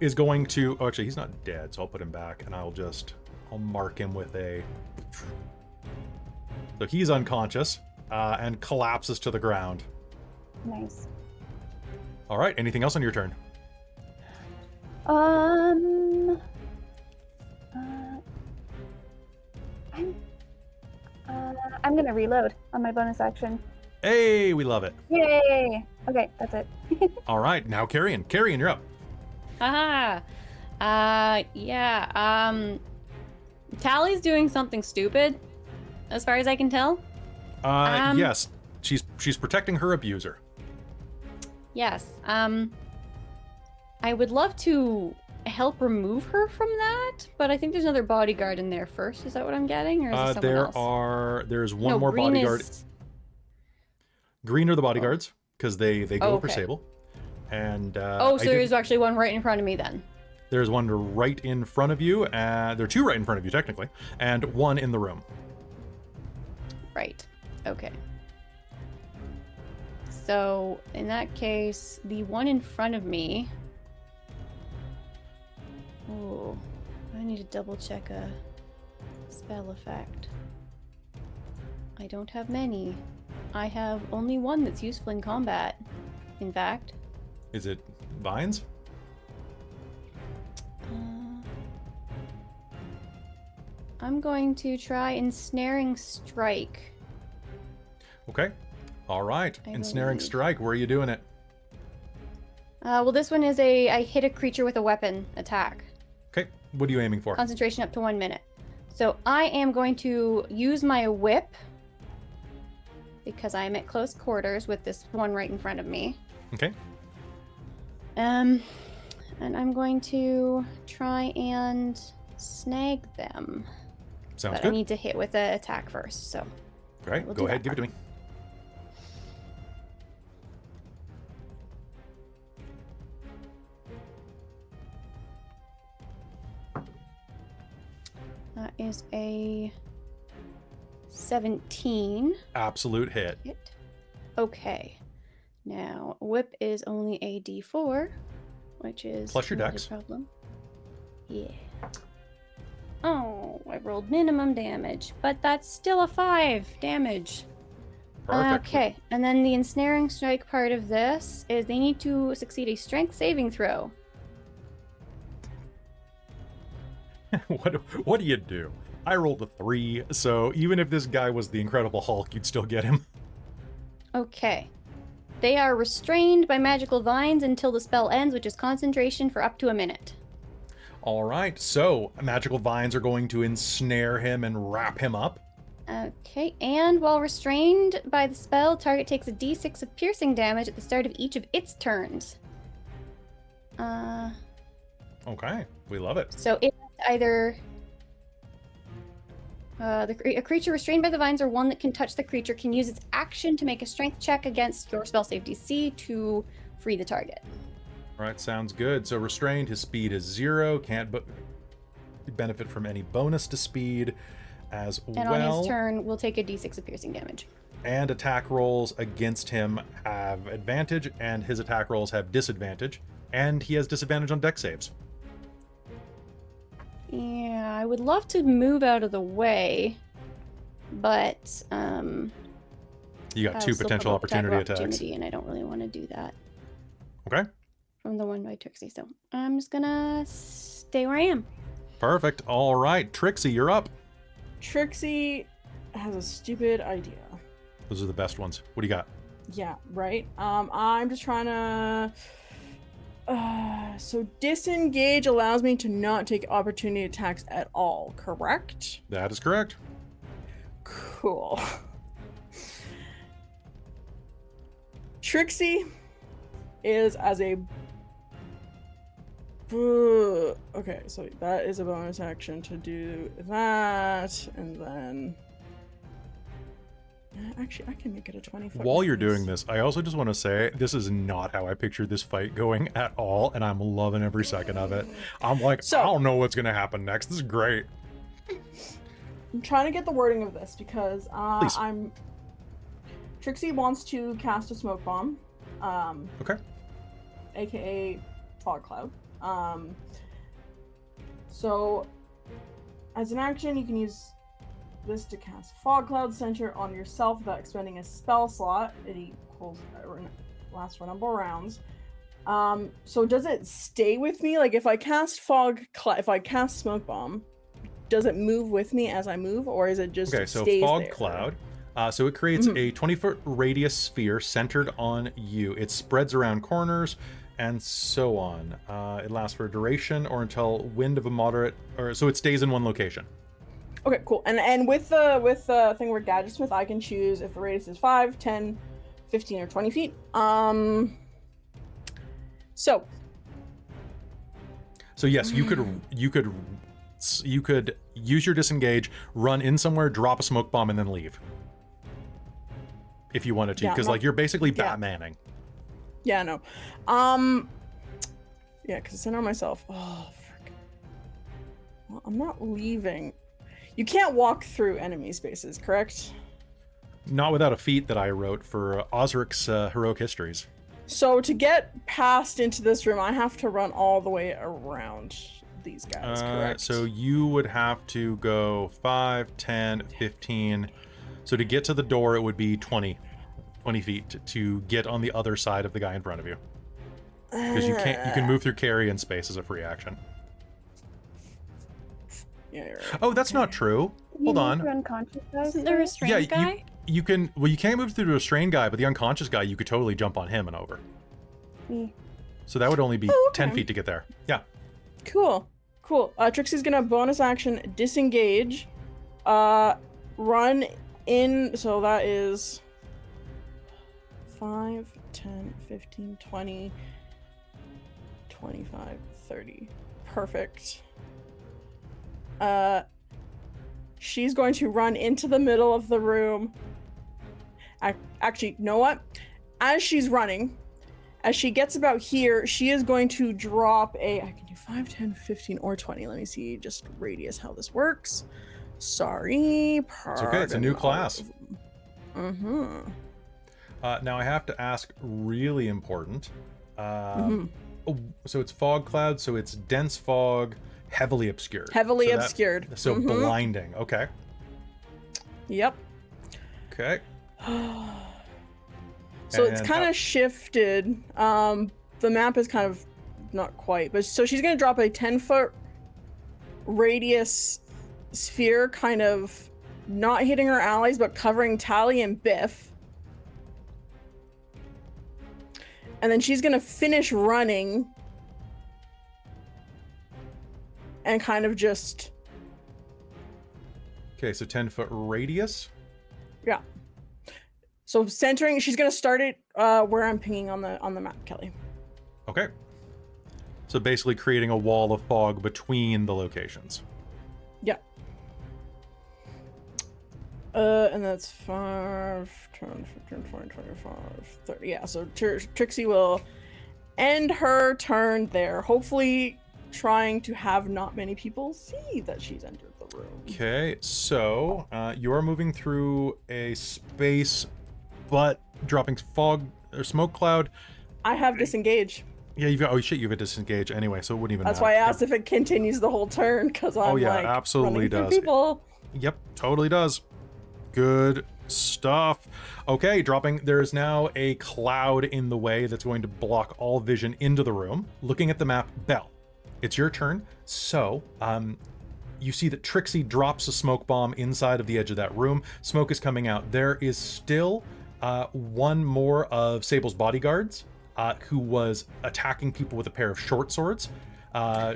is going to. Oh, actually, he's not dead, so I'll put him back, and I'll mark him with a. So he's unconscious and collapses to the ground. Nice. All right. Anything else on your turn? I'm gonna reload on my bonus action. Hey, we love it. Yay! Okay, that's it. All right, now Carrion. Carrion, you're up. Haha. Yeah. Tali's doing something stupid, as far as I can tell. Yes, she's protecting her abuser. Yes. I would love to help remove her from that, but I think there's another bodyguard in there first. Is that what I'm getting, or is it someone else? There's one No, more Green bodyguard. is- Green are the bodyguards because they go for okay. Sable. And so there's actually one right in front of me then. there's one right in front of you. There are two right in front of you technically, and one in the room. Right. Okay. So in that case, the one in front of me. Oh, I need to double check a spell effect. I don't have many. I have only one that's useful in combat, in fact. Is it vines? I'm going to try Ensnaring Strike. Okay. All right. I Ensnaring believe. strike. Where are you doing it? Well, this one is I hit a creature with a weapon attack. Okay. What are you aiming for? Concentration up to 1 minute. So I am going to use my whip because I'm at close quarters with this one right in front of me. Okay. And I'm going to try and snag them. Sounds But good. I need to hit with an attack first, so. Great. we'll Go do ahead. that Give it to me. That is a 17. Absolute hit. Hit. Okay. Now, whip is only a d4, which is Plus your not a dex. problem. Yeah. Oh, I rolled minimum damage, but that's still a 5 damage. Perfect. Okay, and then the ensnaring strike part of this is they need to succeed a strength saving throw. What do you do? I rolled a 3, so even if this guy was the Incredible Hulk, you'd still get him. Okay. They are restrained by magical vines until the spell ends, which is concentration for up to a minute. All right, so magical vines are going to ensnare him and wrap him up. Okay, and while restrained by the spell, target takes a d6 of piercing damage at the start of each of its turns. Okay, we love it. So it either a creature restrained by the vines or one that can touch the creature can use its action to make a strength check against your spell save DC to free the target. All right, sounds good. So restrained, his speed is 0, can't benefit from any bonus to speed as And well. on his turn, we'll take a d6 of piercing damage. And attack rolls against him have advantage, and his attack rolls have disadvantage, and he has disadvantage on dex saves. Yeah, I would love to move out of the way, but You got I'll 2 still potential provoke attack of opportunity attacks. opportunity, and I don't really want to do that Okay, from the one by Trixxi. So I'm just gonna stay where I am. perfect. All right, Trixxi, you're up. Trixxi has a stupid idea. Those are the best ones. What do you got? Yeah, right. I'm just trying to. So disengage allows me to not take opportunity attacks at all, correct? That is correct. Cool. Trixxi is as a. Okay, so that is a bonus action to do that, and then. Actually, I can make it a 20 foot. While you're radius. doing this, I also just want to say this is not how I pictured this fight going at all, and I'm loving every second of it. I'm like, So- I don't know what's gonna happen next. This is great. I'm trying to get the wording of this because Please. Trixxi wants to cast a smoke bomb, Okay. aka fog cloud. So as an action, you can use this to cast fog cloud center on yourself without expending a spell slot. It equals lasts for a number of rounds. So does it stay with me? Like if I cast if I cast smoke bomb, does it move with me as I move, or is it just Okay, so stays fog there? cloud. So it creates a 20-foot radius sphere centered on you. It spreads around corners and so on. It lasts for a duration or until wind of a moderate, or so it stays in one location. Okay, cool. And with the thing where Gadgetsmith, I can choose if the radius is 5, 10, 15, or 20 feet. So yes, you could use your disengage, run in somewhere, drop a smoke bomb, and then leave. If you wanted to, because like you're basically Batmaning. Yeah, no. Yeah, because I center myself. Oh, frick. Well, I'm not leaving. You can't walk through enemy spaces, correct? Not without a feat that I wrote for Osric's Heroic Histories. So to get past into this room, I have to run all the way around these guys, correct? So you would have to go 5, 10, 15. So to get to the door, it would be 20 feet to get on the other side of the guy in front of you. Because you can move through Carrion space as a free action. Yeah, you're right. Oh, that's not true. Hold on. Unconscious guys. Isn't there a restrained guy? You can. Well, you can't move through the restrained guy, but the unconscious guy, you could totally jump on him and over. Me. So that would only be Oh, okay. 10 feet to get there. Yeah. Cool. Trixxi's gonna bonus action disengage, run in. So that is 5, 10, 15, 20, 25, 30. Perfect. She's going to run into the middle of the room. Actually, you know what? As she's running, as she gets about here, she is going to drop a... I can do 5, 10, 15, or 20. Let me see just radius how this works. Sorry. It's okay. It's a new class. Mm-hmm. Now I have to ask, really important. So it's fog cloud, so it's dense fog, heavily obscured. Heavily obscured. So blinding. Okay. Yep. Okay. So it's kind of shifted. The map is kind of not quite, but so she's gonna drop a 10-foot radius sphere, kind of not hitting her allies, but covering Tali and Biff. And then she's gonna finish running and kind of just... Okay, so 10-foot radius. Yeah. So centering, she's gonna start it where I'm pinging on the map, Kelly. Okay. So basically creating a wall of fog between the locations. Yeah. And that's 5, 10, 15, 20, 25, 30. Yeah, so Trixxi will end her turn there, hopefully trying to have not many people see that she's entered the room. Okay, so you are moving through a space, but dropping fog or smoke cloud. I have disengage. Yeah, you've got, oh shit, you have a disengage anyway, so it wouldn't even That's matter. why I asked if it continues the whole turn, because I'm like, absolutely running through does. people. Yep, totally does. Good stuff. Okay, dropping. There's now a cloud in the way that's going to block all vision into the room. Looking at the map, Belle, it's your turn. So, you see that Trixxi drops a smoke bomb inside of the edge of that room. Smoke is coming out. There is still one more of Sable's bodyguards who was attacking people with a pair of short swords,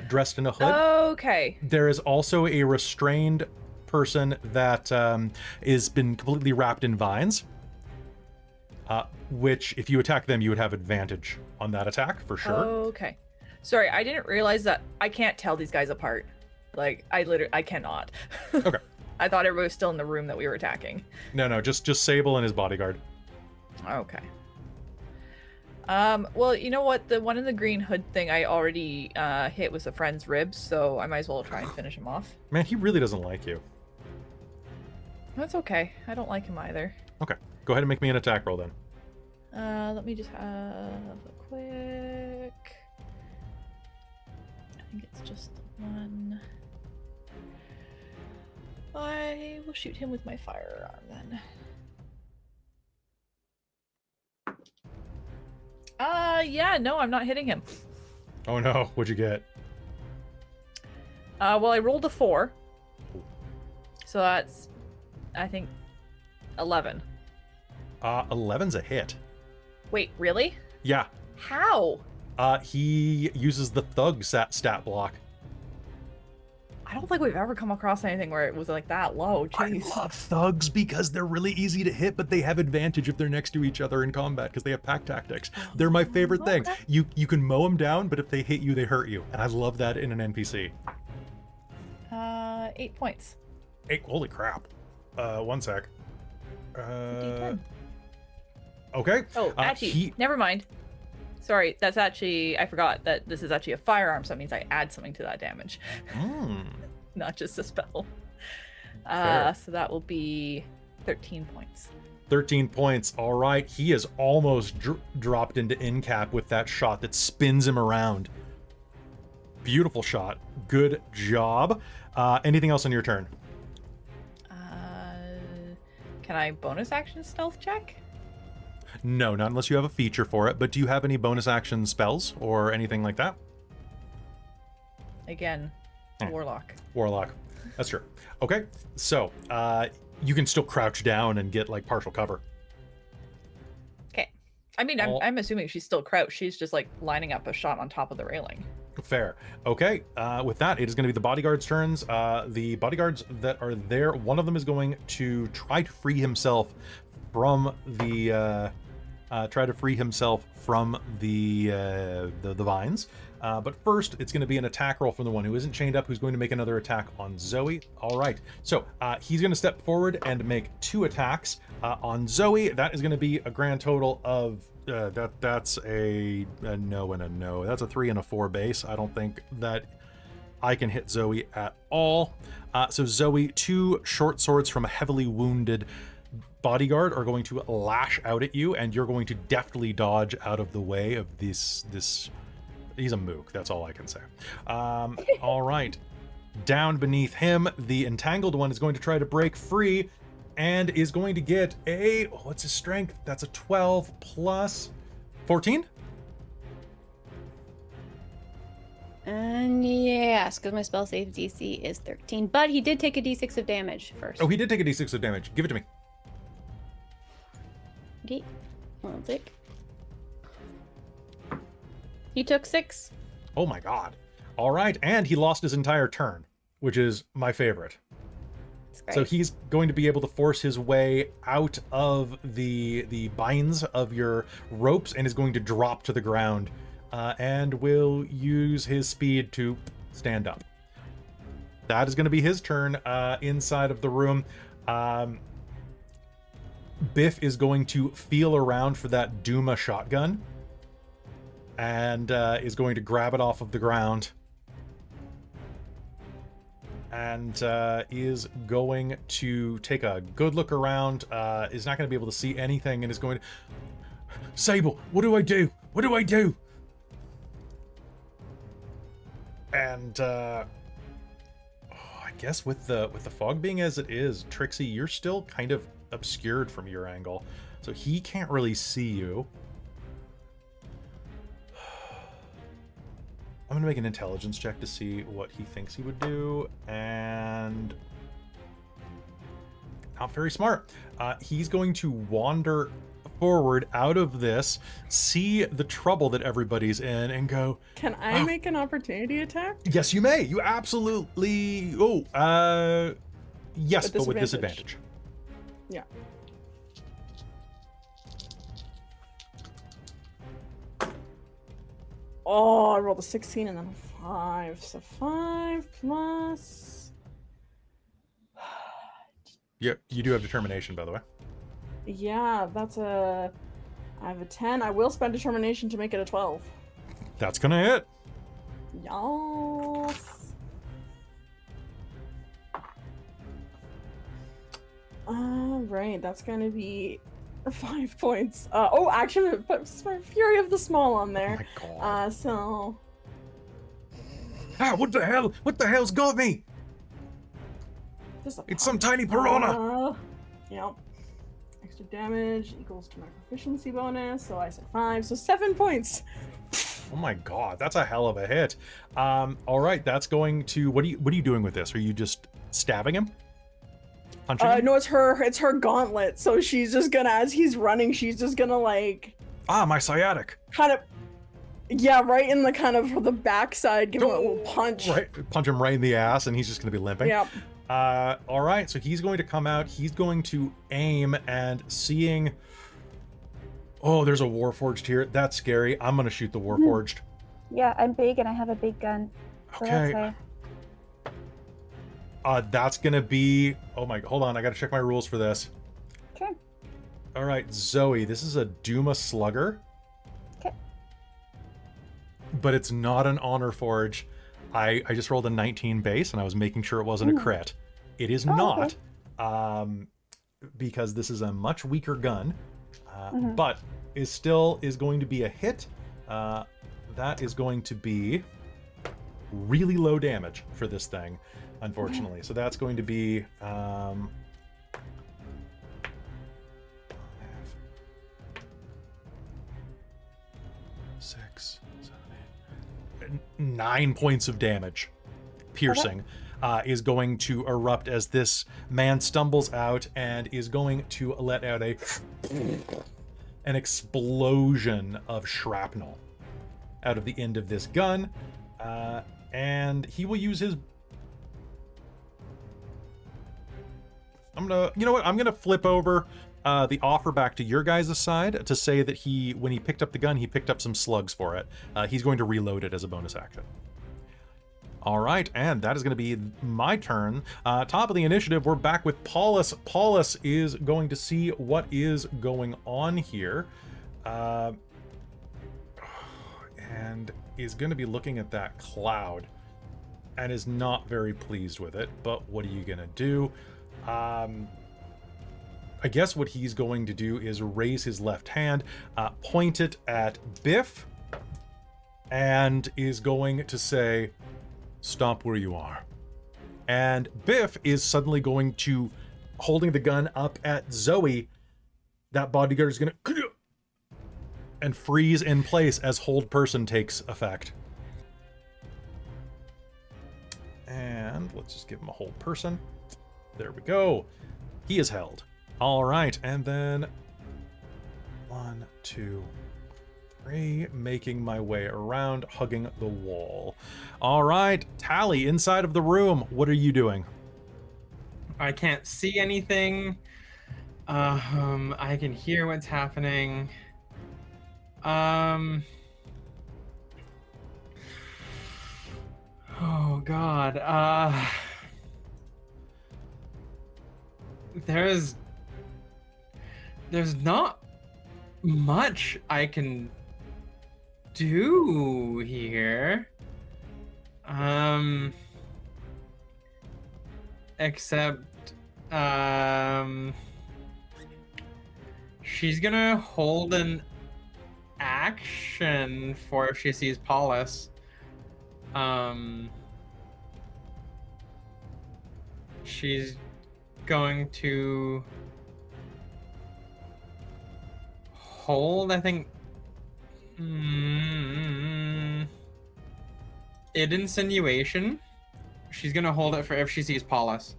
dressed in a hood. Okay. There is also a restrained person that is been completely wrapped in vines, which if you attack them, you would have advantage on that attack for sure. Okay. Sorry, I didn't realize that I can't tell these guys apart. Like, I cannot. Okay. I thought everybody was still in the room that we were attacking. No, just Sable and his bodyguard. Okay. Well, you know what? The one in the green hood thing I already hit with a friend's ribs, so I might as well try and finish him off. Man, he really doesn't like you. That's okay. I don't like him either. Okay, go ahead and make me an attack roll then. Let me just have a quick... I think it's just the one. I will shoot him with my firearm then. Yeah, no, I'm not hitting him. Oh no, what'd you get? Well, I rolled a 4. So that's, I think, 11. 11's a hit. Wait, really? Yeah. How? He uses the thug stat block. I don't think we've ever come across anything where it was like that low. Jeez. I love thugs because they're really easy to hit, but they have advantage if they're next to each other in combat because they have pack tactics. They're my favorite thing. Okay. You can mow them down, but if they hit you, they hurt you, and I love that in an NPC. 8 points. Holy crap. One sec. D10. Okay. Oh, actually, never mind. Sorry, that's actually, I forgot that this is actually a firearm, so that means I add something to that damage. Not just a spell. So that will be 13 points. 13 points. All right. He is almost dropped into incap with that shot that spins him around. Beautiful shot. Good job. Anything else on your turn? Can I bonus action stealth check? No, not unless you have a feature for it. But do you have any bonus action spells or anything like that? Again, warlock. Warlock. That's true. Okay. So, you can still crouch down and get like partial cover. Okay. I mean, I'm assuming she's still crouched. She's just like lining up a shot on top of the railing. Fair. Okay. With that, it is going to be the bodyguards' turns. The bodyguards that are there, one of them is going to try to free himself from the vines. But first, it's going to be an attack roll from the one who isn't chained up, who's going to make another attack on Zoe. All right. So he's going to step forward and make 2 attacks on Zoe. That is going to be a grand total of that's a no and a no. That's a 3 and a 4 base. I don't think that I can hit Zoe at all. So Zoe, 2 short swords from a heavily wounded bodyguard are going to lash out at you, and you're going to deftly dodge out of the way of this. He's a mook. That's all I can say. All right. Down beneath him, the entangled one is going to try to break free and is going to get a, what's his strength? That's a 12 plus 14? And yes, because my spell save DC is 13. But he did take a d6 of damage first. Oh, he did take a d6 of damage. Give it to me. Okay. One tick. He took 6. Oh my god. All right, and he lost his entire turn, which is my favorite. So he's going to be able to force his way out of the binds of your ropes and is going to drop to the ground and will use his speed to stand up. That is going to be his turn inside of the room. Biff is going to feel around for that Duma shotgun and is going to grab it off of the ground and is going to take a good look around, is not going to be able to see anything, and is going to... Sable, what do I do? What do I do? And I guess with the fog being as it is, Trixxi, you're still kind of obscured from your angle, so he can't really see you. I'm gonna make an intelligence check to see what he thinks he would do, and not very smart. He's going to wander forward out of this, see the trouble that everybody's in, and go, Can I make an opportunity attack? yes, you may. You absolutely... Oh, yes, but with disadvantage. Yeah. Oh, I rolled a 16 and then a 5. So 5 plus... Yeah, you do have determination, by the way. Yeah, that's a... I have a 10. I will spend determination to make it a 12. That's gonna hit. Yes. Alright, that's gonna be 5 points. Oh, actually, put Fury of the Small on there. Oh my god. So... Ah, what the hell? What the hell's got me? It's some tiny piranha. Yep. Extra damage equals to my proficiency bonus, so I said 5, so 7 points. Oh my god, that's a hell of a hit. All right, that's going to... What are you doing with this? Are you just stabbing him? Punching him? No, it's her gauntlet. So she's just gonna, as he's running, she's just gonna like Ah, my sciatic. kind of, yeah, right in the kind of the backside, give him a little punch. Right, punch him right in the ass, and he's just going to be limping. Yep. All right, so he's going to come out. He's going to aim, and seeing... Oh, there's a Warforged here. That's scary. I'm going to shoot the Warforged. Yeah, I'm big and I have a big gun. So that's Okay. why. That's going to be... Oh my... Hold on, I got to check my rules for this. Sure. All right, Zoe, this is a Duma Slugger. Okay. But it's not an Honor Forge. I just rolled a 19 base, and I was making sure it wasn't a crit. It is not, because this is a much weaker gun, but is going to be a hit. That is going to be really low damage for this thing, unfortunately. So that's going to be... 6, 7, 8, 9 points of damage. Piercing is going to erupt as this man stumbles out and is going to let out an explosion of shrapnel out of the end of this gun. And he will use his... I'm gonna flip over the offer back to your guys' side to say that when he picked up the gun, he picked up some slugs for it. He's going to reload it as a bonus action. All right, and that is going to be my turn. Top of the initiative, we're back with Paulus. Paulus is going to see what is going on here. And is going to be looking at that cloud and is not very pleased with it. But what are you going to do? I guess what he's going to do is raise his left hand, point it at Biff, and is going to say, "Stop where you are." And Biff is suddenly going to, holding the gun up at Zoe, that bodyguard is going to and freeze in place as hold person takes effect. And let's just give him a hold person. There we go. He is held. All right, and then 1, 2, 3, making my way around, hugging the wall. All right, Tali, inside of the room, what are you doing? I can't see anything. I can hear what's happening. Oh God. There's not much I can do here. Except she's gonna hold an action for if she sees Paulus. She's going to hold, I think, it insinuation. She's gonna hold it for if she sees Paulus.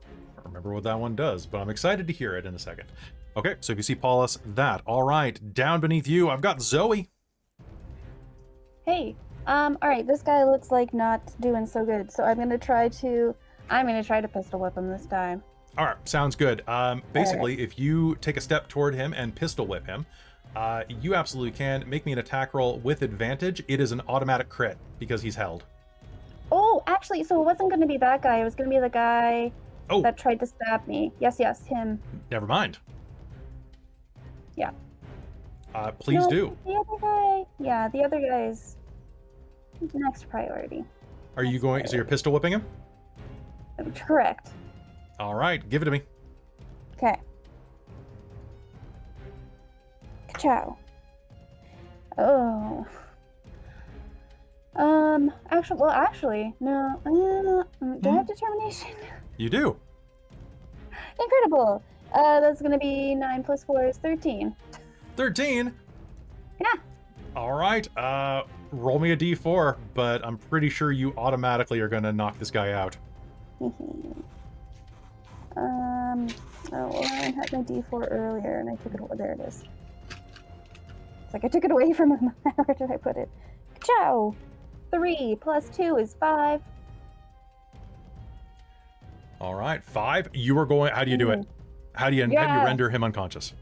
I don't remember what that one does, but I'm excited to hear it in a second. Okay, so if you see Paulus, that. All right, down beneath you, I've got Zoe. Hey, all right, this guy looks like not doing so good, so I'm gonna try to pistol whip him this time. All right, sounds good. Basically, if you take a step toward him and pistol whip him, you absolutely can. Make me an attack roll with advantage. It is an automatic crit because he's held. Oh, actually, so it wasn't gonna be that guy. It was gonna be the guy that tried to stab me. Yes, him. Never mind. Yeah. Please do. The other guy. Yeah, the other guy is next priority. Are you going? So you're pistol whipping him? Correct. All right, give it to me. Okay. Ciao. Oh. Actually, no. Do I have determination? You do. Incredible. That's gonna be 9 + 4 is 13. 13? Yeah. All right, roll me a d4, but I'm pretty sure you automatically are gonna knock this guy out. Oh, well, I had my D4 earlier and I took it away. There it is. It's like I took it away from him. Where did I put it? Ciao! 3 plus 2 is 5. All right, 5. You are going. How do you do it? How do you render him unconscious?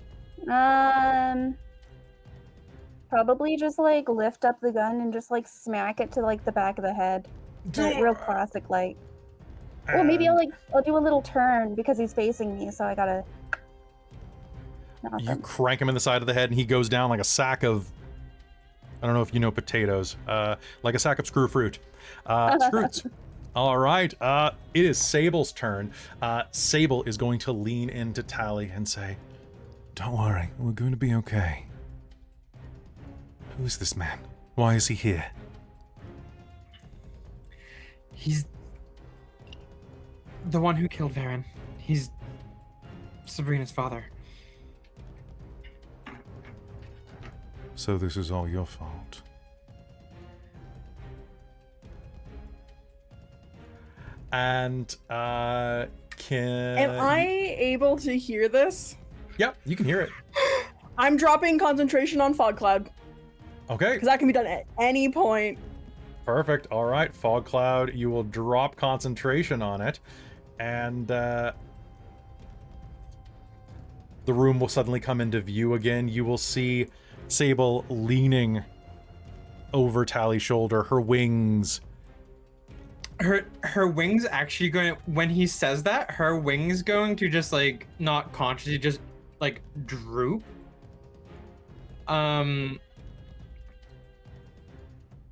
Probably just like lift up the gun and just like smack it to like the back of the head. Real classic, like. Or maybe I'll do a little turn because he's facing me, so I gotta. You crank him in the side of the head, and he goes down like a sack of. I don't know if you know potatoes, like a sack of screw fruit. Scroots. All right, it is Sable's turn. Sable is going to lean into Tali and say, "Don't worry, we're going to be okay. Who is this man? Why is he here?" He's the one who killed Varen. He's Sabrina's father. So this is all your fault. And am I able to hear this? Yep, you can hear it. I'm dropping concentration on Fog Cloud. Okay. Because that can be done at any point. Perfect. All right, Fog Cloud, you will drop concentration on it, and the room will suddenly come into view again. You will see Sable leaning over Tali's shoulder, her wings. Her wings actually going to, when he says that, her wings going to just like not consciously just like droop.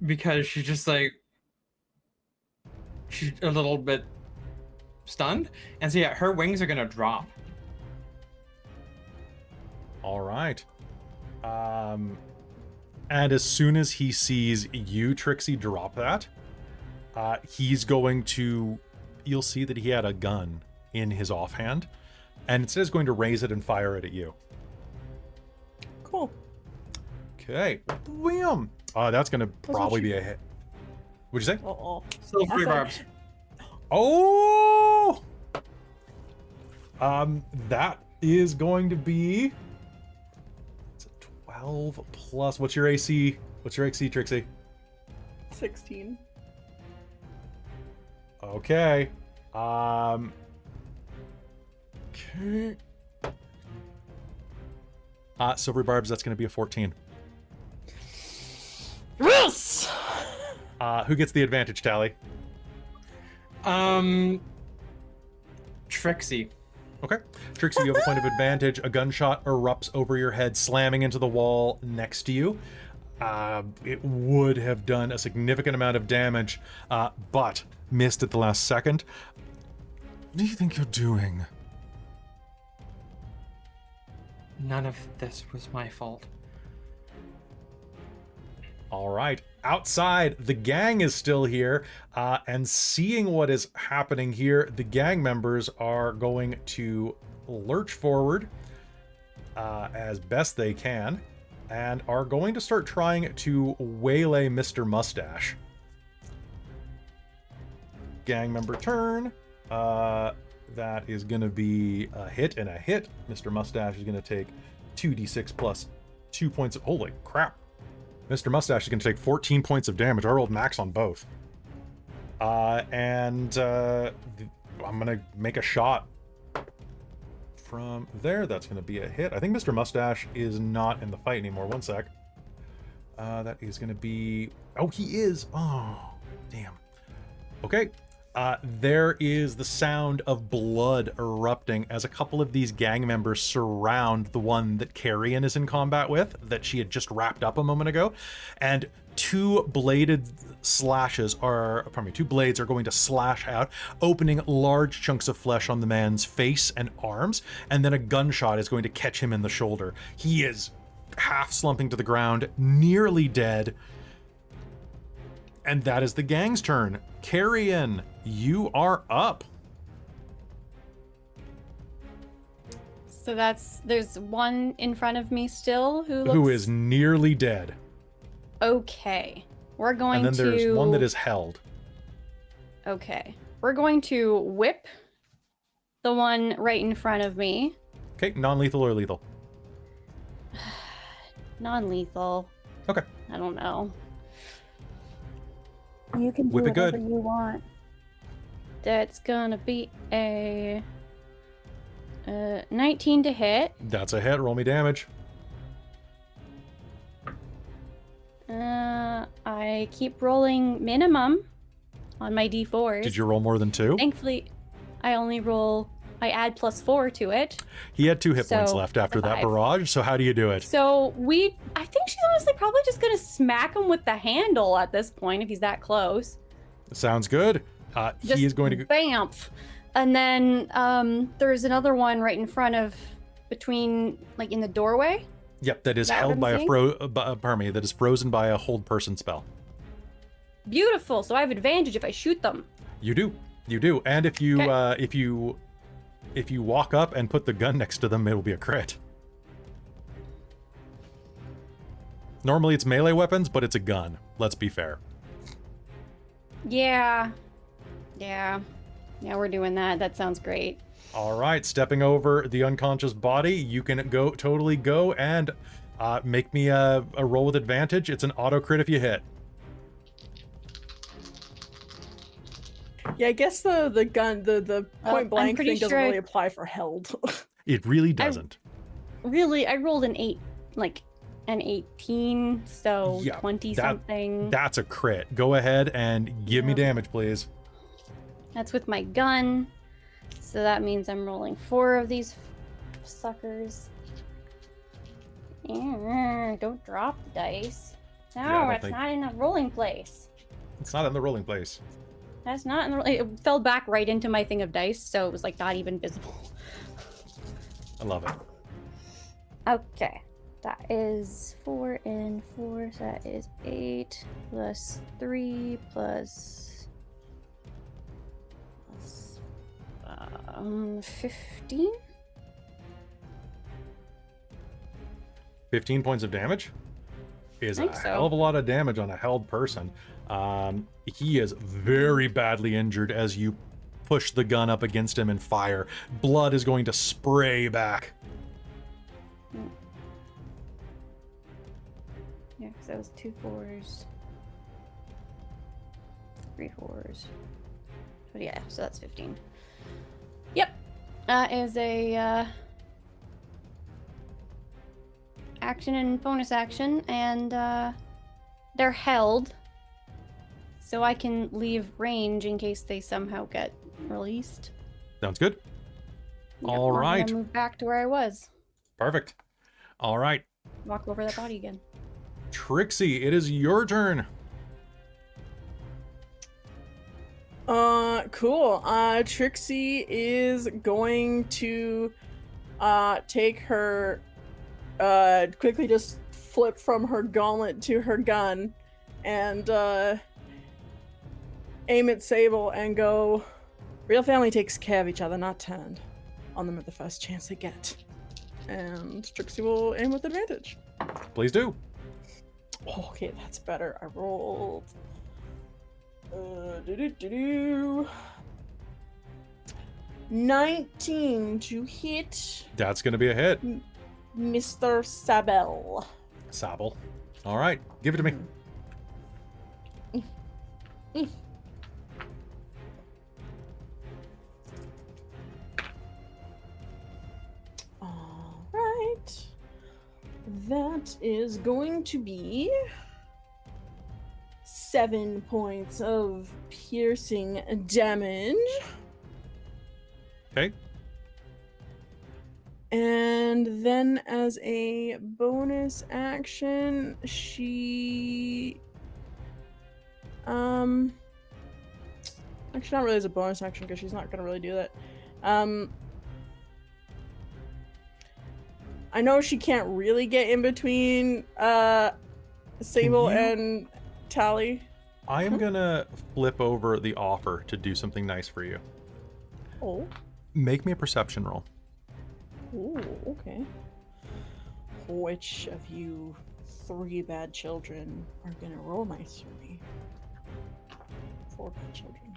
Because she's just like she's a little bit stunned, and so yeah, her wings are gonna drop. All right. And as soon as he sees you, Trixxi, drop that, he's going to, you'll see that he had a gun in his offhand, and instead is going to raise it and fire it at you. Cool. Okay. Bam! That's going to probably be a hit. What'd you say? Uh-oh. Still 3 barbs. Oh! That is going to be... It's a 12 plus... What's your AC? What's your AC, Trixxi? 16. Okay. Okay. Silvery Barbs, that's going to be a 14. Yes! Who gets the advantage, Tali? Trixxi. Okay. Trixxi, you have a point of advantage. A gunshot erupts over your head, slamming into the wall next to you. It would have done a significant amount of damage, but missed at the last second. What do you think you're doing? None of this was my fault. All right. Outside, the gang is still here, and seeing what is happening here, the gang members are going to lurch forward as best they can, and are going to start trying to waylay Mr. Mustache. Gang member turn. That is going to be a hit and a hit. Mr. Mustache is going to take 2d6 plus 2 points of... Holy crap. Mr. Mustache is going to take 14 points of damage. I rolled max on both. I'm going to make a shot from there. That's going to be a hit. I think Mr. Mustache is not in the fight anymore. One sec. That is going to be... Oh, he is. Oh, damn. Okay. There is the sound of blood erupting as a couple of these gang members surround the one that Carrion is in combat with, that she had just wrapped up a moment ago. And two blades are going to slash out, opening large chunks of flesh on the man's face and arms, and then a gunshot is going to catch him in the shoulder. He is half slumping to the ground, nearly dead. And that is the gang's turn. Carrion, you are up. So there's one in front of me still who is nearly dead. Okay. We're going to... And then there's one that is held. Okay. we're going to whip the one right in front of me. Okay, non-lethal or lethal? Non-lethal. Okay. I don't know. You can do Whip it good. whatever you want. That's gonna be a 19 to hit. That's a hit. Roll me damage. I keep rolling minimum on my d4s. Did you roll more than 2? Thankfully, I add +4 to it. He had 2 hit points So, left after that 5. barrage, so how do you do it? So I think she's honestly probably just gonna smack him with the handle at this point if he's that close. Sounds good. Just He is going to... bamf. And then there's another one right in front of, between, like in the doorway. Yep, that is Is that held what by I'm pardon me, that is frozen by a hold person spell. Beautiful. So I have advantage if I shoot them. You do. And if you Okay. if you walk up and put the gun next to them, it'll be a crit. Normally it's melee weapons, but it's a gun. Let's be fair. Yeah, we're doing that. That sounds great. All right, stepping over the unconscious body, you can totally go and make me a roll with advantage. It's an auto crit if you hit. Yeah, I guess the gun, the point blank pretty thing doesn't sure really apply for held. It really doesn't. I rolled an 18, so Yeah, 20 something. That's a crit. Go ahead and give me damage, please. That's with my gun. So that means I'm rolling 4 of these suckers. Don't drop the dice. No, Yeah, I don't it's think- not in a rolling place. It's not in the rolling place. That's not in the. It fell back right into my thing of dice, so it was like not even visible. I love it. Okay, that is 4 and 4, so that is 8 plus 3 plus 15. 15 points of damage is a Think so. hell of a lot of damage on a held person. He is very badly injured as you push the gun up against him and fire. Blood is going to spray back. Yeah, because that was 2 4s, 3 4s. But yeah, so that's 15. Yep, that is a action and bonus action, and they're held, so I can leave range in case they somehow get released. Sounds good. Yep, All I'm gonna right. move back to where I was. Perfect. All right. Walk over that body again. Trixxi, it is your turn. Cool. Trixxi is going to take her quickly just flip from her gauntlet to her gun and aim at Sable and go, real family takes care of each other, not turned on them at the first chance they get. And Trixxi will aim with advantage. Please do. Okay, that's better. I rolled 19 to hit That's going to be a hit. Mr. Sable. Sable. All right. Give it to me. All right. That is going to be 7 points of piercing damage. Okay. And then as a bonus action, she actually not really as a bonus action because she's not gonna really do that. I know she can't really get in between Sable you- and Tali. I am going to flip over the offer to do something nice for you. Oh. Make me a perception roll. Ooh, okay. Which of you 3 bad children are gonna roll nice for me? 4 bad children.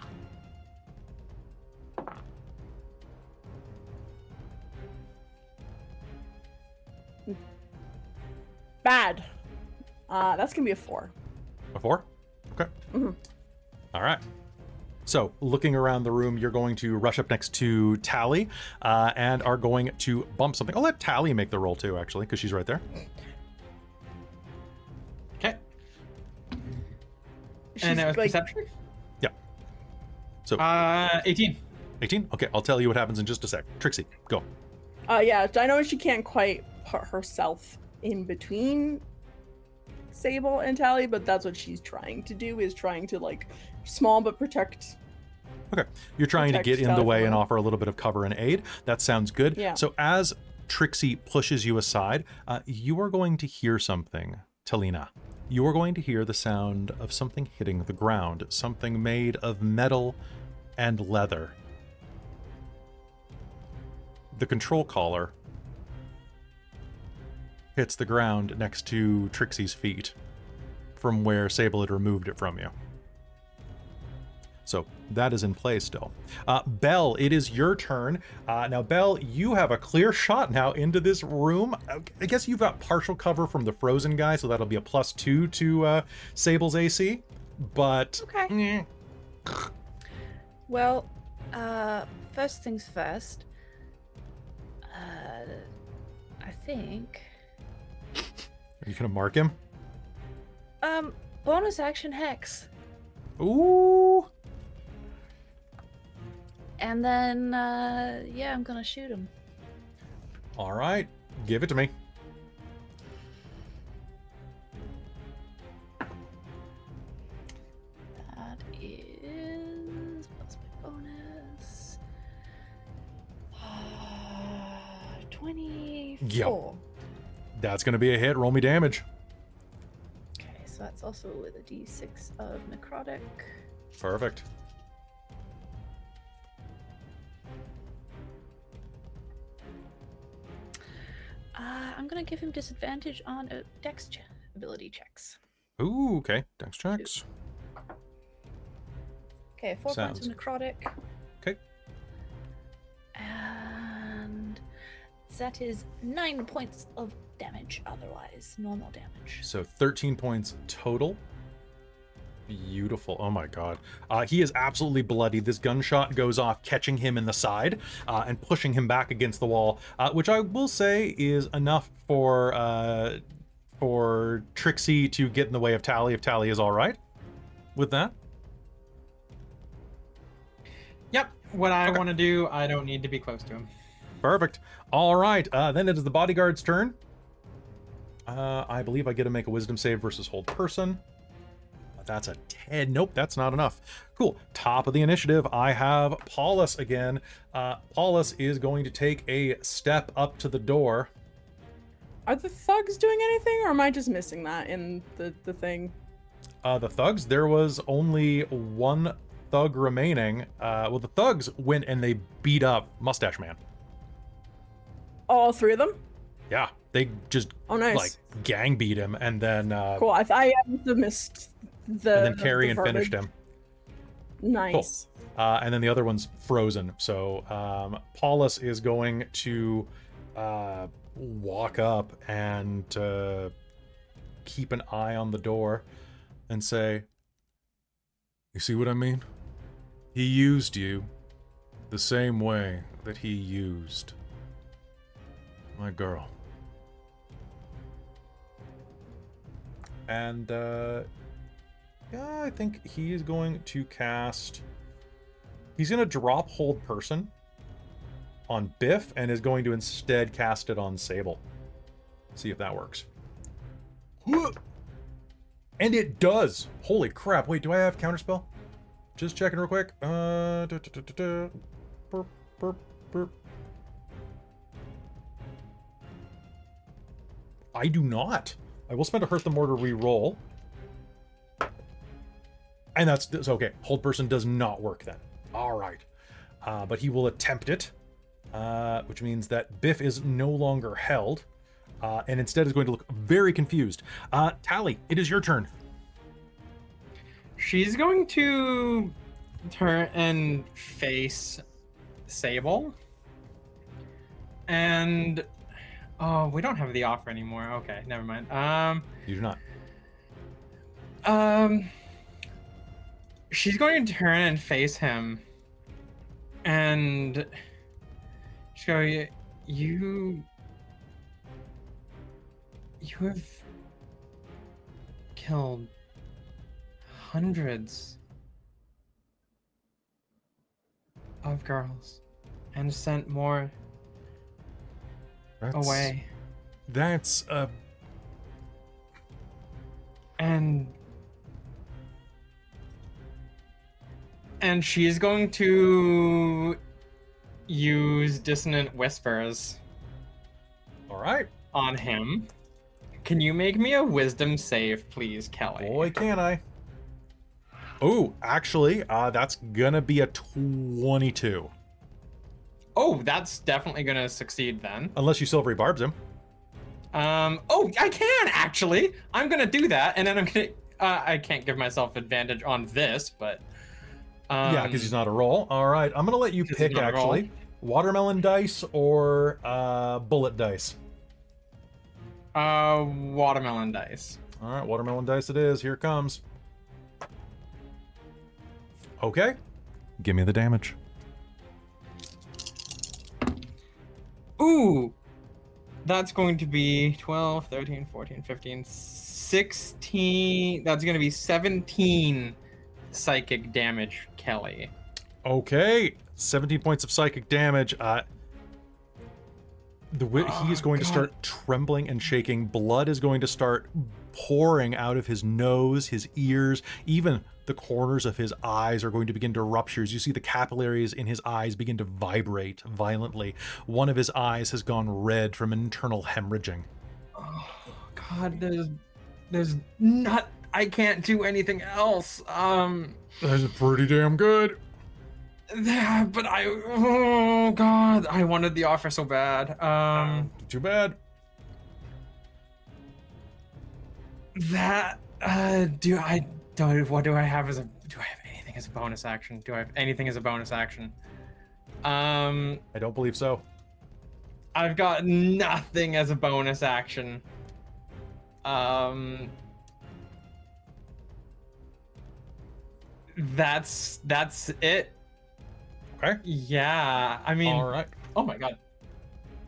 Bad. That's gonna be a 4. A 4? Okay. Mhm. All right. So, looking around the room, you're going to rush up next to Tali and are going to bump something. I'll let Tali make the roll too, actually, because she's right there. Okay. She's And that was like, perception? Yeah. So, 18. 18? Okay, I'll tell you what happens in just a sec. Trixxi, go. yeah, I know she can't quite put herself in between Sable and Tali, but that's what she's trying to do, is trying to, like, small but protect. Okay, you're trying to Protect get in the Tali way from and her. offer a little bit of cover and aid. That sounds good. Yeah. So as Trixxi pushes you aside, you are going to hear something, Taliina'a. You are going to hear the sound of something hitting the ground, something made of metal and leather. The control collar hits the ground next to Trixie's feet from where Sable had removed it from you. So that is in play still. Belle, it is your turn. Now, Belle, you have a clear shot now into this room. I guess you've got partial cover from the frozen guy, so that'll be a +2 to Sable's AC. But Okay. Well, first things first. I think. Are you gonna mark him? Bonus action hex. Ooh. And then, yeah, I'm gonna shoot him. All right, give it to me. That is, what's my bonus? 24. That's gonna be a hit. Roll me damage. Okay, so that's also with a d6 of necrotic. Perfect. I'm gonna give him disadvantage on dex ability checks. Ooh, okay. Dex checks. Okay, 4 points Sounds- of necrotic. Okay. And that is 9 points of damage otherwise. Normal damage. So 13 points total. Beautiful. Oh my god. He is absolutely bloody. This gunshot goes off, catching him in the side and pushing him back against the wall, which I will say is enough for Trixxi to get in the way of Tali, if Tali is all right with that. Yep. What I Okay. want to do, I don't need to be close to him. Perfect. All right. Then it is the bodyguard's turn. I believe I get to make a wisdom save versus hold person. That's a 10. Nope, that's not enough. Cool. Top of the initiative, I have Paulus again. Paulus is going to take a step up to the door. Are the thugs doing anything, or am I just missing that in the thing? The thugs, there was only one thug remaining. Well, the thugs went and they beat up Mustache Man. All 3 of them? Yeah, they just Oh, nice. like gang beat him, and then Cool. I must have missed the. and then Carrion the finished verbiage. him. Nice. And then the other one's frozen. So Paulus is going to walk up and keep an eye on the door and say, "You see what I mean? He used you the same way that he used my girl." And yeah, I think he is going to cast. He's going to drop hold person on Biff and is going to instead cast it on Sable. See if that works. And it does. Holy crap. Wait, do I have counterspell? Just checking real quick. Burp, burp, burp. I do not. I will spend a hurt the mortar re-roll. And that's okay. Hold person does not work then. All right. But he will attempt it, which means that Biff is no longer held, and instead is going to look very confused. Tali, it is your turn. She's going to turn and face Sable. And Oh, we don't have the offer anymore. Okay, never mind. You do not. She's going to turn and face him, and she's going, you have killed hundreds of girls and sent more away. That's and she's going to use Dissonant Whispers all right. on him. Can you make me a wisdom save, please, Kelly? Boy, can I. Oh, actually, that's gonna be a 22. Oh, that's definitely gonna succeed then. Unless you silvery barbs him. Oh, I can actually. I'm gonna do that, and then I'm gonna. I can't give myself advantage on this, but. Yeah, because he's not a roll. All right, I'm gonna let you 'Cause he's pick not a roll. actually. Watermelon dice or bullet dice. Watermelon dice. All right, watermelon dice it is. Here it comes. Okay, give me the damage. Ooh, that's going to be 12, 13, 14, 15, 16. That's going to be 17 psychic damage, Kelly. Okay, 17 points of psychic damage. He is going to start trembling and shaking. Blood is going to start pouring out of his nose, his ears, even the corners of his eyes are going to begin to rupture. As you see the capillaries in his eyes begin to vibrate violently. One of his eyes has gone red from internal hemorrhaging. Oh, God, there's not. I can't do anything else. That's pretty damn good. Yeah, but oh God, I wanted the offer so bad. Too bad. That what do I have as a do I have anything as a bonus action? Do I have anything as a bonus action? I don't believe so. I've got nothing as a bonus action. That's it. Okay. Yeah, I mean, All right. oh my God.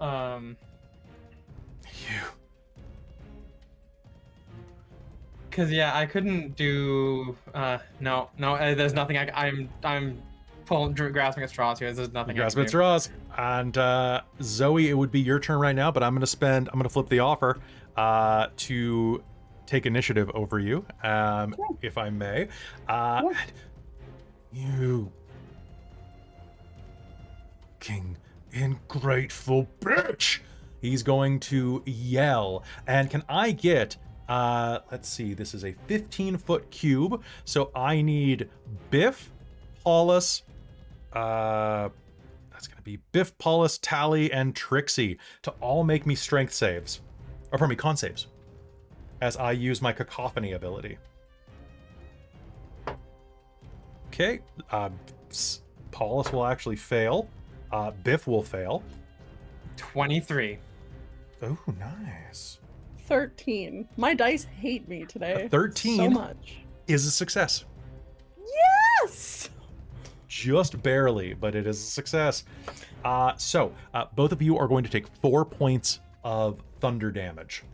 You. Cause yeah, I couldn't do. No, there's nothing. I'm grasping at straws here. There's nothing. Grasping at straws. And Zoe, it would be your turn right now, but I'm gonna flip the offer to take initiative over you, if I may. You fucking ingrateful bitch! He's going to yell. And can I get, let's see, this is a 15-foot cube, so I need Biff, Paulus, that's gonna be Biff, Paulus, Tali, and Trixxi to all make me strength saves. Or pardon me, con saves. As I use my cacophony ability. Okay, Paulus will actually fail. Biff will fail. 23. Oh, nice. 13. My dice hate me today. 13 so much. Is a success. Yes! Just barely, but it is a success. So, both of you are going to take 4 points of thunder damage.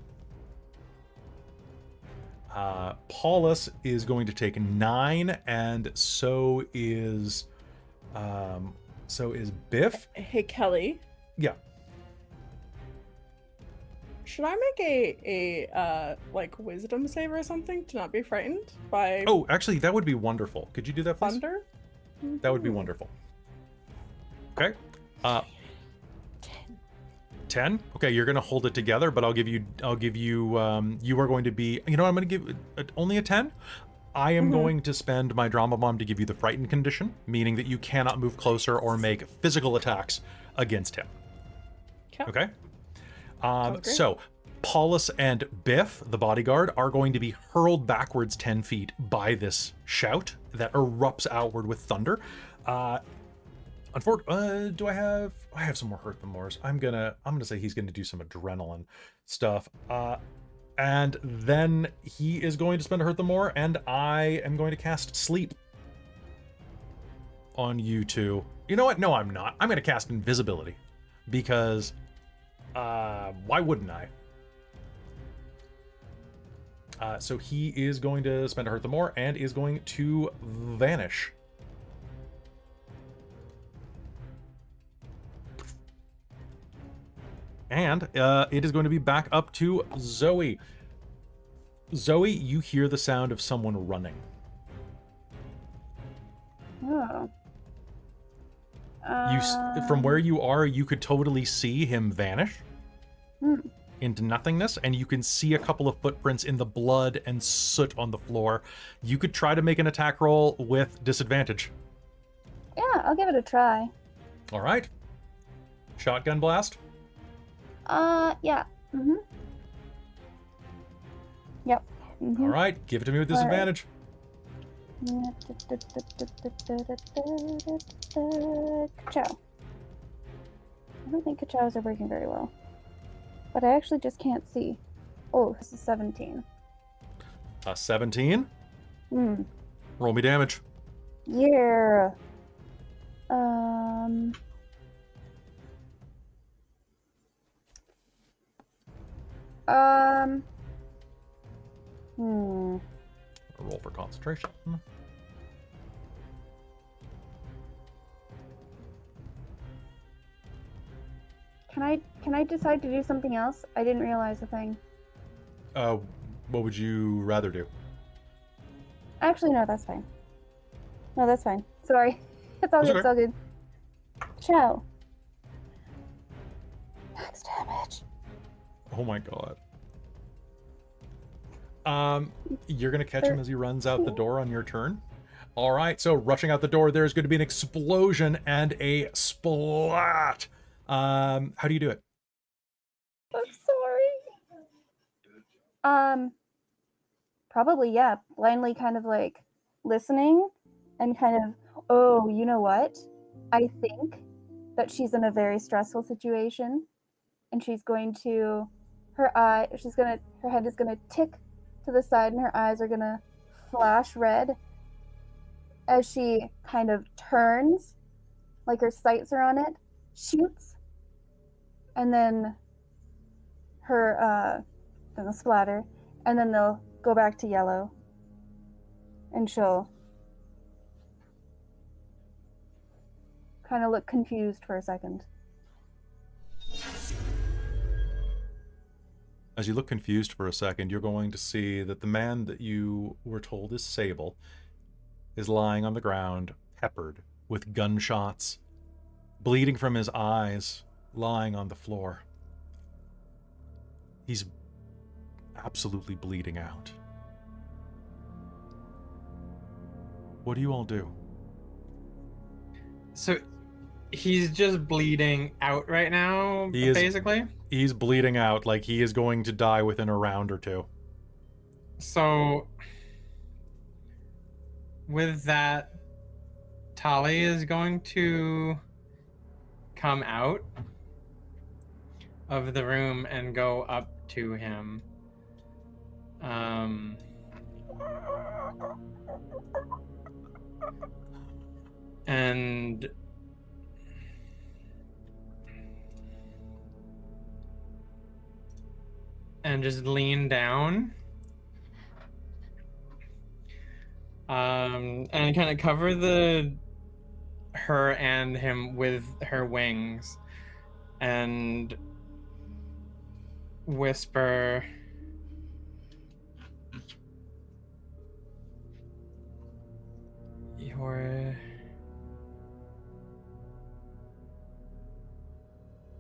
Paulus is going to take 9, and so is Biff. Hey, Kelly. Yeah. Should I make a like wisdom save or something to not be frightened by Oh, actually, that would be wonderful. Could you do that, please? thunder? That would be wonderful. Okay. 10. Okay, you're gonna hold it together, but I'll give you you are going to be, you know, I'm gonna give only a 10. I am going to spend my drama bomb to give you the frightened condition, meaning that you cannot move closer or make physical attacks against him. Okay. So Paulus and Biff, the bodyguard, are going to be hurled backwards 10 feet by this shout that erupts outward with thunder. Do I have some more hurt the mores. I'm gonna say he's gonna do some adrenaline stuff. And then he is going to spend a hurt the more, and I am going to cast sleep on you two. You know what? No, I'm not. I'm gonna cast invisibility. Because why wouldn't I? So he is going to spend a hurt the more and is going to vanish. And it is going to be back up to Zoe. Zoe, you hear the sound of someone running. Oh. From where you are, you could totally see him vanish Hmm. into nothingness, and you can see a couple of footprints in the blood and soot on the floor. You could try to make an attack roll with disadvantage. Yeah, I'll give it a try. All right. Shotgun blast. Yeah. Mm-hmm. Yep. Mm-hmm. All right, give it to me with All right. disadvantage. Ka-chow. I don't think ka-chows are working very well. But I actually just can't see. Oh, this is 17. 17. Hmm. Roll me damage. Yeah. Roll for concentration. Can I decide to do something else? I didn't realize a thing. What would you rather do? Actually, no, that's fine. No, that's fine. Sorry. It's all That's good. It's all good. Ciao. Max damage. Oh my god. You're gonna catch him as he runs out the door on your turn. All right, so rushing out the door, there's going to be an explosion and a splat. How do you do it? I'm sorry. Probably, yeah. Blindly kind of like listening and kind of, oh, you know what? I think that she's in a very stressful situation and she's going to, her head is going to tick to the side and her eyes are going to flash red as she kind of turns, like her sights are on it, shoots, and then then they'll splatter, and then they'll go back to yellow, and she'll kind of look confused for a second. As you look confused for a second, you're going to see that the man that you were told is Sable is lying on the ground, peppered with gunshots, bleeding from his eyes, lying on the floor. He's absolutely bleeding out. What do you all do? So he's just bleeding out right now, basically? He's bleeding out, like he is going to die within a round or two. So with that, Tali is going to come out of the room and go up to him. And just lean down. And kind of cover her and him with her wings and whisper,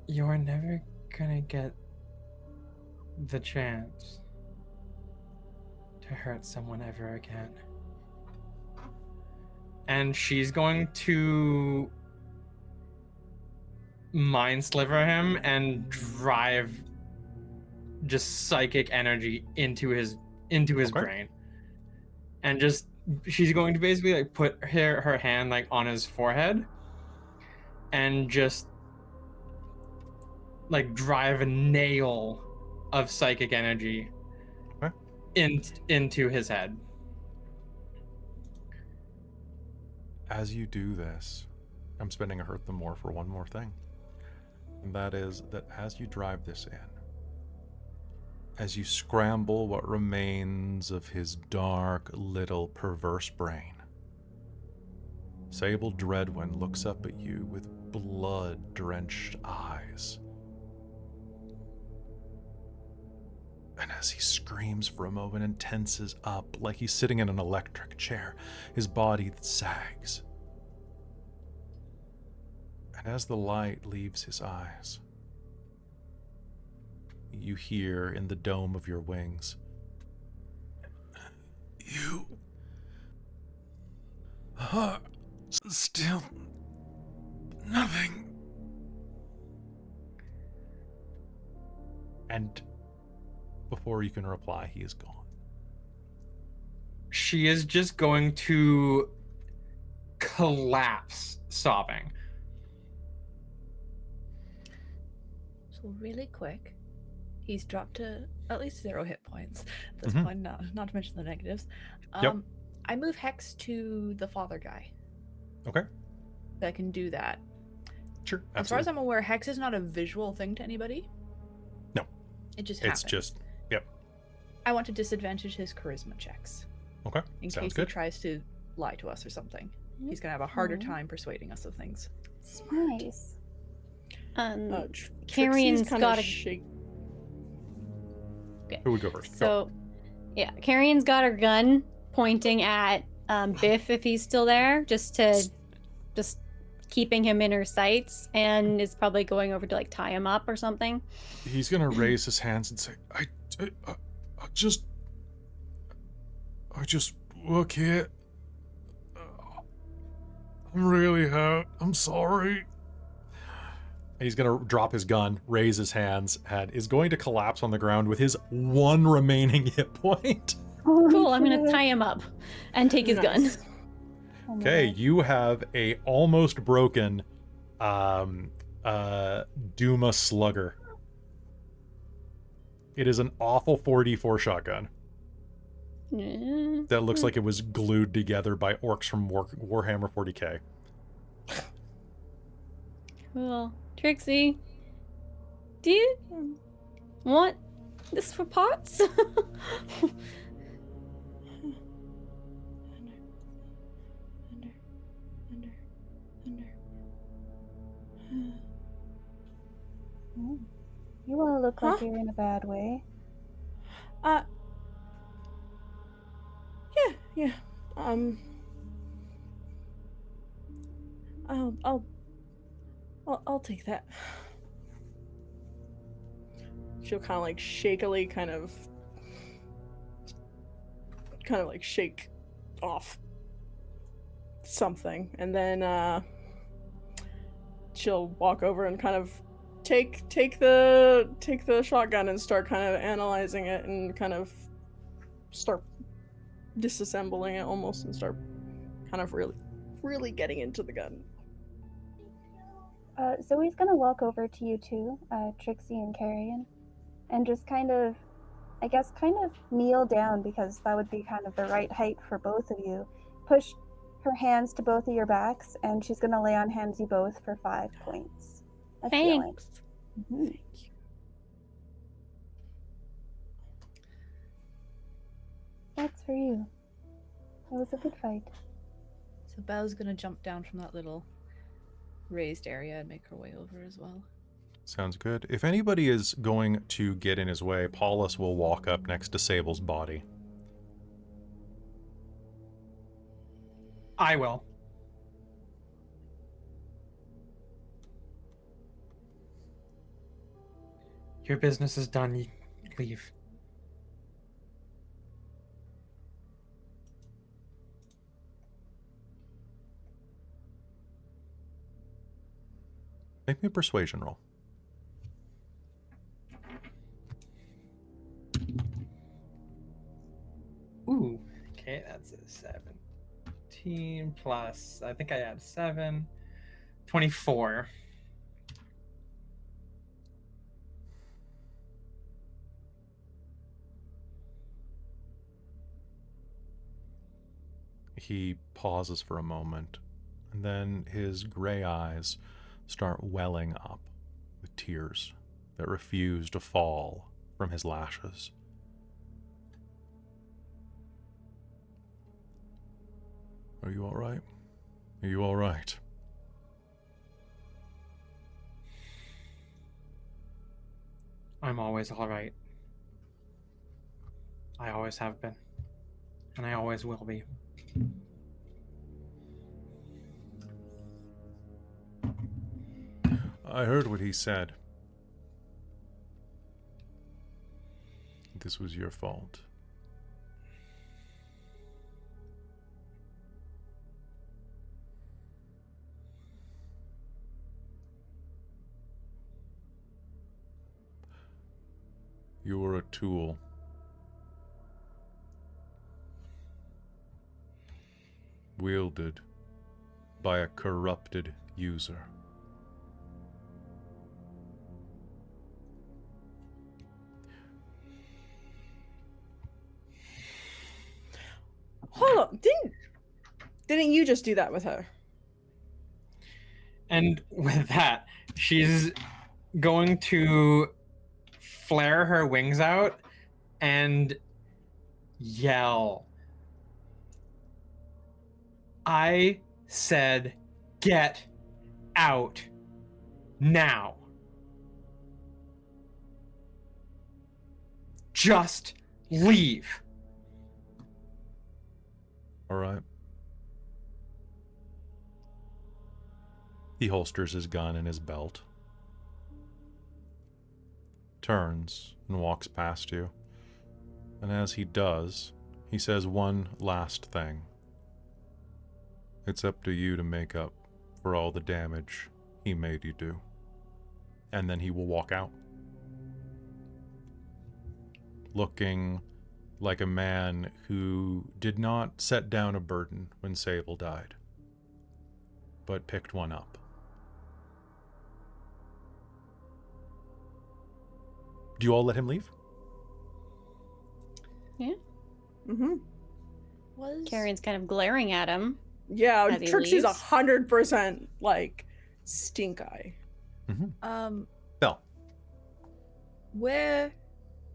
you're never gonna get the chance to hurt someone ever again. And she's going to mind sliver him and drive just psychic energy into his brain. And just she's going to basically like put her hand like on his forehead and just like drive a nail of psychic energy Okay. into his head. As you do this, I'm spending a hurt them more for one more thing. And that is that as you drive this in, as you scramble what remains of his dark, little, perverse brain, Sable Dreadwind looks up at you with blood-drenched eyes. And as he screams for a moment and tenses up like he's sitting in an electric chair, his body sags. And as the light leaves his eyes, you hear in the dome of your wings, "You are still nothing." And before you can reply, he is gone. She is just going to collapse, sobbing. So really quick, he's dropped to at least 0 hit points at this Mhm. point, not to mention the negatives. Yep. I move Hex to the father guy Okay, that can do that. sure, As far as absolutely. I'm aware, Hex is not a visual thing to anybody. No. It just happens. It's just, yep. I want to disadvantage his charisma checks Okay, in sounds case good. he tries to lie to us or something. He's gonna have a harder time persuading us of things. Nice. Carrion's kind got of a shake. Who would go first? Go. So, yeah, Carrion's got her gun pointing at Biff if he's still there, just keeping him in her sights, and is probably going over to like tie him up or something. He's gonna raise his hands and say, I just work here. I'm really hurt. I'm sorry. He's gonna drop his gun, raise his hands, and is going to collapse on the ground with his one remaining hit point. Cool, I'm gonna tie him up and take his gun. Nice. Okay, you have a almost broken Duma Slugger. It is an awful 4d4 shotgun that looks like it was glued together by orcs from Warhammer 40k. Cool. Trixxi, do you want this for parts? You all look like Huh? you're in a bad way. Yeah. I'll take that. She'll kind of like shakily kind of like shake off something, and then she'll walk over and kind of take the shotgun and start kind of analyzing it and kind of start disassembling it almost and start kind of really getting into the gun. Zoe's gonna walk over to you two, Trixxi and Carrion, and just kind of kneel down, because that would be kind of the right height for both of you. Push her hands to both of your backs, and she's gonna lay on hands you both for 5 points of healing. Thanks. Mhm. That's for you. It was a good fight. So Belle's gonna jump down from that little raised area and make her way over as well. Sounds good. If anybody is going to get in his way, Paulus will walk up next to Sable's body. I will. Your business is done. You leave. Make me a persuasion roll. Ooh. Okay, that's a 17 plus. I think I had 7. 24. He pauses for a moment, and then his gray eyes start welling up with tears that refuse to fall from his lashes. Are you all right? Are you all right? I'm always all right. I always have been. And I always will be. I heard what he said. This was your fault. You were a tool. Wielded by a corrupted user. Hold on, didn't you just do that with her? And with that, she's going to flare her wings out and yell. I said, get out now. Just leave. All right. He holsters his gun in his belt, turns and walks past you, and as he does, he says one last thing. It's up to you to make up for all the damage he made you do. And then he will walk out, looking like a man who did not set down a burden when Sable died, but picked one up. Do you all let him leave? Yeah. Mm-hmm. Carrion's kind of glaring at him. Yeah, As he Trixxi's leaves. 100% like stink eye. Bell. Where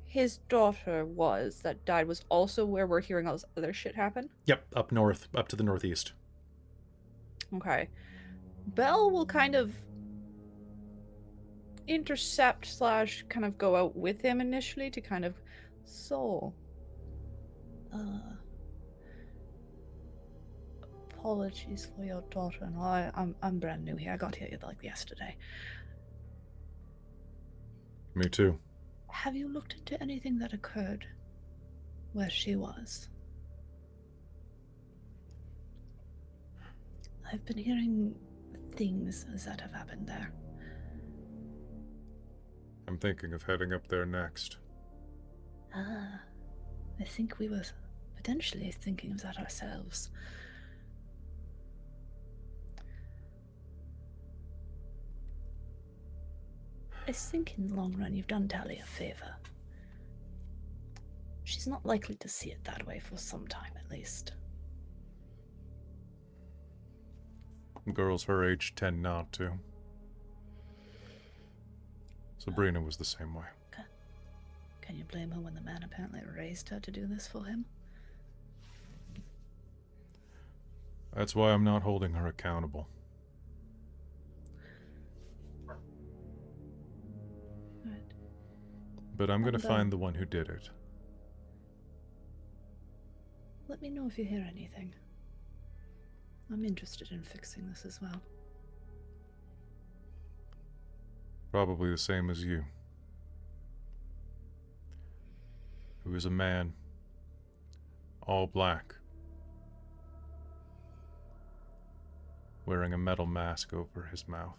his daughter was that died was also where we're hearing all this other shit happen? Yep, up north, up to the northeast. Okay. Belle will kind of intercept / kind of go out with him initially to kind of apologies for your daughter and all. I'm brand new here. I got here like yesterday. Me too. Have you looked into anything that occurred where she was? I've been hearing things that have happened there. I'm thinking of heading up there next. I think we were potentially thinking of that ourselves. I think in the long run you've done Tali a favor. She's not likely to see it that way for some time at least. Girls her age tend not to. Sabrina was the same way. Can you blame her when the man apparently raised her to do this for him? That's why I'm not holding her accountable. Right. But I'm gonna And, find the one who did it. Let me know if you hear anything. I'm interested in fixing this as well. Probably the same as you. Who is a man, all black, wearing a metal mask over his mouth.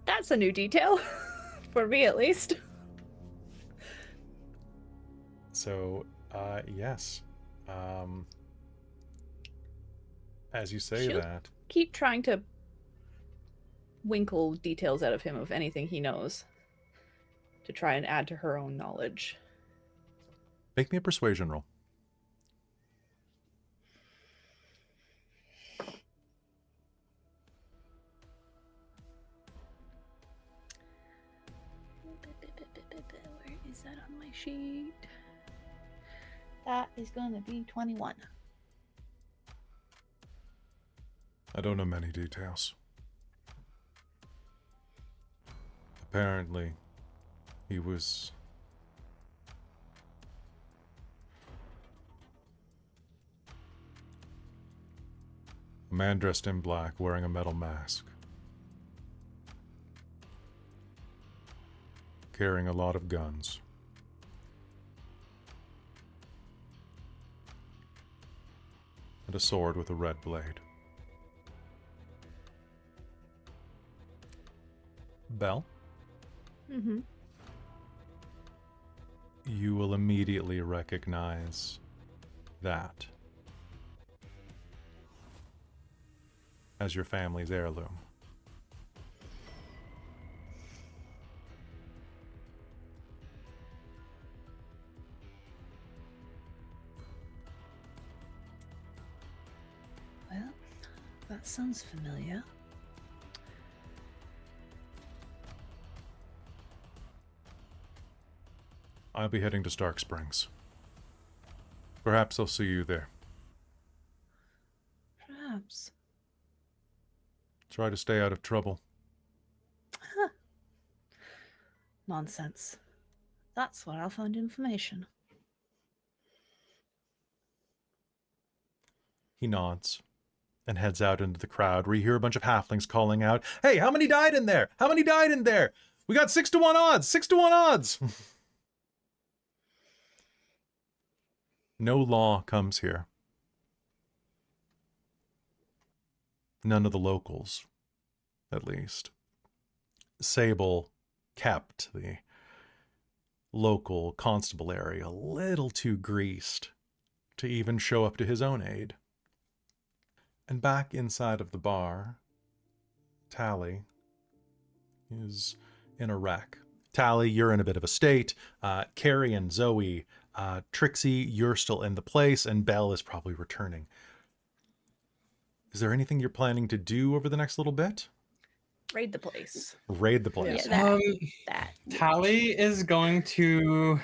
That's a new detail. For me at least. So, yes. As you say She'll that. keep trying to winkle details out of him of anything he knows to try and add to her own knowledge. Make me a persuasion roll. Where is that on my sheet? That is going to be 21. I don't know many details. Apparently, he was... a man dressed in black, wearing a metal mask. Carrying a lot of guns. And a sword with a red blade. Belle? Mm-hmm. You will immediately recognize that as your family's heirloom. Well, that sounds familiar. I'll be heading to Stark Springs. Perhaps I'll see you there. Perhaps. Try to stay out of trouble. Huh. Nonsense. That's where I'll find information. He nods and heads out into the crowd where you hear a bunch of halflings calling out, "Hey, how many died in there? How many died in there? We got 6-to-1 odds! 6-to-1 odds!" No law comes here. None of the locals, at least. Sable kept the local constable area a little too greased to even show up to his own aid. And back inside of the bar, Tali is in a wreck. Tali, you're in a bit of a state. Carrion, Zoe, Trixxi, you're still in the place, and Belle is probably returning. Is there anything you're planning to do over the next little bit? Raid the place. Raid the place. Yeah, That. Tali is going to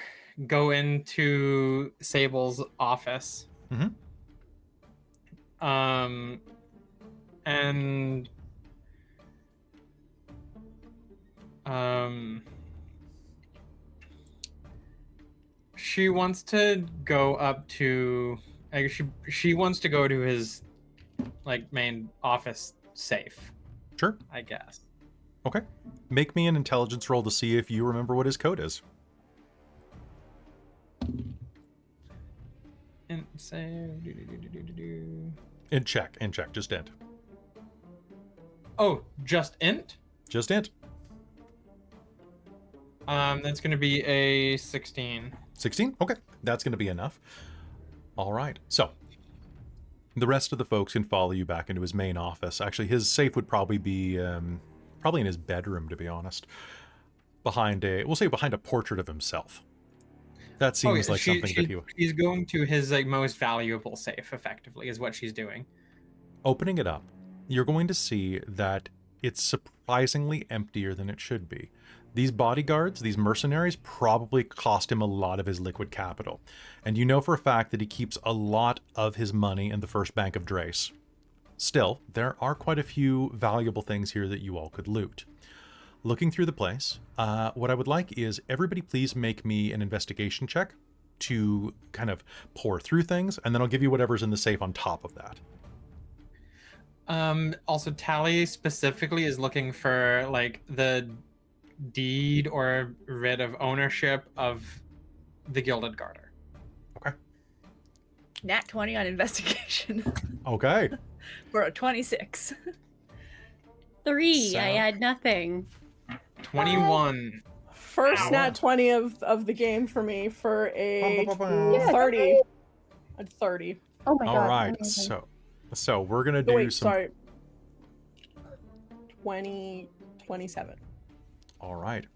go into Sable's office. Mhm. And she wants to go up to she wants to go to his like main office safe, Sure. I guess. Okay. Make me an intelligence roll to see if you remember what his code is. And say In check, just int. oh, just int. Just int. That's gonna be a 16. 16? Okay, that's going to be enough. All right, so the rest of the folks can follow you back into his main office. Actually, his safe would probably be probably in his bedroom, to be honest. Behind a portrait of himself. That seems like something that he would... She's going to his like most valuable safe, effectively, is what she's doing. Opening it up, you're going to see that it's surprisingly emptier than it should be. These bodyguards, these mercenaries, probably cost him a lot of his liquid capital. And you know for a fact that he keeps a lot of his money in the First Bank of Drace. Still, there are quite a few valuable things here that you all could loot. Looking through the place, what I would like is everybody please make me an investigation check to kind of pour through things, and then I'll give you whatever's in the safe on top of that. Also, Tali specifically is looking for like the deed or writ of ownership of the Gilded Garter. Okay. Nat 20 on investigation. Okay. For a 26. 3. So- I had nothing. 21. First Ow. nat 20 of the game for me for a Bum, bum, bum, bum. Yeah, 30. A 30. Oh my god. All right, amazing. so So we're gonna do Oh, wait, some. sorry. 27. All right.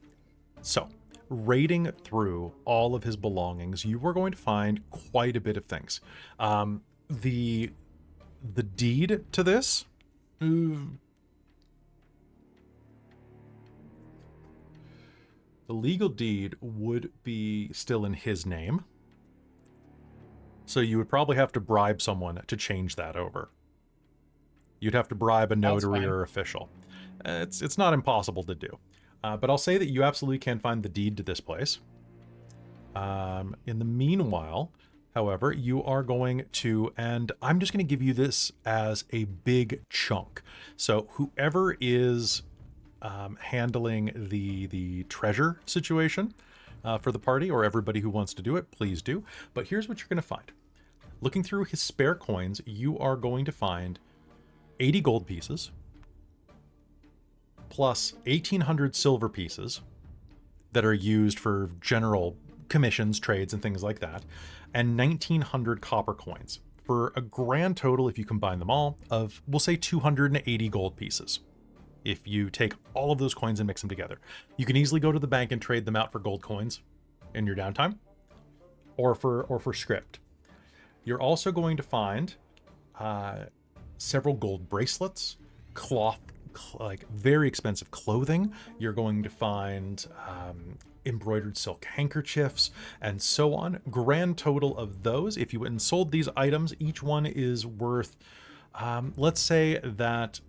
So, raiding through all of his belongings, you are going to find quite a bit of things. The deed to this. The legal deed would be still in his name. So you would probably have to bribe someone to change that over. You'd have to bribe a notary fine. or official. It's not impossible to do. But I'll say that you absolutely can find the deed to this place. In the meanwhile, however, you are going to, and I'm just going to give you this as a big chunk. So whoever is handling the treasure situation for the party, or everybody who wants to do it, please do. But here's what you're going to find. Looking through his spare coins, you are going to find 80 gold pieces, plus 1,800 silver pieces that are used for general commissions, trades, and things like that, and 1,900 copper coins, for a grand total, if you combine them all, of, we'll say 280 gold pieces. If you take all of those coins and mix them together. You can easily go to the bank and trade them out for gold coins in your downtime, or for script. You're also going to find several gold bracelets, cloth, like very expensive clothing. You're going to find embroidered silk handkerchiefs, and so on. Grand total of those, if you went and sold these items, each one is worth, let's say that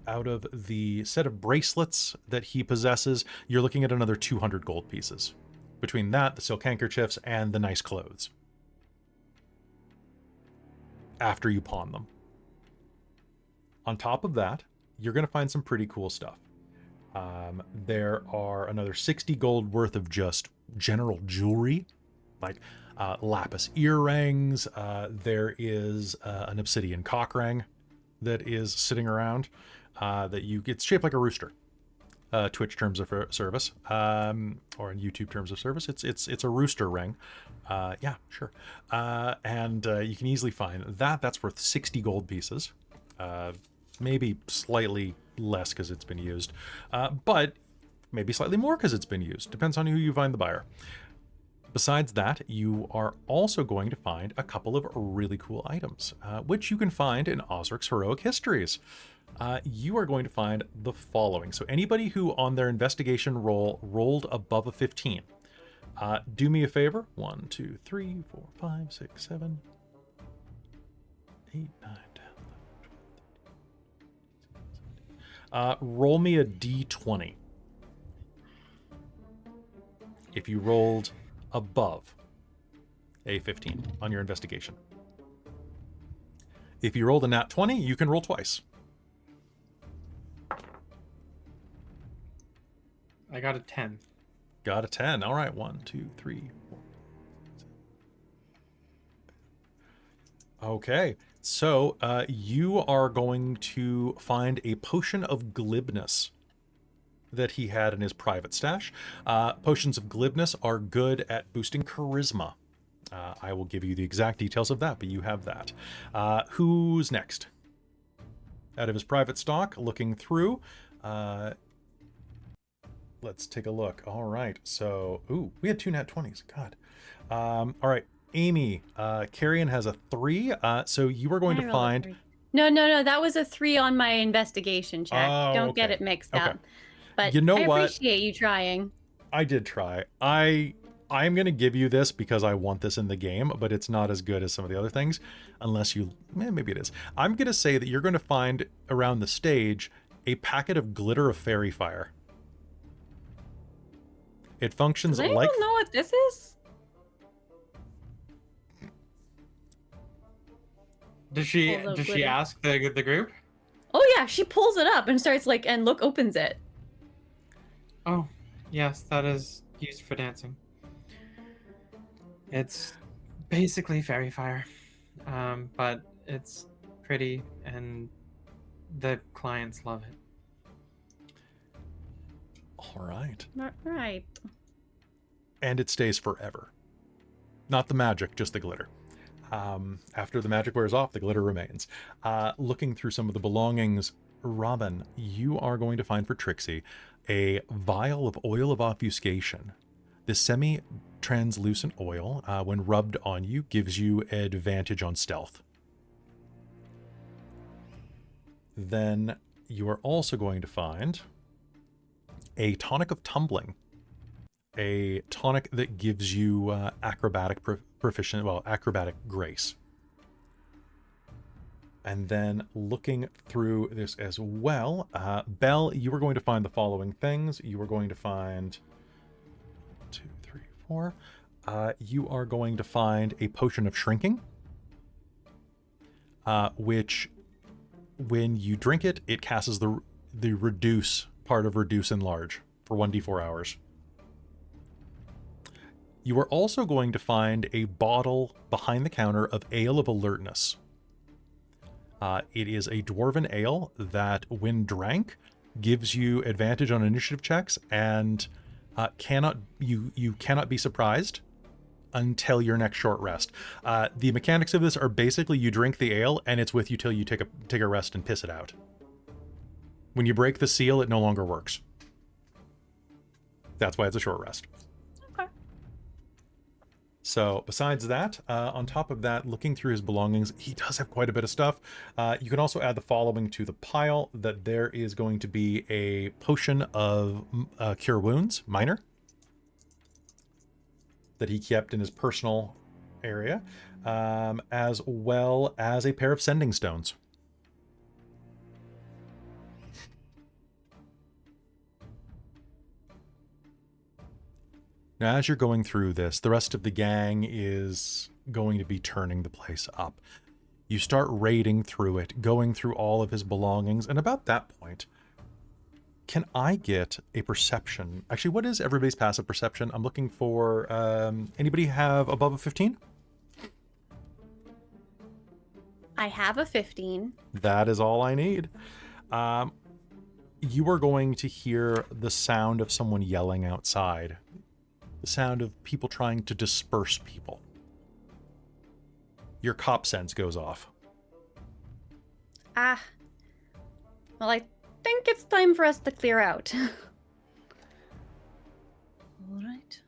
out of the set of bracelets that he possesses, you're looking at another 200 gold pieces. Between that, the silk handkerchiefs, and the nice clothes. After you pawn them. On top of that, you're going to find some pretty cool stuff. There are another 60 gold worth of just general jewelry, like lapis earrings. There is an obsidian cock ring that is sitting around it's shaped like a rooster. Twitch terms of service, or in YouTube terms of service, it's a rooster ring. Yeah, sure. And you can easily find that. That's worth 60 gold pieces. Maybe slightly less because it's been used, but maybe slightly more because it's been used. Depends on who you find the buyer. Besides that, you are also going to find a couple of really cool items, which you can find in Osric's Heroic Histories. You are going to find the following. So anybody who on their investigation roll rolled above a 15, do me a favor. 1, 2, 3, 4, 5, 6, 7, 8, 9, 10, 11, 12, 13, roll me a d20. If you rolled above a 15 on your investigation. If you rolled a nat 20, you can roll twice. I got a 10. Got a 10. All right. 1, 2, 3, 4. Okay. So you are going to find a potion of glibness that he had in his private stash. Potions of glibness are good at boosting charisma. I will give you the exact details of that, but you have that. Who's next? Out of his private stock, looking through. Let's take a look. All right. So, ooh, we had 2 nat 20s. God. All right. Amy, Carrion has a 3. So you are going to find... No. That was a 3 on my investigation check. Oh, Don't get okay. it mixed Okay. up. But You know I what? appreciate you trying. I did try. I'm going to give you this because I want this in the game, but it's not as good as some of the other things, unless you... maybe it is. I'm going to say that you're going to find around the stage a packet of glitter of fairy fire. It functions Does like... anyone know what this is? Does she Full of does she glitter. ask the group? Oh yeah, she pulls it up and starts like, and look, opens it. Oh, yes, that is used for dancing. It's basically fairy fire, but it's pretty and the clients love it. All right. Right. And it stays forever. Not the magic, just the glitter. After the magic wears off, the glitter remains. Looking through some of the belongings, Robin, you are going to find for Trixxi a vial of oil of obfuscation. This semi-translucent oil, when rubbed on you, gives you advantage on stealth. Then you are also going to find a tonic of tumbling. A tonic that gives you acrobatic acrobatic grace. And then looking through this as well, Belle, you are going to find the following things. You are going to find 2, 3, 4. You are going to find a potion of shrinking, which, when you drink it, it casts the reduce part of reduce enlarge for 1d4 hours. You are also going to find a bottle behind the counter of Ale of Alertness. It is a dwarven ale that, when drank, gives you advantage on initiative checks and you cannot be surprised until your next short rest. The mechanics of this are basically you drink the ale and it's with you till you take a rest and piss it out. When you break the seal, it no longer works. That's why it's a short rest. So besides that, on top of that, looking through his belongings, he does have quite a bit of stuff. You can also add the following to the pile, that there is going to be a potion of Cure Wounds, minor, that he kept in his personal area, as well as a pair of Sending Stones. Now, as you're going through this, the rest of the gang is going to be turning the place up. You start raiding through it, going through all of his belongings, and about that point, can I get a perception? Actually, what is everybody's passive perception? I'm looking for, anybody have above a 15? I have a 15. That is all I need. You are going to hear the sound of someone yelling outside. The sound of people trying to disperse people. Your cop sense goes off. Well, I think it's time for us to clear out. All right.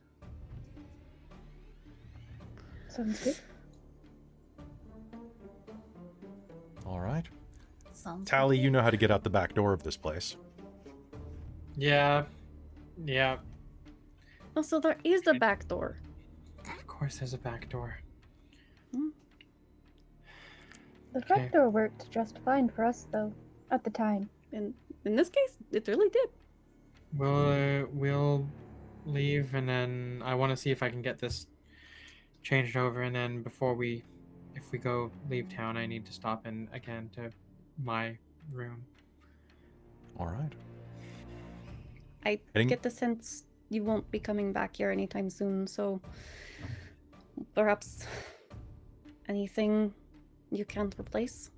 Sounds good. All right. Sounds Tali, good. you know how to get out the back door of this place. Yeah. Oh, so there is the back door. Of course there's a back door. The Okay. front door worked just fine for us, though, at the time. In this case, it really did. We'll leave, and then I want to see if I can get this changed over, and then if we leave town, I need to stop in again to my room. All right. I Heading- get the sense you won't be coming back here anytime soon, so perhaps anything you can't replace?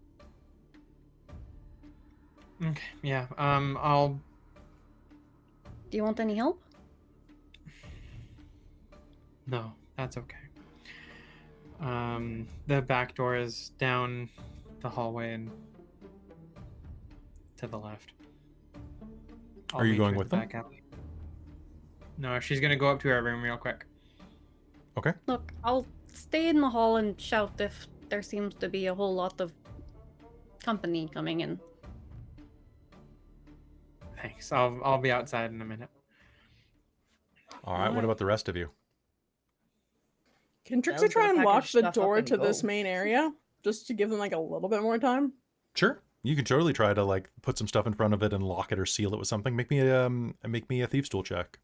Okay, yeah. I'll. Do you want any help? No, that's okay. The back door is down the hallway and to the left. I'll Are you meet going her with at the them? back alley. No, she's gonna go up to her room real quick. Okay. Look, I'll stay in the hall and shout if there seems to be a whole lot of company coming in. Thanks. I'll be outside in a minute. All right. What about the rest of you? Can That Trixxi was try gonna and lock package the stuff up door and to this go. main area? Just to give them like a little bit more time? Sure. You can totally try to like put some stuff in front of it and lock it or seal it with something. Make me a thieves tool check,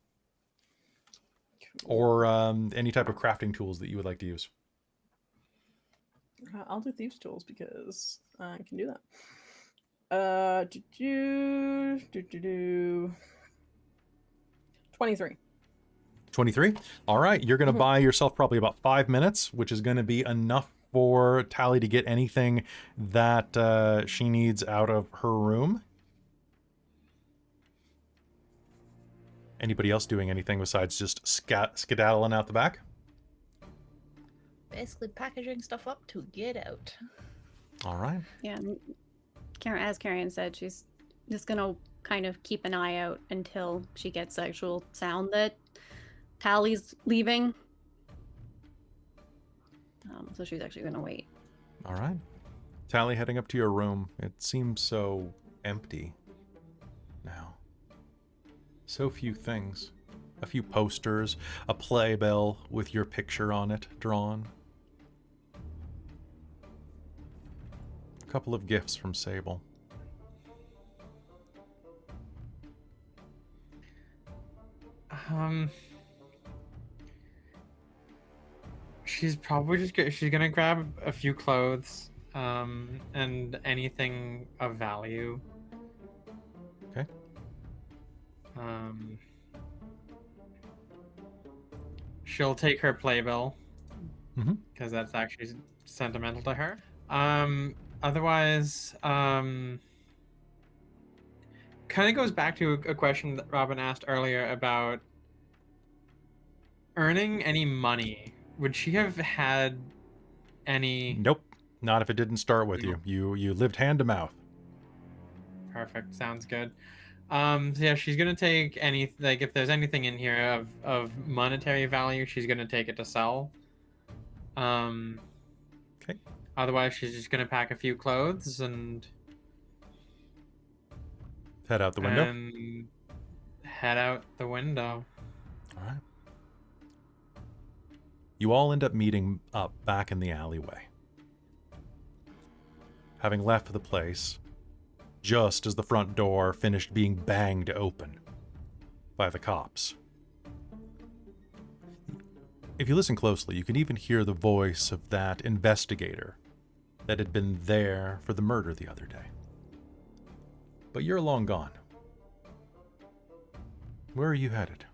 or any type of crafting tools that you would like to use. I'll do thieves tools because I can do that. 23. 23. All right. You're going to buy yourself probably about 5 minutes, which is going to be enough for Tali to get anything that she needs out of her room. Anybody else doing anything besides just skedaddling out the back? Basically packaging stuff up to get out. All right. Yeah, and as Carrion said, she's just gonna kind of keep an eye out until she gets the actual sound that Tali's leaving. So she's actually gonna wait. All right. Tali, heading up to your room. It seems so empty now. So few things. A few posters, a playbill with your picture on it drawn. A couple of gifts from Sable. She's probably she's gonna grab a few clothes, and anything of value. Okay. She'll take her playbill, Mhm. because that's actually sentimental to her. Otherwise, kind of goes back to a question that Robin asked earlier about earning any money. Would she have had any? Nope. Not if it didn't start with Nope. you. You lived hand to mouth. Perfect. Sounds good. So yeah, she's gonna take any, like, if there's anything in here of monetary value, she's gonna take it to sell. Okay. Otherwise, she's just gonna pack a few clothes and Head out the window. and head out the window. All right. You all end up meeting up back in the alleyway. Having left the place, just as the front door finished being banged open by the cops. If you listen closely, you can even hear the voice of that investigator that had been there for the murder the other day. But you're long gone. Where are you headed?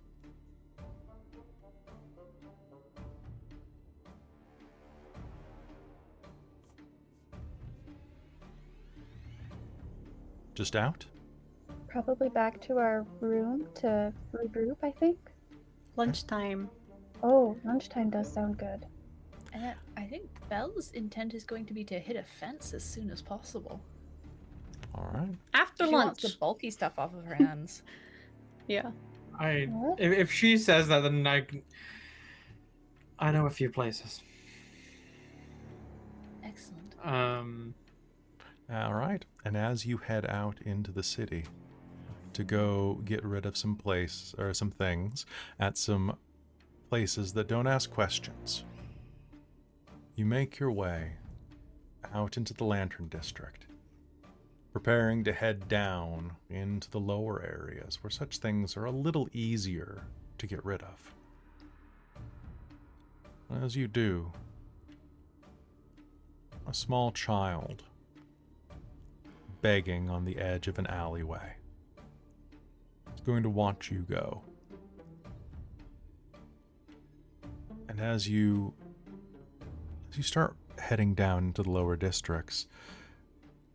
Just out? Probably back to our room to regroup, I think. Lunchtime. Oh, lunchtime does sound good. And I think Belle's intent is going to be to hit a fence as soon as possible. All right. After She lunch. wants the bulky stuff off of her hands. Yeah. What? If she says that, then I know a few places. Excellent. All right. And as you head out into the city to go get rid of some things at some places that don't ask questions, you make your way out into the Lantern District, preparing to head down into the lower areas where such things are a little easier to get rid of. As you do, a small child begging on the edge of an alleyway is going to watch you go. And as you start heading down into the lower districts,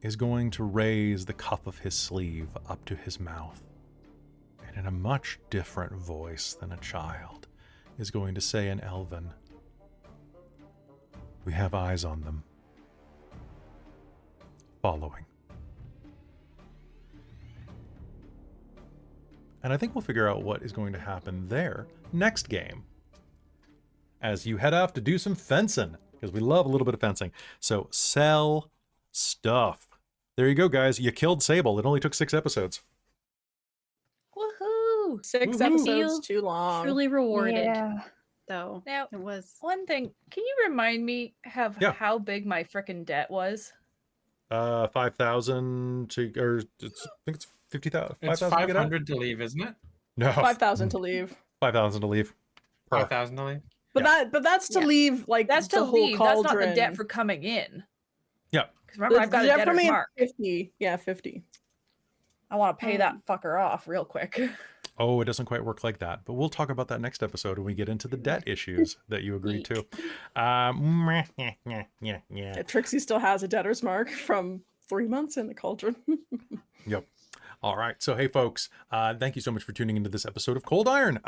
is going to raise the cuff of his sleeve up to his mouth, and in a much different voice than a child, is going to say in Elven, "We have eyes on them. Following." And I think we'll figure out what is going to happen there next game, as you head off to do some fencing, because we love a little bit of fencing. So sell stuff. There you go, guys. You killed Sable. It only took 6 episodes. Woohoo! 6 Woohoo. episodes Feel too long. Truly rewarded. Yeah. Though Now, it was. one thing, can you remind me of Yeah. how big my frickin' debt was? 5,000 to, or I think it's 50,000. It's 5,000 to get out? 500 to leave, isn't it? No, 5,000 to leave. 5,000 to leave. Per. 5,000 to leave. But that's to Yeah. leave like That's the to whole leave. That's cauldron. not the debt for coming in. Yeah. Because remember, I've got a debt debtor's for me is mark. 50. Yeah, 50. I want to pay that fucker off real quick. Oh, it doesn't quite work like that. But we'll talk about that next episode when we get into the debt issues that you agreed to. Yeah, Trixxi still has a debtor's mark from 3 months in the cauldron. Yep. All right. So, hey, folks, thank you so much for tuning into this episode of Cold Iron.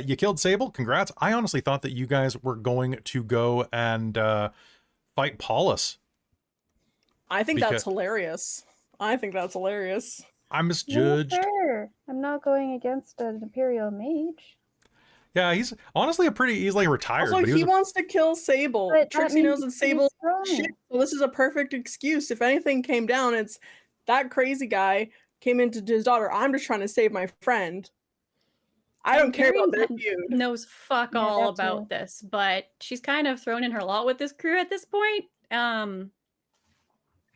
You killed Sable. Congrats. I honestly thought that you guys were going to go and fight Paulus. I think Because- that's hilarious. I think that's hilarious. I No, misjudged. sir. I'm not going against an Imperial mage. Yeah, he's honestly he's like retired. Also, but he he was wants to kill Sable. But that Trixxi knows means that he's Sable strong. shit. So this is a perfect excuse. If anything came down, it's that crazy guy came into his daughter. I'm just trying to save my friend. I don't care about their feud. Knows fuck Yeah, all that about too. this, but she's kind of thrown in her lot with this crew at this point.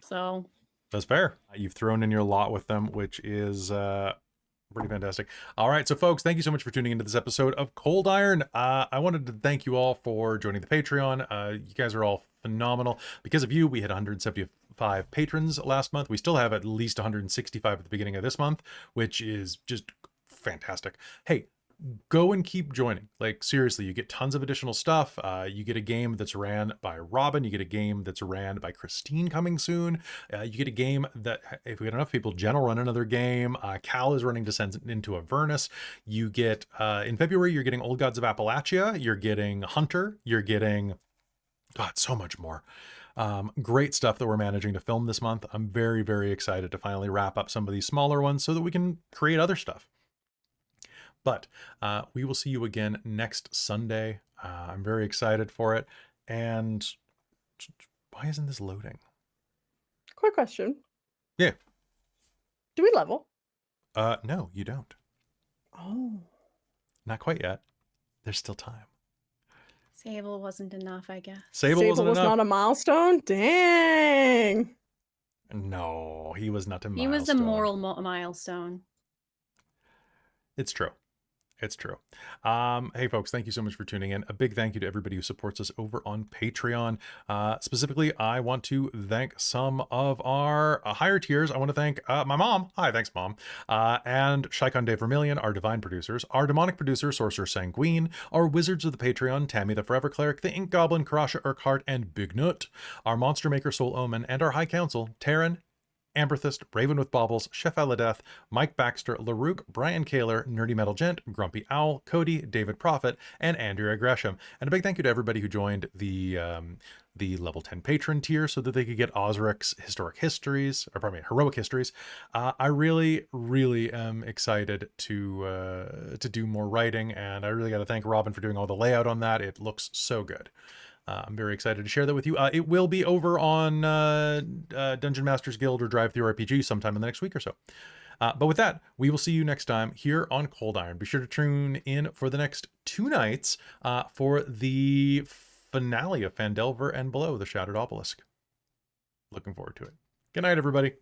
So That's fair. You've thrown in your lot with them, which is pretty fantastic. All right, so folks, thank you so much for tuning into this episode of Cold Iron. I wanted to thank you all for joining the Patreon. You guys are all phenomenal. Because of you, we had 175 patrons last month. We still have at least 165 at the beginning of this month, which is just fantastic. Hey, go and keep joining. Like, seriously, you get tons of additional stuff. You get a game that's ran by Robin. You get a game that's ran by Christine coming soon. You get a game that, if we get enough people, Jen will run another game. Cal is running Descent into Avernus. You get, in February, you're getting Old Gods of Appalachia. You're getting Hunter. You're getting, God, so much more. Great stuff that we're managing to film this month. I'm very, very excited to finally wrap up some of these smaller ones so that we can create other stuff. But we will see you again next Sunday. I'm very excited for it. And why isn't this loading? Quick question. Yeah. Do we level? No, you don't. Oh. Not quite yet. There's still time. Sable wasn't enough, I guess. Sable wasn't was enough. not a milestone? Dang. No, he was not a milestone. He was a moral milestone. It's true. It's true. Hey, folks, thank you so much for tuning in. A big thank you to everybody who supports us over on Patreon. Specifically, I want to thank some of our higher tiers. I want to thank my mom. Hi, thanks, Mom. And Shikon Dave Vermillion, our divine producers, our demonic producer, Sorcerer Sanguine, our wizards of the Patreon, Tammy the Forever Cleric, the Ink Goblin, Karasha Urquhart, and Big Nut, our Monster Maker, Soul Omen, and our High Council, Taryn, Amberthist, Raven with Baubles, Chef Aladeth, Mike Baxter, LaRuke, Brian Kaler, Nerdy Metal Gent, Grumpy Owl, Cody, David Prophet, and Andrea Gresham. And a big thank you to everybody who joined the level 10 patron tier so that they could get Osric's heroic histories. I really, really am excited to do more writing, and I really got to thank Robin for doing all the layout on that. It looks so good. I'm very excited to share that with you. It will be over on Dungeon Masters Guild or Drive Through RPG sometime in the next week or so. But with that, we will see you next time here on Cold Iron. Be sure to tune in for the next 2 nights for the finale of Phandelver and Below, the Shattered Obelisk. Looking forward to it. Good night, everybody.